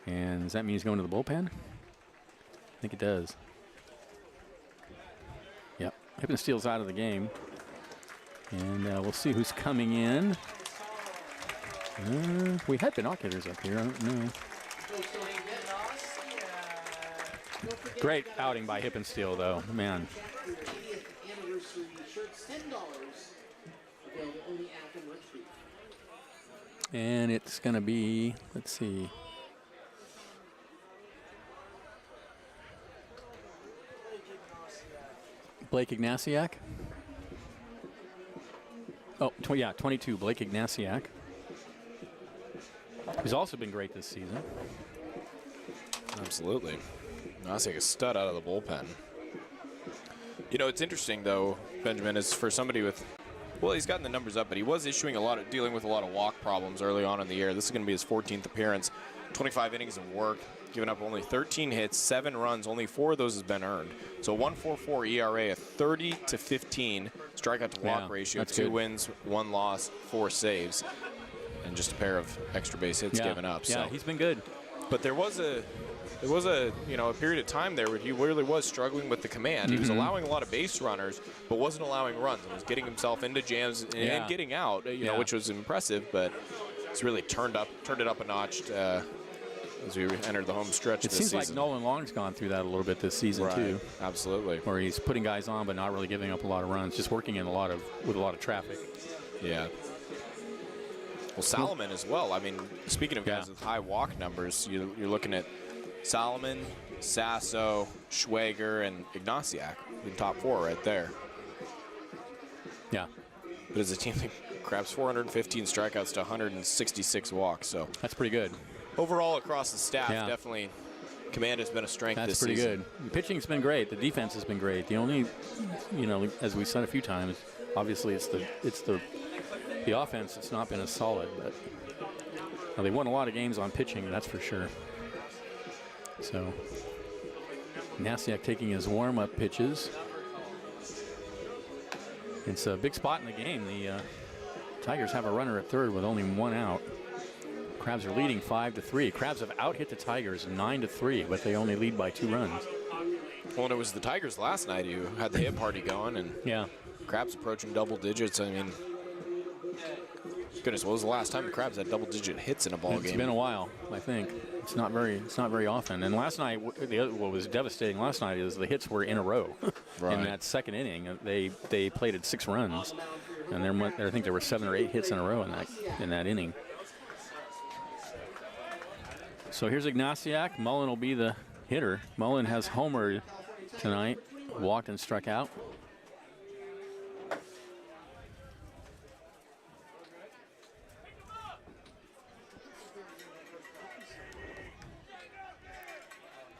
And does that mean he's going to the bullpen? I think it does. Yep. Hippensteel's out of the game. And we'll see who's coming in. We had binoculars up here. I don't know. Great outing by Hippensteel, though. Man. And it's going to be, let's see. Blake Ignasiak. Oh, yeah, 22, Blake Ignasiak. Who's also been great this season. Absolutely. Ignasiak, a stud out of the bullpen. You know, it's interesting, though, Benjamin, is for somebody with, well, he's gotten the numbers up, but he was dealing with a lot of walk problems early on in the year. This is going to be his 14th appearance, 25 innings of work, giving up only 13 hits, 7 runs, only 4 of those has been earned. So 1.44 ERA, a 30-15 strikeout to walk ratio, 2 wins, 1 loss, 4 saves, and just a pair of extra base hits given up. Yeah, so he's been good. But there was a a period of time there where he really was struggling with the command. He was allowing a lot of base runners, but wasn't allowing runs. He was getting himself into jams and getting out, which was impressive. But it's really turned it up a notch as we entered the home stretch. It seems like Nolan Long's gone through that a little bit this season too. Absolutely. Where he's putting guys on, but not really giving up a lot of runs, just working in with a lot of traffic. Yeah. Well, Solomon as well. I mean, speaking of guys with high walk numbers, you're looking at Solomon, Sasso, Schwager, and Ignasiak, the top 4 right there. Yeah. But as a team that grabs 415 strikeouts to 166 walks, so that's pretty good. Overall, across the staff, definitely command has been a strength this season. That's pretty good. The pitching's been great. The defense has been great. The only, as we said a few times, obviously it's the offense. It's not been as solid, but they won a lot of games on pitching. That's for sure. So Ignasiak taking his warm-up pitches. It's a big spot in the game. The Tigers have a runner at third with only 1 out. Crabs are leading 5-3. Crabs have out-hit the Tigers 9-3, but they only lead by 2 runs. Well, and it was the Tigers last night who had the hit party going, and Crabs approaching double digits. I mean, goodness, what was the last time the Crabs had double-digit hits in a ball game? It's been a while, I think. It's not very often. And last night, what was devastating last night is the hits were in a row. In that second inning, they plated 6 runs, and I think there were 7 or 8 hits in a row in that inning. So here's Ignasiak. Mullen will be the hitter. Mullen has homered tonight, walked and struck out.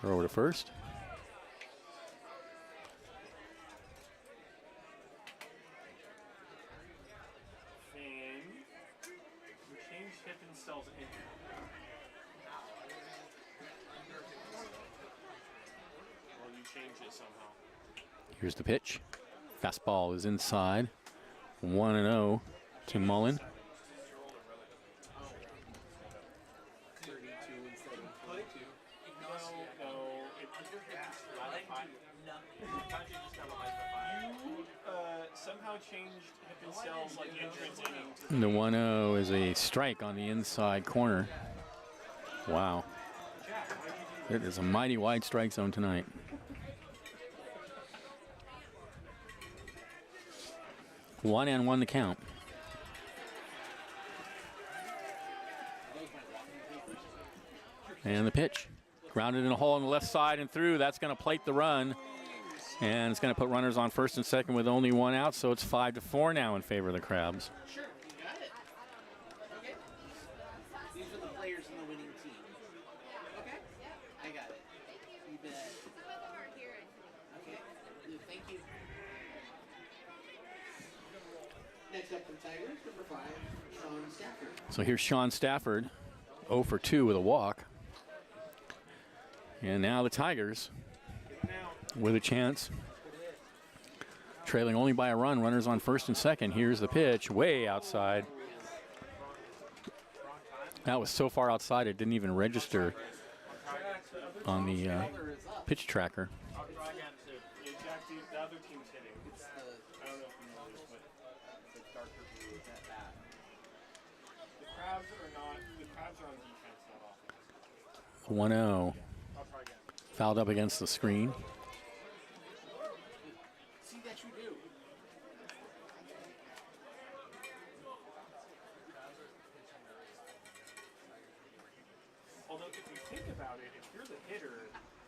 Throw over to first. And we changed Hippensteel's in. Well, you changed it somehow. Here's the pitch. Fastball is inside. 1-0 to Mullen. Somehow changed Hippensteel's entrance inning. The 1-0 is a strike on the inside corner. Wow. It is a mighty wide strike zone tonight. One and 1 to count. And the pitch. Grounded in a hole on the left side and through. That's going to plate the run. And it's going to put runners on first and second with only 1 out, so it's 5-4 now in favor of the Crabs. Sure, you got it. Okay. These are the players in the winning team. Okay, I got it. You bet. Okay, thank you. Next up for Tigers, number 5, Sean Stafford. So here's Sean Stafford, 0 for 2 with a walk. And now the Tigers with a chance. Trailing only by a run, runners on first and second. Here's the pitch, way outside. That was so far outside it didn't even register on the pitch tracker. The other team's hitting. I don't know if you know this, but it's darker blue. The Crabs are on defense, not offense. 1-0. Fouled up against the screen. See that you do. Although if you think about it, if you're the hitter,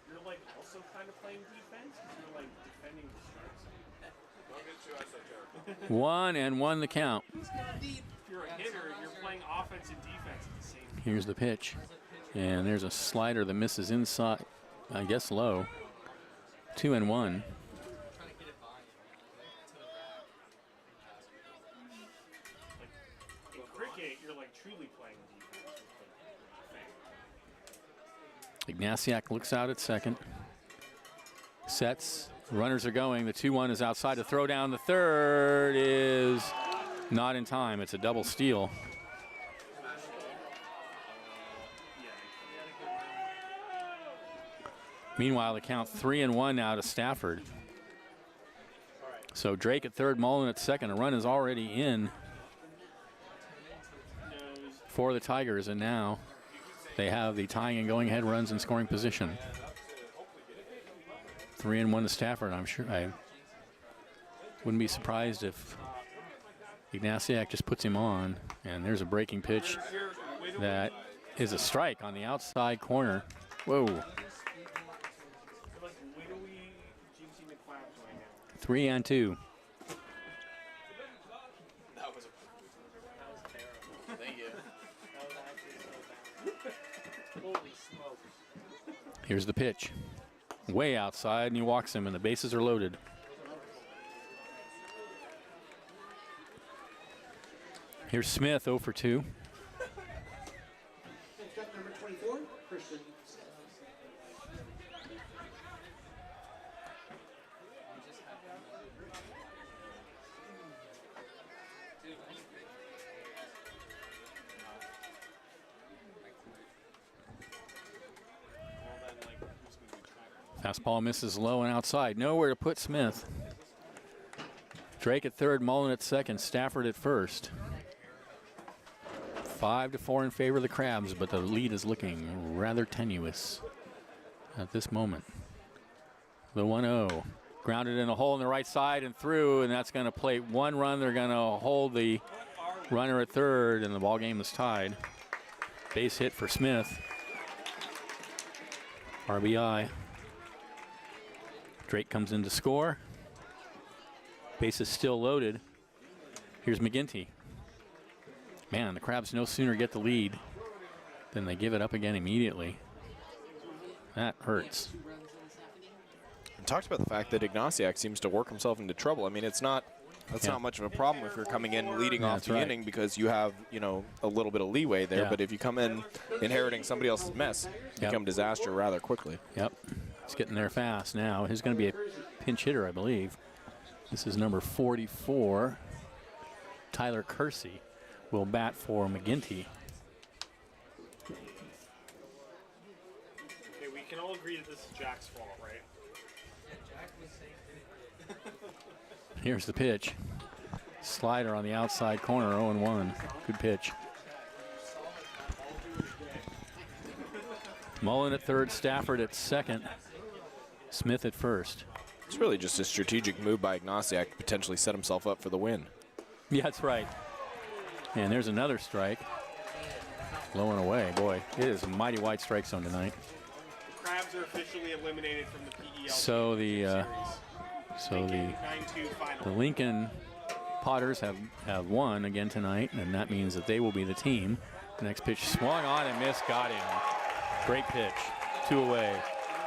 you're like also kind of playing defense because you're like defending the strikes. 1-1 the count. If you're a hitter, you're playing offense and defense at the same time. Here's the pitch. And there's a slider that misses inside, I guess low. 2-1. In cricket, you're like truly playing defense. Ignasiak looks out at second. Sets. Runners are going. The 2-1 is outside. The throw down. The third is not in time. It's a double steal. Meanwhile, the count 3-1 now to Stafford. So Drake at third, Mullen at second. A run is already in for the Tigers, and now they have the tying and going ahead runs in scoring position. 3-1 to Stafford. I'm sure I wouldn't be surprised if Ignasiak just puts him on. And there's a breaking pitch that is a strike on the outside corner. Whoa. 3-2. Thank you. Here's the pitch. Way outside, and he walks him, and the bases are loaded. Here's Smith, 0 for 2. Next up, number 24, Christian. Fastball misses low and outside. Nowhere to put Smith. Drake at third, Mullen at second, Stafford at first. 5-4 in favor of the Crabs, but the lead is looking rather tenuous at this moment. The 1-0. Grounded in a hole in the right side and through, and that's going to plate one run. They're going to hold the runner at third, and the ball game is tied. Base hit for Smith. RBI. Drake comes in to score. Base is still loaded. Here's McGinty. Man, the Crabs no sooner get the lead than they give it up again immediately. That hurts. And talked about the fact that Ignasiak seems to work himself into trouble. I mean, that's not much of a problem if you're coming in leading off the inning because you have, a little bit of leeway there. Yeah. But if you come in inheriting somebody else's mess, you become disaster rather quickly. Yep. It's getting there fast now. He's going to be a pinch hitter, I believe. This is number 44. Tyler Kersey will bat for McGinty. Okay, we can all agree that this is Jack's fault, right? Here's the pitch. Slider on the outside corner, 0-1. Good pitch. Mullen at third, Stafford at second, Smith at first. It's really just a strategic move by Ignasiak to potentially set himself up for the win. Yeah, that's right. And there's another strike. Low and away. Boy, it is a mighty wide strike zone tonight. The Crabs are officially eliminated from the PEL. So the series. 9-2 the Lincoln Potters have won again tonight, and that means that they will be the team. The next pitch swung on and missed, got him. Great pitch, 2 away.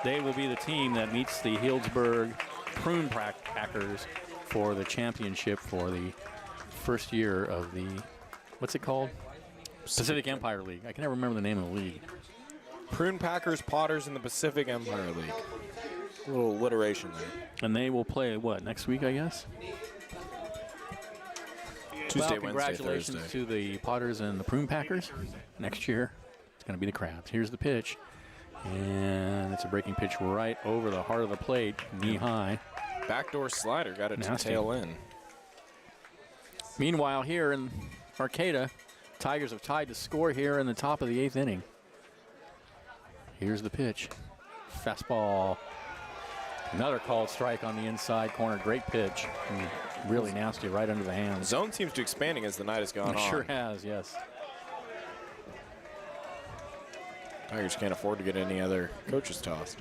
They will be the team that meets the Healdsburg Prune Packers for the championship for the first year of the, what's it called? Pacific Empire League. I can never remember the name of the league. Prune Packers, Potters in the Pacific Empire League. A little alliteration there. And they will play, what, next week, I guess? Tuesday, well, Wednesday, congratulations Thursday. to the Potters and the Prune Packers. Next year, it's going to be the Crabs. Here's the pitch. And it's a breaking pitch right over the heart of the plate, knee high. Backdoor slider, got it Nasty. to tail in. Meanwhile, here in Arcata, Tigers have tied the score here in the top of the 8th inning. Here's the pitch. Fastball. Another called strike on the inside corner. Great pitch. And really nasty right under the hands. Zone seems to be expanding as the night has gone It on. sure has, yes. Tigers can't afford to get any other coaches tossed.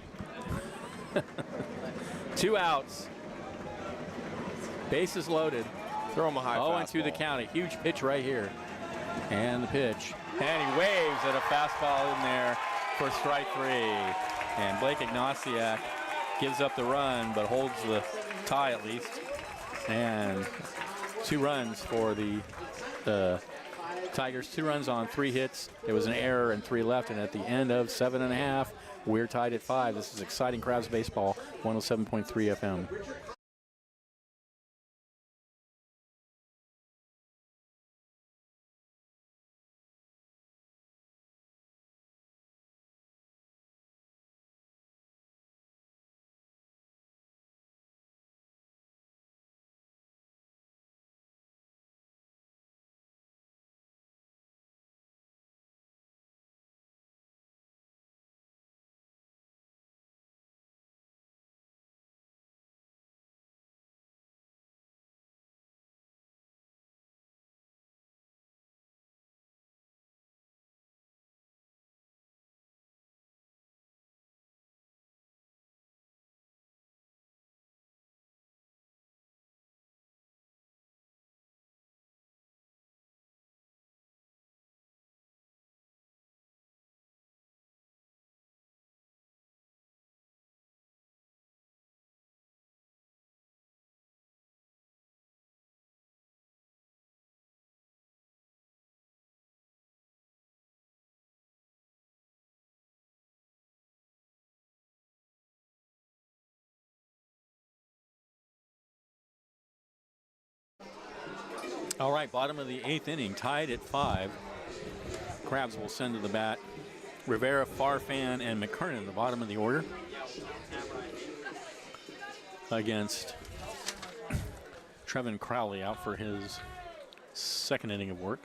2 outs. Bases loaded. Throw him a high fastball. 0-2 the count. A huge pitch right here. And the pitch. And he waves at a fastball in there for strike 3. And Blake Ignatiak gives up the run, but holds the tie at least. And 2 runs for the Tigers. 2 runs on 3 hits. There was an error and 3 left. And at the end of 7.5, we're tied at 5. This is exciting Crabs baseball, 107.3 FM. All right, bottom of the 8th inning, tied at 5. Crabs will send to the bat Rivera, Farfan, and McKernan, the bottom of the order, against Trevin Crowley out for his 2nd inning of work.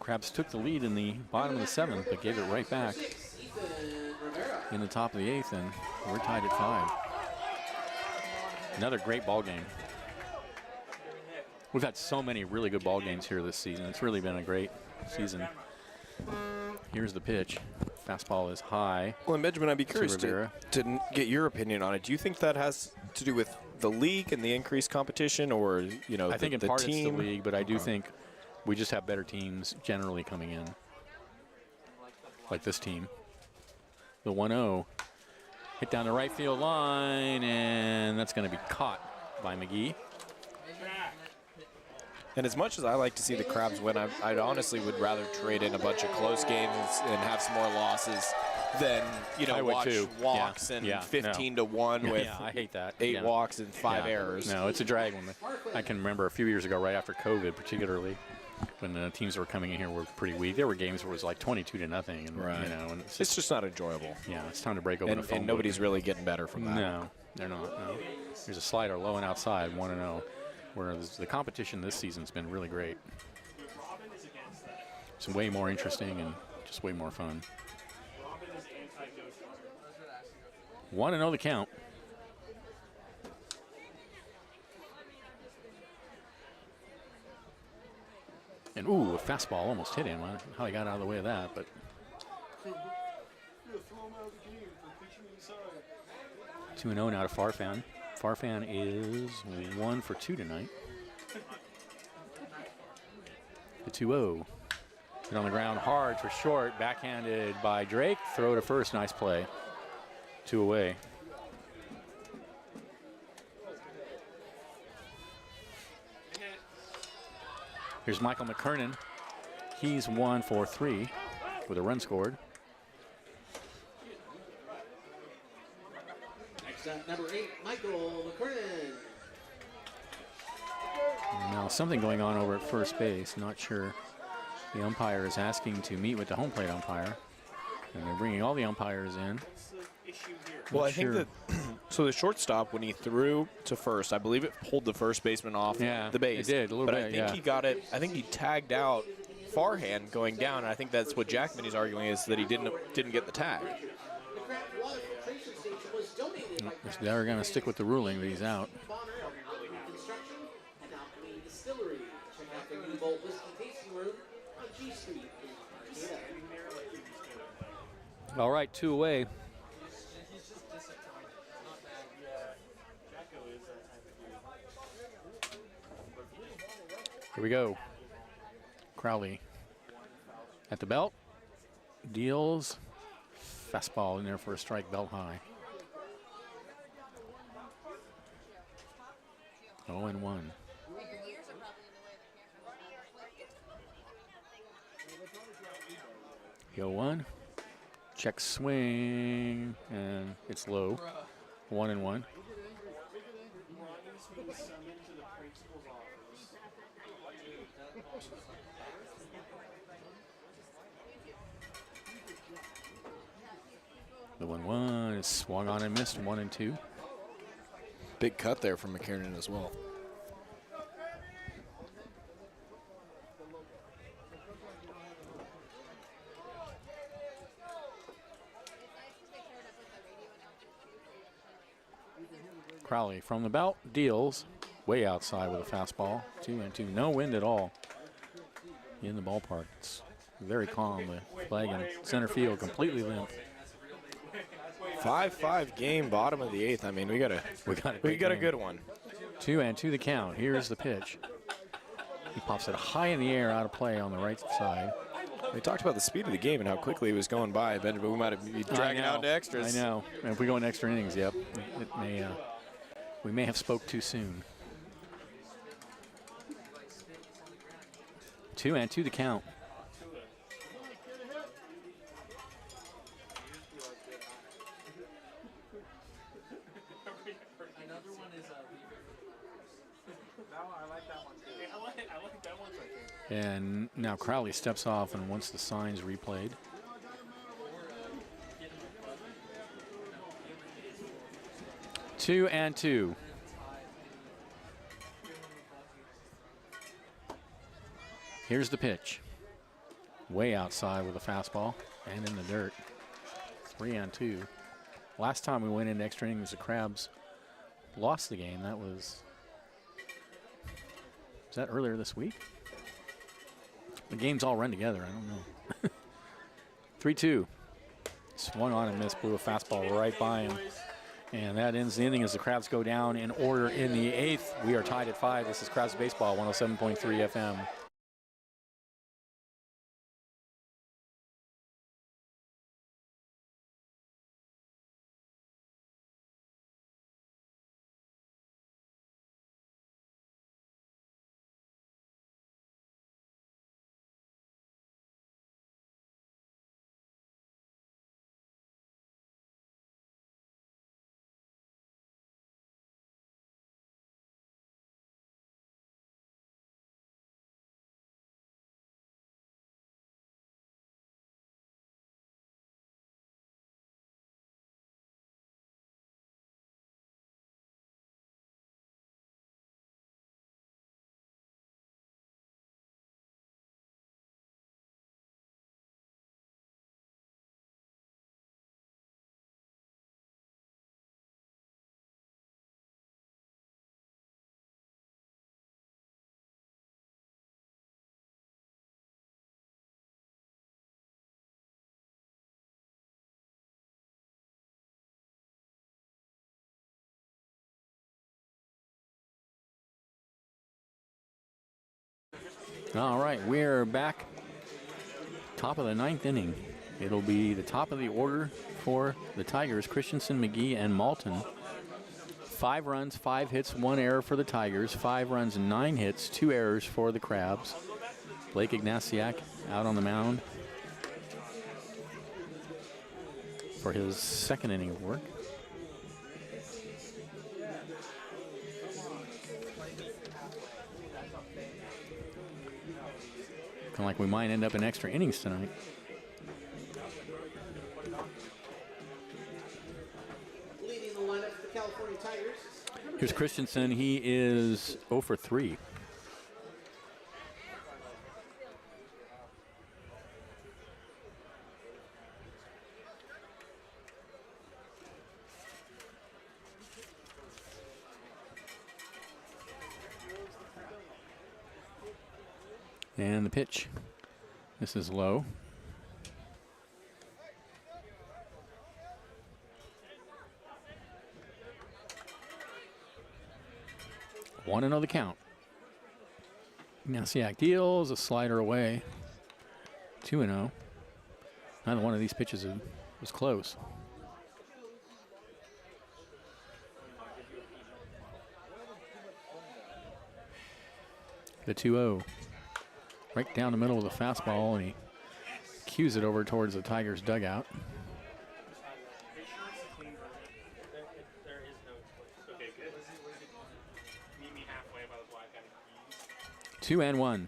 Crabs took the lead in the bottom of the 7th, but gave it right back in the top of the 8th, and we're tied at 5. Another great ball game. We've had so many really good ball games here this season. It's really been a great season. Here's the pitch. Fastball is high. Well, and Benjamin, I'd be curious to get your opinion on it. Do you think that has to do with the league and the increased competition, or I think in part team? It's the league, but I do think we just have better teams generally coming in, like this team. The 1-0 hit down the right field line, and that's going to be caught by McGee. And as much as I like to see the Crabs win, I honestly would rather trade in a bunch of close games and have some more losses than watch walks and 15-1 with I hate that. 8 walks and 5 errors. No, it's a drag. I can remember a few years ago, right after COVID, particularly when the teams that were coming in here were pretty weak. There were games where it was like 22-0, and and it's just not enjoyable. Yeah, it's time to break open a phone and nobody's really getting better from that. No, they're not. No. There's a slider low and outside, 1-0. Whereas the competition this season's been really great. It's way more interesting and just way more fun. 1-0 the count. And ooh, a fastball almost hit him. I don't know how he got out of the way of that, but 2-0 now to Farfan. Farfan is 1 for 2 tonight. The 2-0. Hit on the ground hard for short. Backhanded by Drake. Throw to first. Nice play. 2 away. Here's Michael McKernan. He's 1 for 3 with a run scored. number 8, Michael McCurnan. Now something going on over at first base. Not sure. The umpire is asking to meet with the home plate umpire, and they're bringing all the umpires in. What's the issue here? Well, I sure. think that so the shortstop, when he threw to first, I believe it pulled the first baseman off the base. It did a little but bit. I think he got it. I think he tagged out Farhand going down, and I think that's what Jackman is arguing, is that he didn't get the tag. The Craft Water Filtration Station was donated by Craft They're going to stick with the ruling that he's out. Bonner, Alchemy Construction, and Alchemy Distillery. Check out their new Bolt Whiskey Tasting Room on G Street in Arcata. All right, 2 away. Here we go. Crowley at the belt. Deals. Fastball in there for a strike, belt high. 0-1. 0-1. Check swing, and it's low. 1-1. The 1-1 is swung on and missed. 1-2. Big cut there from McKiernan as well. Crowley from the belt, deals way outside with a fastball. 2-2. No wind at all in the ballpark. It's very calm. The flag in center field completely limp. 5-5 game, bottom of the 8th. I mean, we got a good one. 2-2 the count. Here's the pitch. He pops it high in the air, out of play on the right side. We talked about the speed of the game and how quickly it was going by, but we might have been dragging out to extras. I know. And if we go in extra innings, yep, it may. We may have spoke too soon. 2-2 the count. Another one is I like that one too. I like that one right there. And now Crowley steps off and wants the signs replayed. 2-2. Here's the pitch. Way outside with a fastball and in the dirt. 3-2. Last time we went into extra innings, the Crabs lost the game. That was that earlier this week? The games all run together. I don't know. 3-2. Swung on and missed, blew a fastball right by him. And that ends the inning as the Crabs go down in order in the 8th. We are tied at 5. This is Crabs Baseball, 107.3 FM. All right, we're back. Top of the 9th inning. It'll be the top of the order for the Tigers, Christensen, McGee, and Malton. 5 runs, 5 hits, 1 error for the Tigers. 5 runs, 9 hits, 2 errors for the Crabs. Blake Ignatiak out on the mound for his 2nd inning of work. Looking like we might end up in extra innings tonight. Leading the lineup for the California Tigers. Here's Christensen. He is 0 for 3. And the pitch. This is low. Want to know the count. Ignaciak deals a slider away. 2-0. Neither one of these pitches was close. The 2-0. Right down the middle of the fastball, and he cues it over towards the Tigers' dugout. There is no choice. Okay, good. Meet me halfway by the black guy. 2-1.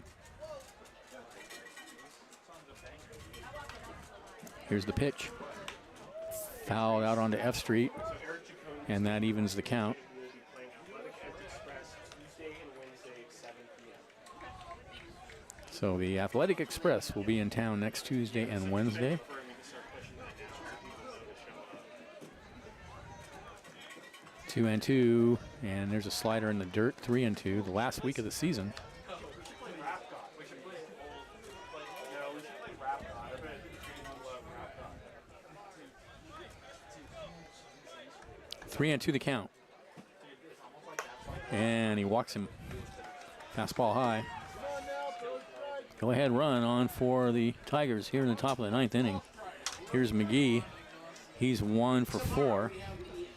Here's the pitch. Fouled out onto F Street, and that evens the count. So the Athletic Express will be in town next Tuesday and Wednesday. Two and two, and there's a slider in the dirt. 3-2, the last week of the season. Three and two the count. And he walks him fastball high. Go ahead run on for the Tigers here in the top of the 9th inning. Here's McGee. He's 1 for 4. The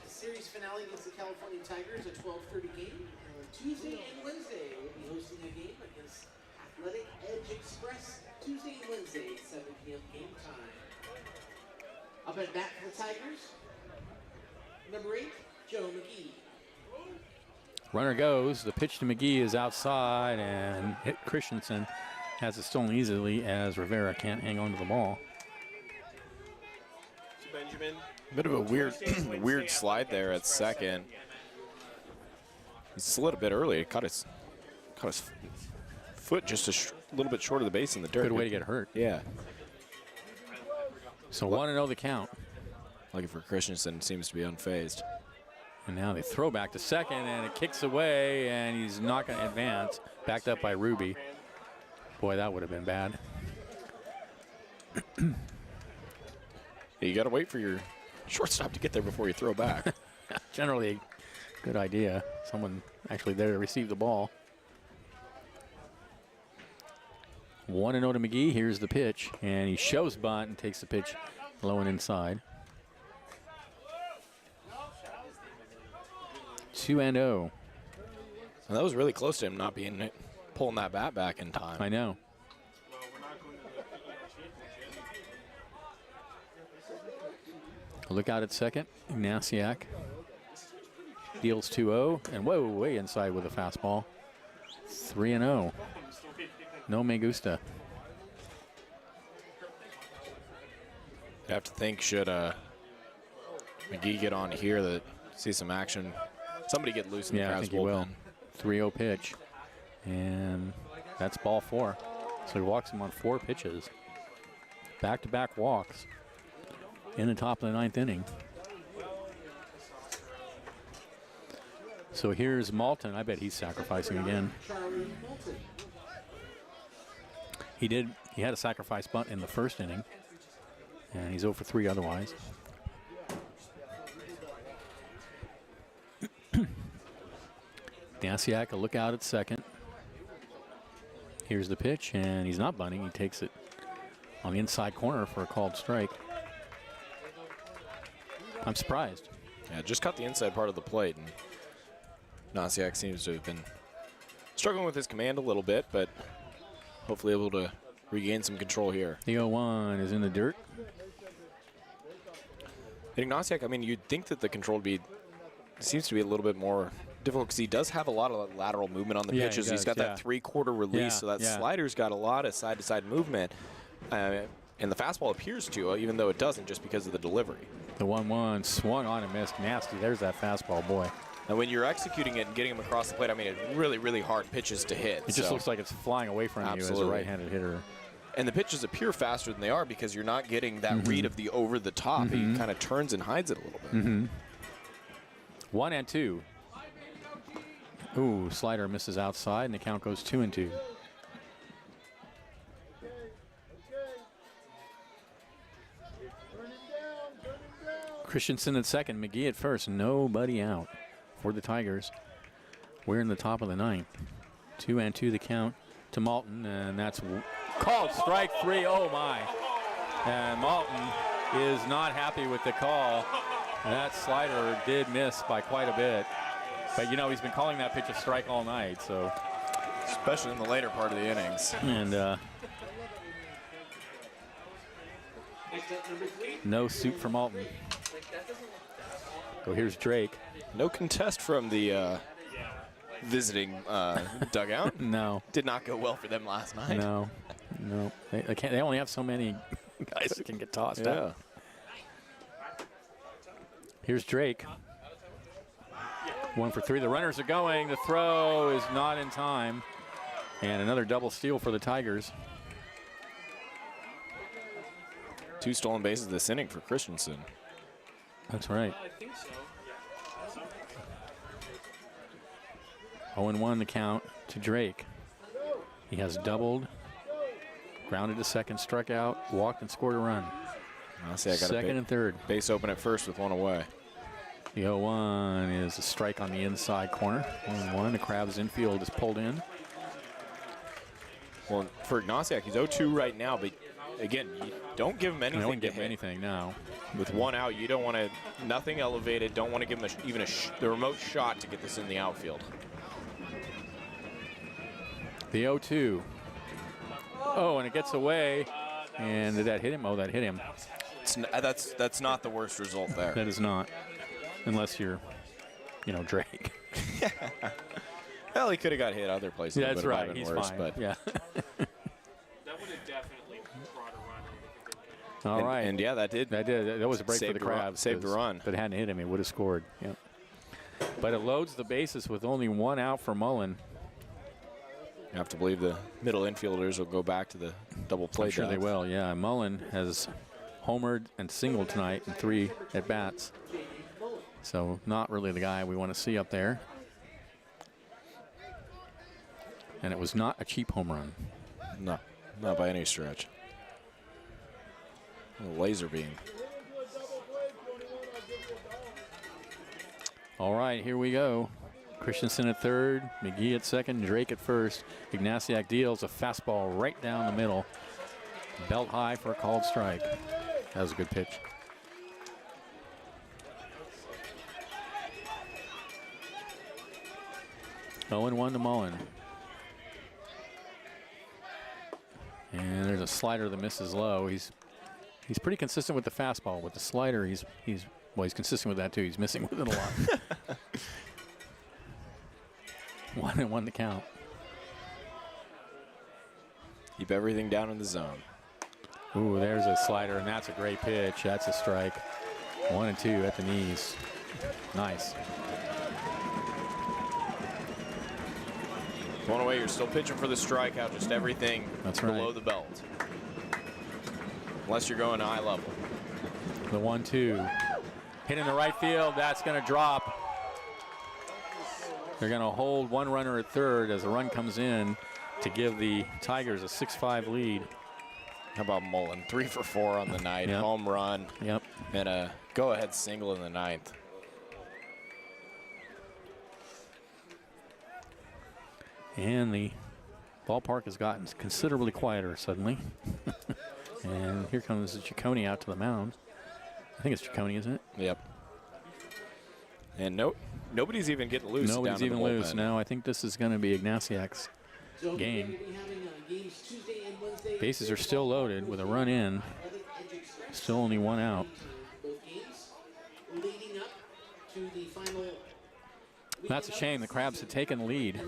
series finale against the California Tigers at 12:30 game. And Tuesday and Wednesday we'll be hosting a game against Athletic Edge Express. Tuesday and Wednesday at 7 p.m. game time. Up at bat for the Tigers, number 8, Joe McGee. Runner goes. The pitch to McGee is outside and hit Christensen. Has it stolen easily as Rivera can't hang on to the ball. Benjamin. Bit of a weird slide there at second. He slid a bit early. It caught his foot just a little bit short of the base in the dirt. Good way to get hurt. Yeah. So 1-0 the count. Lucky for Christensen, seems to be unfazed. And now they throw back to second, and it kicks away, and he's not going to advance. Backed up by Ruby. Boy, that would have been bad. You got to wait for your shortstop to get there before you throw back. Generally a good idea. Someone actually there to receive the ball. 1-0 to McGee. Here's the pitch, and he shows bunt and takes the pitch low and inside. 2-0. And that was really close to him not pulling that bat back in time. I know. Look out at second. Ignaciak deals 2-0, and whoa, way inside with a fastball. 3-0. No me gusta. You have to think, should McGee get on here, that see some action, somebody get loose in the Yeah, I Crabs think he will. bullpen. 3-0 pitch, and that's ball 4. So he walks him on 4 pitches. Back-to-back walks in the top of the 9th inning. So here's Malton. I bet he's sacrificing again. Charlie Moulton. He had a sacrifice bunt in the first inning, and he's 0 for 3 otherwise. Ignaciak, a look out at second. Here's the pitch, and he's not bunting. He takes it on the inside corner for a called strike. I'm surprised. Yeah, just caught the inside part of the plate, and Ignaciak seems to have been struggling with his command a little bit, but hopefully able to regain some control here. The 0-1 is in the dirt. And Ignaciak, I mean, you'd think that the control would be, seems to be a little bit more difficult because he does have a lot of lateral movement on the pitches. He's got that 3/4 release, so that slider's got a lot of side-to-side movement. And the fastball appears to, even though it doesn't, just because of the delivery. The 1-1 swung on and missed. Nasty. There's that fastball, boy. And when you're executing it and getting him across the plate, I mean, it's really, really hard pitches to hit. It just looks like it's flying away from you as a right-handed hitter. And the pitches appear faster than they are because you're not getting that read of the over the top. He kind of turns and hides it a little bit. 1-2. Ooh, slider misses outside, and the count goes 2-2. Christensen at second, McGee at first. Nobody out for the Tigers. We're in the top of the ninth. 2-2 the count to Malton, and that's called strike 3. Oh my! And Malton is not happy with the call. That slider did miss by quite a bit, but you know he's been calling that pitch a strike all night. So, especially in the later part of the innings. And no suit for Malton. So here's Drake. No contest from the visiting dugout. No. Did not go well for them last night. No. They can't. They only have so many guys that can get tossed out. Here's Drake. 1 for 3. The runners are going. The throw is not in time. And another double steal for the Tigers. 2 stolen bases this inning for Christensen. That's right. I think so. 0-1 the count to Drake. He has doubled, grounded to second, struck out, walked, and scored a run. Second and third. Base open at first with 1 away. The 0-1 is a strike on the inside corner. 1-1. The Crabs infield is pulled in. Well, for Ignatiak, he's 0-2 right now, but again, you don't give him anything. I wouldn't give him anything now. With 1 out, you don't want to, nothing elevated, don't want to give him even the remote shot to get this in the outfield. The 0-2. Oh, and it gets away. And did that hit him? Oh, that hit him. That's not the worst result there. That is not. Unless you're, Drake. Well, he could have got hit other places. Yeah, that's right. He's worse, fine. But yeah. That would have definitely brought a run if it didn't hit him. All right. And yeah, that did. That was a break for the Crabs. Saved the run. If it hadn't hit him, he would have scored. Yep. But it loads the bases with only 1 out for Mullen. You have to believe the middle infielders will go back to the double play. I'm sure they will, yeah. Mullen has homered and singled tonight in 3 at-bats. So not really the guy we want to see up there. And it was not a cheap home run. No, not by any stretch. A laser beam. All right, here we go. Christensen at third, McGee at second, Drake at first. Ignatiak deals a fastball right down the middle. Belt high for a called strike. That was a good pitch. Oh, 0-1 to Mullen. And there's a slider that misses low. He's pretty consistent with the fastball. With the slider, he's consistent with that too. He's missing with it a lot. 1-1 the count. Keep everything down in the zone. Ooh, there's a slider, and that's a great pitch. That's a strike. 1-2 at the knees. Nice. 1 away, you're still pitching for the strikeout, just everything below the belt. Unless you're going to eye level. The 1-2. Hit in the right field, that's going to drop. They're going to hold 1 runner at third as the run comes in to give the Tigers a 6-5 lead. How about Mullen? 3 for 4 on the night, Yep. home run, Yep. and a go-ahead single in the 9th. And the ballpark has gotten considerably quieter suddenly. And here comes Ciccone out to the mound. I think it's Ciccone, isn't it? Yep. And nobody's even getting loose. Nobody's down in even the loose. bullpen. No, I think this is going to be Ignatiak's game. Bases are still loaded with a run in. Still only 1 out. That's a shame. The Crabs had taken the lead,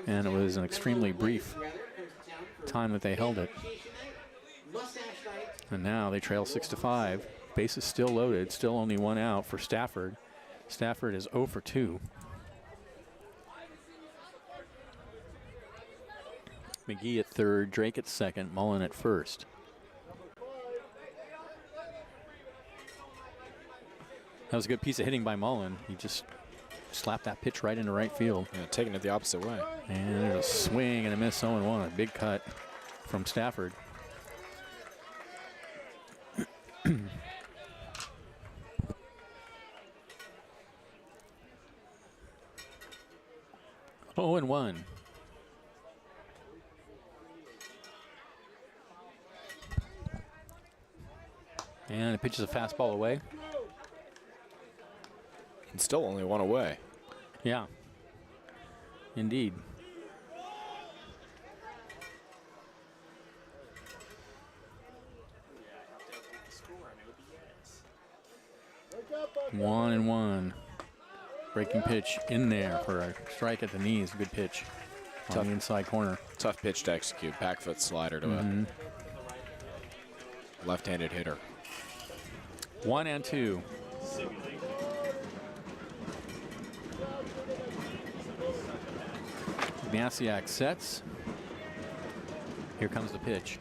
and it was an extremely brief time that they held it. And now they trail 6-5. Bases still loaded, still only one out for Stafford. Stafford is 0 for 2. McGee at third, Drake at second, Mullen at first. That was a good piece of hitting by Mullen. He just slapped that pitch right into right field. Yeah, taking it the opposite way. And there's a swing and a miss, 0-1. A big cut from Stafford. Oh, and 1. And it pitches a fastball away. And still only one away. Yeah, indeed. One and 1. Breaking pitch in there for a strike at the knees. Good pitch on the inside corner. Tough pitch to execute. Back foot slider to a left-handed hitter. 1 and 2. Ignatiak sets. Here comes the pitch.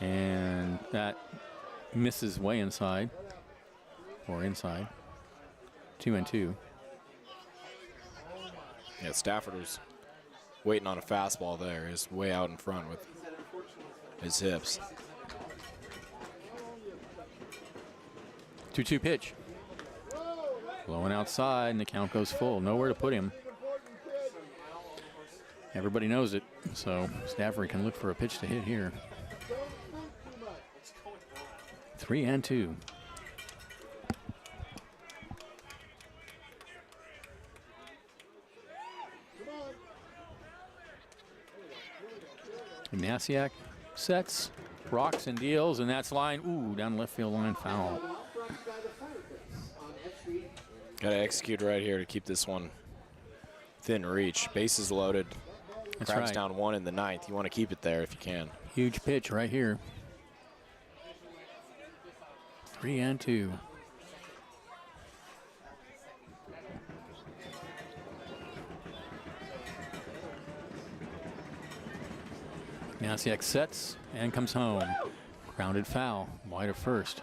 And that misses way inside. Or inside. 2 and 2. Yeah, Stafford was waiting on a fastball there. He's way out in front with his hips. 2-2 pitch. Blowing outside, and the count goes full. Nowhere to put him. Everybody knows it, so Stafford can look for a pitch to hit here. 3 and 2. Ignatiak sets, rocks and deals, and that's line. Ooh, down the left field line, foul. Got to execute right here to keep this one within reach. Bases loaded. That's Crabs right. down 1 in the 9th. You want to keep it there if you can. Huge pitch right here. 3 and 2. Ignatiak sets and comes home. Grounded foul, wide of first.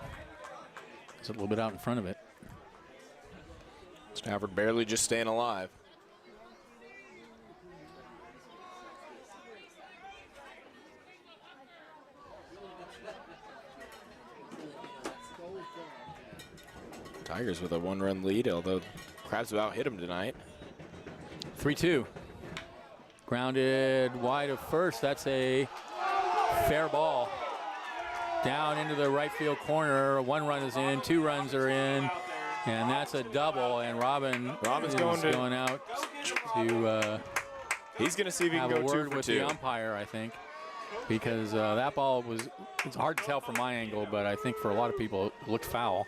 It's a little bit out in front of it. Stafford barely just staying alive. Tigers with a 1-run lead, although Crabs about hit him tonight. 3-2. Grounded wide of first. That's a fair ball. Down into the right field corner. 1 run is in, 2 runs are in, and that's a double. And Robin's going out to he's going to see if he can have go a 2 word for with 2. the umpire, I think, because that ball it's hard to tell from my angle, but I think for a lot of people it looked foul.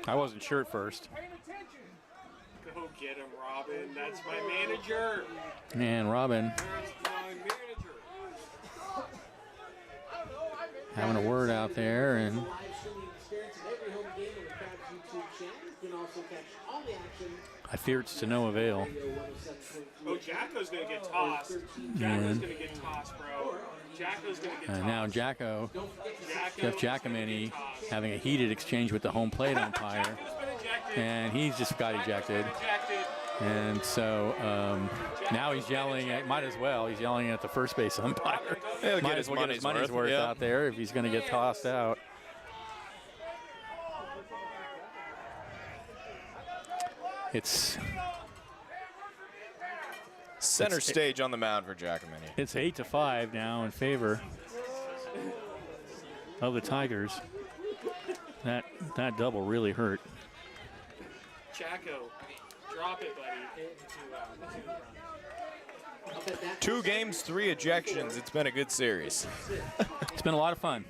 I wasn't sure at first. Go get him, Robin. That's my manager. And Robin That's my manager. having a word out there, and I fear it's to no avail. Oh, Jacko's going to get tossed. Jacko's going to get tossed, bro. Jacko's going to get tossed. And now Jeff Giacomini having a heated exchange with the home plate umpire, and he's just got ejected. And so now he's yelling at, he's yelling at the first base umpire. He'll Might get as his well get his money's worth yeah. out there if he's going to get tossed out. It's Center stage on the mound for Giacomini. It's 8-5 now in favor of the Tigers. That double really hurt. Jacko, drop it, buddy. 2 games, 3 ejections. It's been a good series. It's been a lot of fun.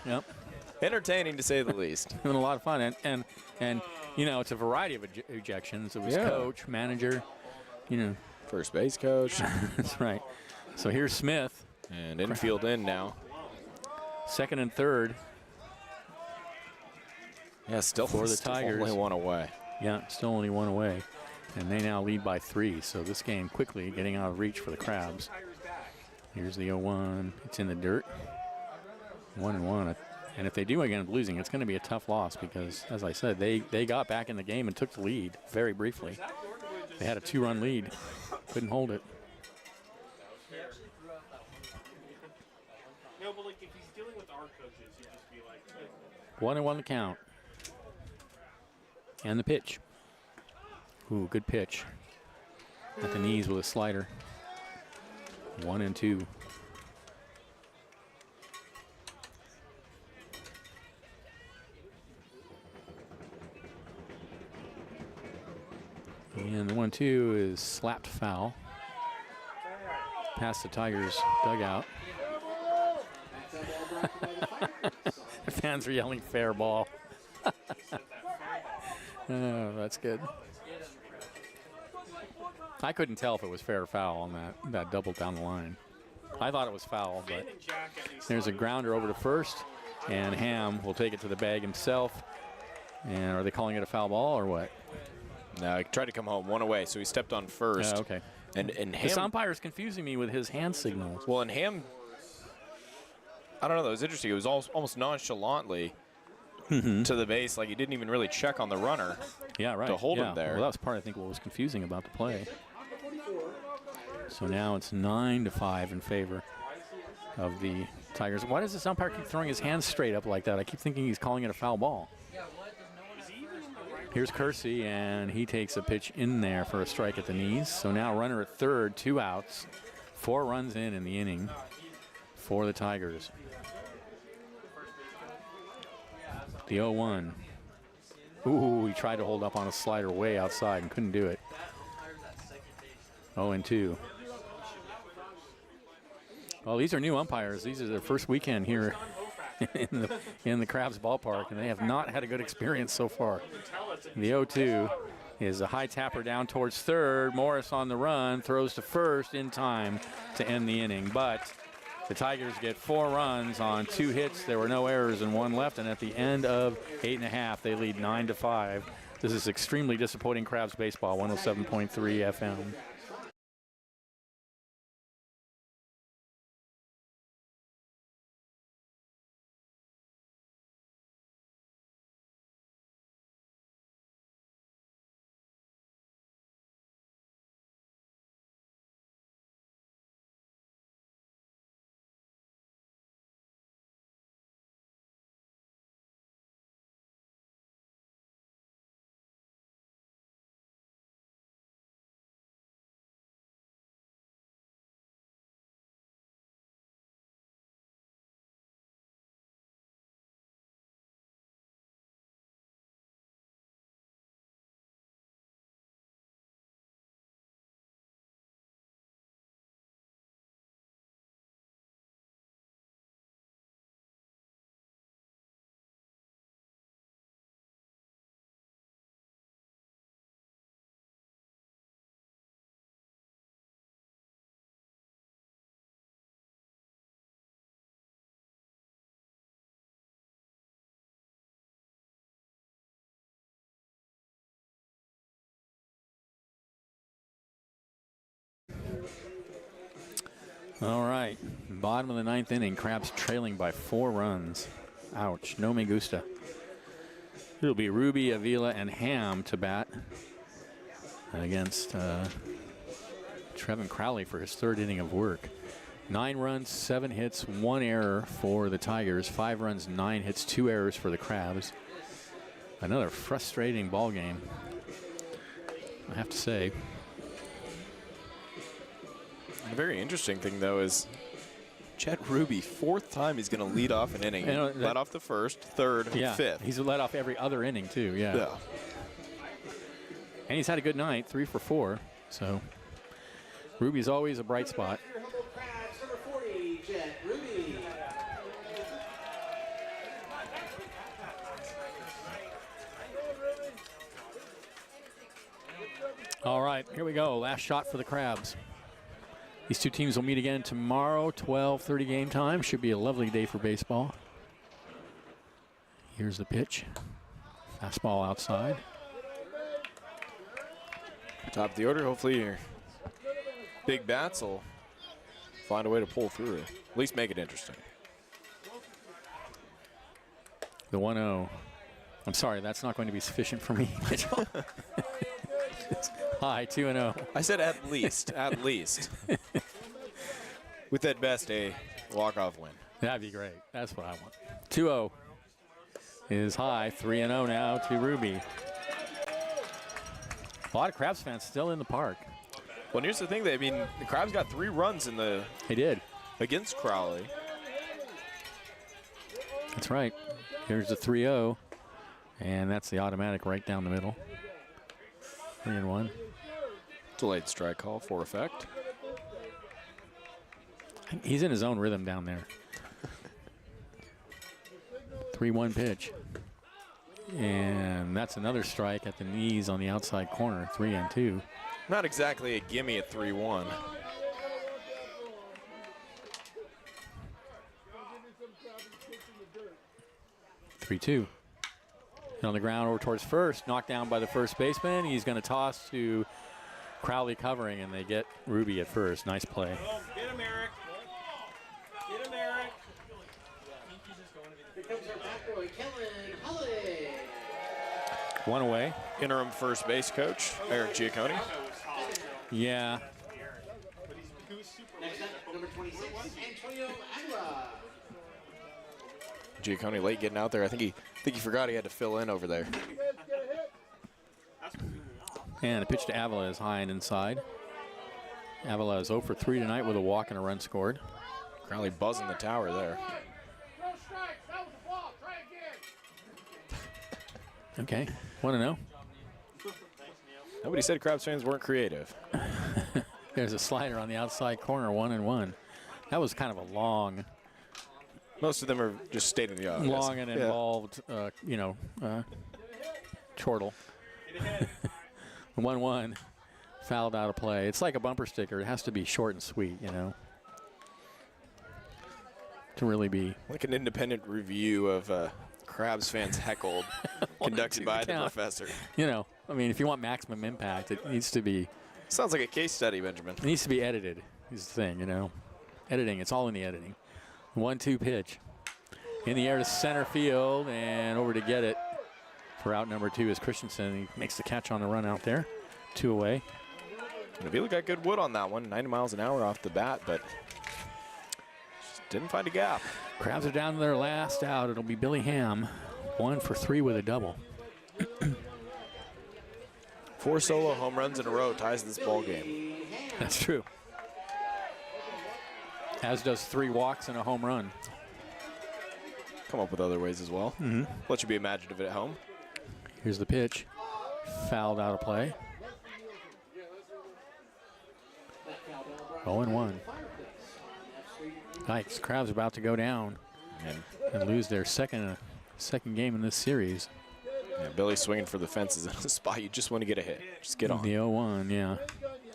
Yep. Entertaining to say the least. It's been a lot of fun, and you know, it's a variety of ejections. It was Yeah. coach, manager, you know. First base coach. That's right. So here's Smith. And infield in now. Second and third. Yeah, still For the still Tigers. only one away. Yeah, still only one away. And they now lead by 3. So this game quickly getting out of reach for the Crabs. Here's the 0-1. It's in the dirt. 1-1. And if they do again losing, it's going to be a tough loss because, as I said, they got back in the game and took the lead very briefly. They had a 2-run lead. Couldn't hold it. No, but like if he's dealing with our coaches, he'd just be like, 1-1 the count. And the pitch. Ooh, good pitch. At the knees with a slider. 1-2. And the 1-2 is slapped foul. Past the Tigers' dugout. The fans are yelling fair ball. Oh, that's good. I couldn't tell if it was fair or foul on that double down the line. I thought it was foul, but there's a grounder over to first, and Ham will take it to the bag himself. And are they calling it a foul ball or what? No, he tried to come home, one away, so he stepped on first. Yeah, okay. And Ham, This umpire's confusing me with his hand signals. well, and Ham, I don't know, that was interesting. It was almost nonchalantly to the base, like he didn't even really check on the runner. Yeah, right. To hold him Yeah. there. Well, that was part, I think, what was confusing about the play. So now it's 9-5 in favor of the Tigers. Why does this umpire keep throwing his hands straight up like that? I keep thinking he's calling it a foul ball. Here's Kersey, and he takes a pitch in there for a strike at the knees. So now runner at third, 2 outs, 4 runs in the inning for the Tigers. The 0-1. Ooh, he tried to hold up on a slider way outside and couldn't do it. 0-2. Well, these are new umpires. These are their first weekend here in the Crabs ballpark, and they have not had a good experience so far. The 0-2 is a high tapper down towards third. Morris on the run, throws to first in time to end the inning. But the Tigers get 4 runs on 2 hits. There were no errors and 1 left, and at the end of 8.5, they lead 9-5. This is extremely disappointing Crabs baseball, 107.3 FM. All right, bottom of the 9th inning, Crabs trailing by 4 runs. Ouch, no me gusta. It'll be Ruby, Avila, and Ham to bat against Trevin Crowley for his 3rd inning of work. 9 runs, 7 hits, 1 error for the Tigers. 5 runs, 9 hits, 2 errors for the Crabs. Another frustrating ball game, I have to say. The very interesting thing, though, is Chet Ruby, 4th time he's going to lead off an inning. Led off the 1st, 3rd, and 5th. He's led off every other inning, too, yeah. And he's had a good night, 3 for 4. So Ruby's always a bright spot. All right, here we go. Last shot for the Crabs. These two teams will meet again tomorrow, 12:30 game time. Should be a lovely day for baseball. Here's the pitch. Fastball outside. Top of the order. Hopefully your big bats will find a way to pull through. At least make it interesting. The 1-0. I'm sorry, that's not going to be sufficient for me. High, 2-0. I said at least, at least. With at best a walk-off win. That'd be great. That's what I want. 2-0 is high. 3-0 now to Ruby. A lot of Crabs fans still in the park. Well, here's the thing. The Crabs got 3 runs in the. They did. Against Crowley. That's right. Here's the 3-0. And that's the automatic right down the middle. 3-1. Delayed strike call for effect. He's in his own rhythm down there. 3-1 pitch. And that's another strike at the knees on the outside corner. 3-2. Not exactly a gimme at 3-1. Hit on the ground over towards first, knocked down by the first baseman. He's going to toss to Crowley covering, and they get Ruby at first. Nice play. Get him, Eric. Get him, Eric. Here comes our back boy, Kellen Holiday. One away. Interim first base coach, Eric Giacconi. Yeah. Next up, number 26, Antonio Aguilar. Giacconi late getting out there. I think he forgot he had to fill in over there. And a pitch to Avila is high and inside. Avila is 0 for 3 tonight with a walk and a run scored. Crowley buzzing the tower there. Okay, 1-0. Nobody said Crabs fans weren't creative. There's a slider on the outside corner, 1-1. That was kind of a long. Most of them are just state of the art. Long and involved, chortle. 1-1, fouled out of play. It's like a bumper sticker. It has to be short and sweet, to really be. Like an independent review of Crabs fans heckled, conducted by the professor. If you want maximum impact, it needs to be. Sounds like a case study, Benjamin. It needs to be edited, is the thing, Editing, it's all in the editing. 1-2 pitch. In the air to center field, and over to get it for out number 2 is Christensen. He makes the catch on the run out there. 2 away. Avila got good wood on that one, 90 miles an hour off the bat, but just didn't find a gap. Crabs are down to their last out. It'll be Billy Ham, 1 for 3 with a double. 4 solo home runs in a row ties this ball game. That's true. As does 3 walks and a home run. Come up with other ways as well. Let you be imaginative at home. Here's the pitch. Fouled out of play. 0-1. Yikes, Crabs about to go down and lose their second game in this series. Yeah, Billy swinging for the fences in a spot you just want to get a hit. Just get on. The 0-1, yeah.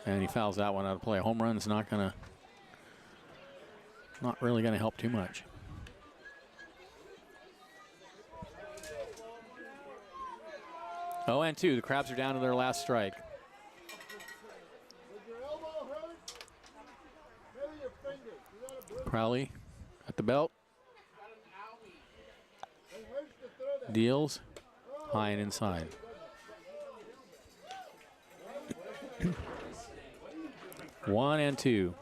And he fouls that one out of play. Home run's not really going to help too much. Oh, and 2. The Crabs are down to their last strike. Crowley at the belt. Deals. High and inside. One and 2.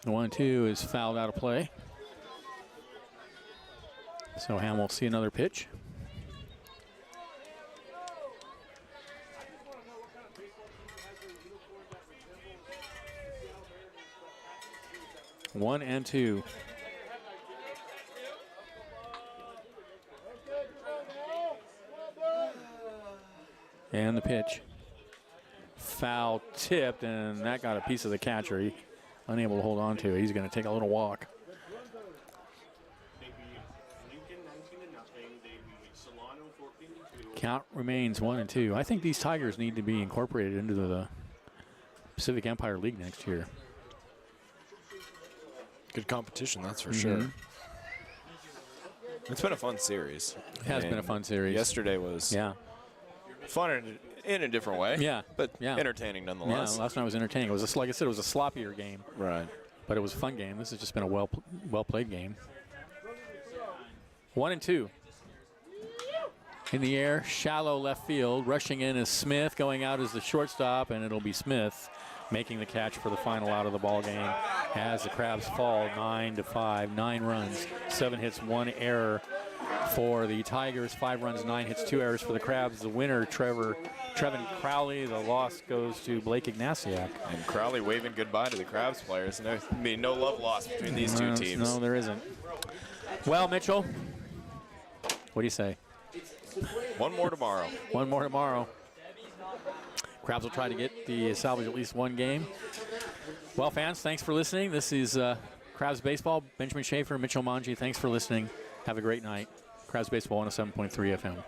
The 1-2 is fouled out of play. So Ham will see another pitch. One and 2. And the pitch. Foul tipped, and that got a piece of the catcher. He unable to hold on to it. He's going to take a little walk. Count remains 1-2. I think these Tigers need to be incorporated into the Pacific Empire League next year. Good competition, that's for sure. It's been a fun series. It has been a fun series. Yesterday was fun in a different way. But entertaining nonetheless. Yeah, last night was entertaining. It was like I said, it was a sloppier game. Right. But it was a fun game. This has just been a well played game. 1-2. In the air, shallow left field. Rushing in is Smith. Going out is the shortstop, and it'll be Smith making the catch for the final out of the ball game as the Crabs fall 9-5. 9 runs, 7 hits, 1 error for the Tigers. 5 runs, 9 hits, 2 errors for the Crabs. The winner, Trevin Crowley. The loss goes to Blake Ignatiak. And Crowley waving goodbye to the Crabs players. No love lost between these two teams. No, there isn't. Well, Mitchell, what do you say? One more tomorrow. One more tomorrow. Crabs will try to salvage at least one game. Well, fans, thanks for listening. This is Crabs Baseball. Benjamin Schaefer, Mitchell Manji, thanks for listening. Have a great night. Crabs Baseball 107.3 FM.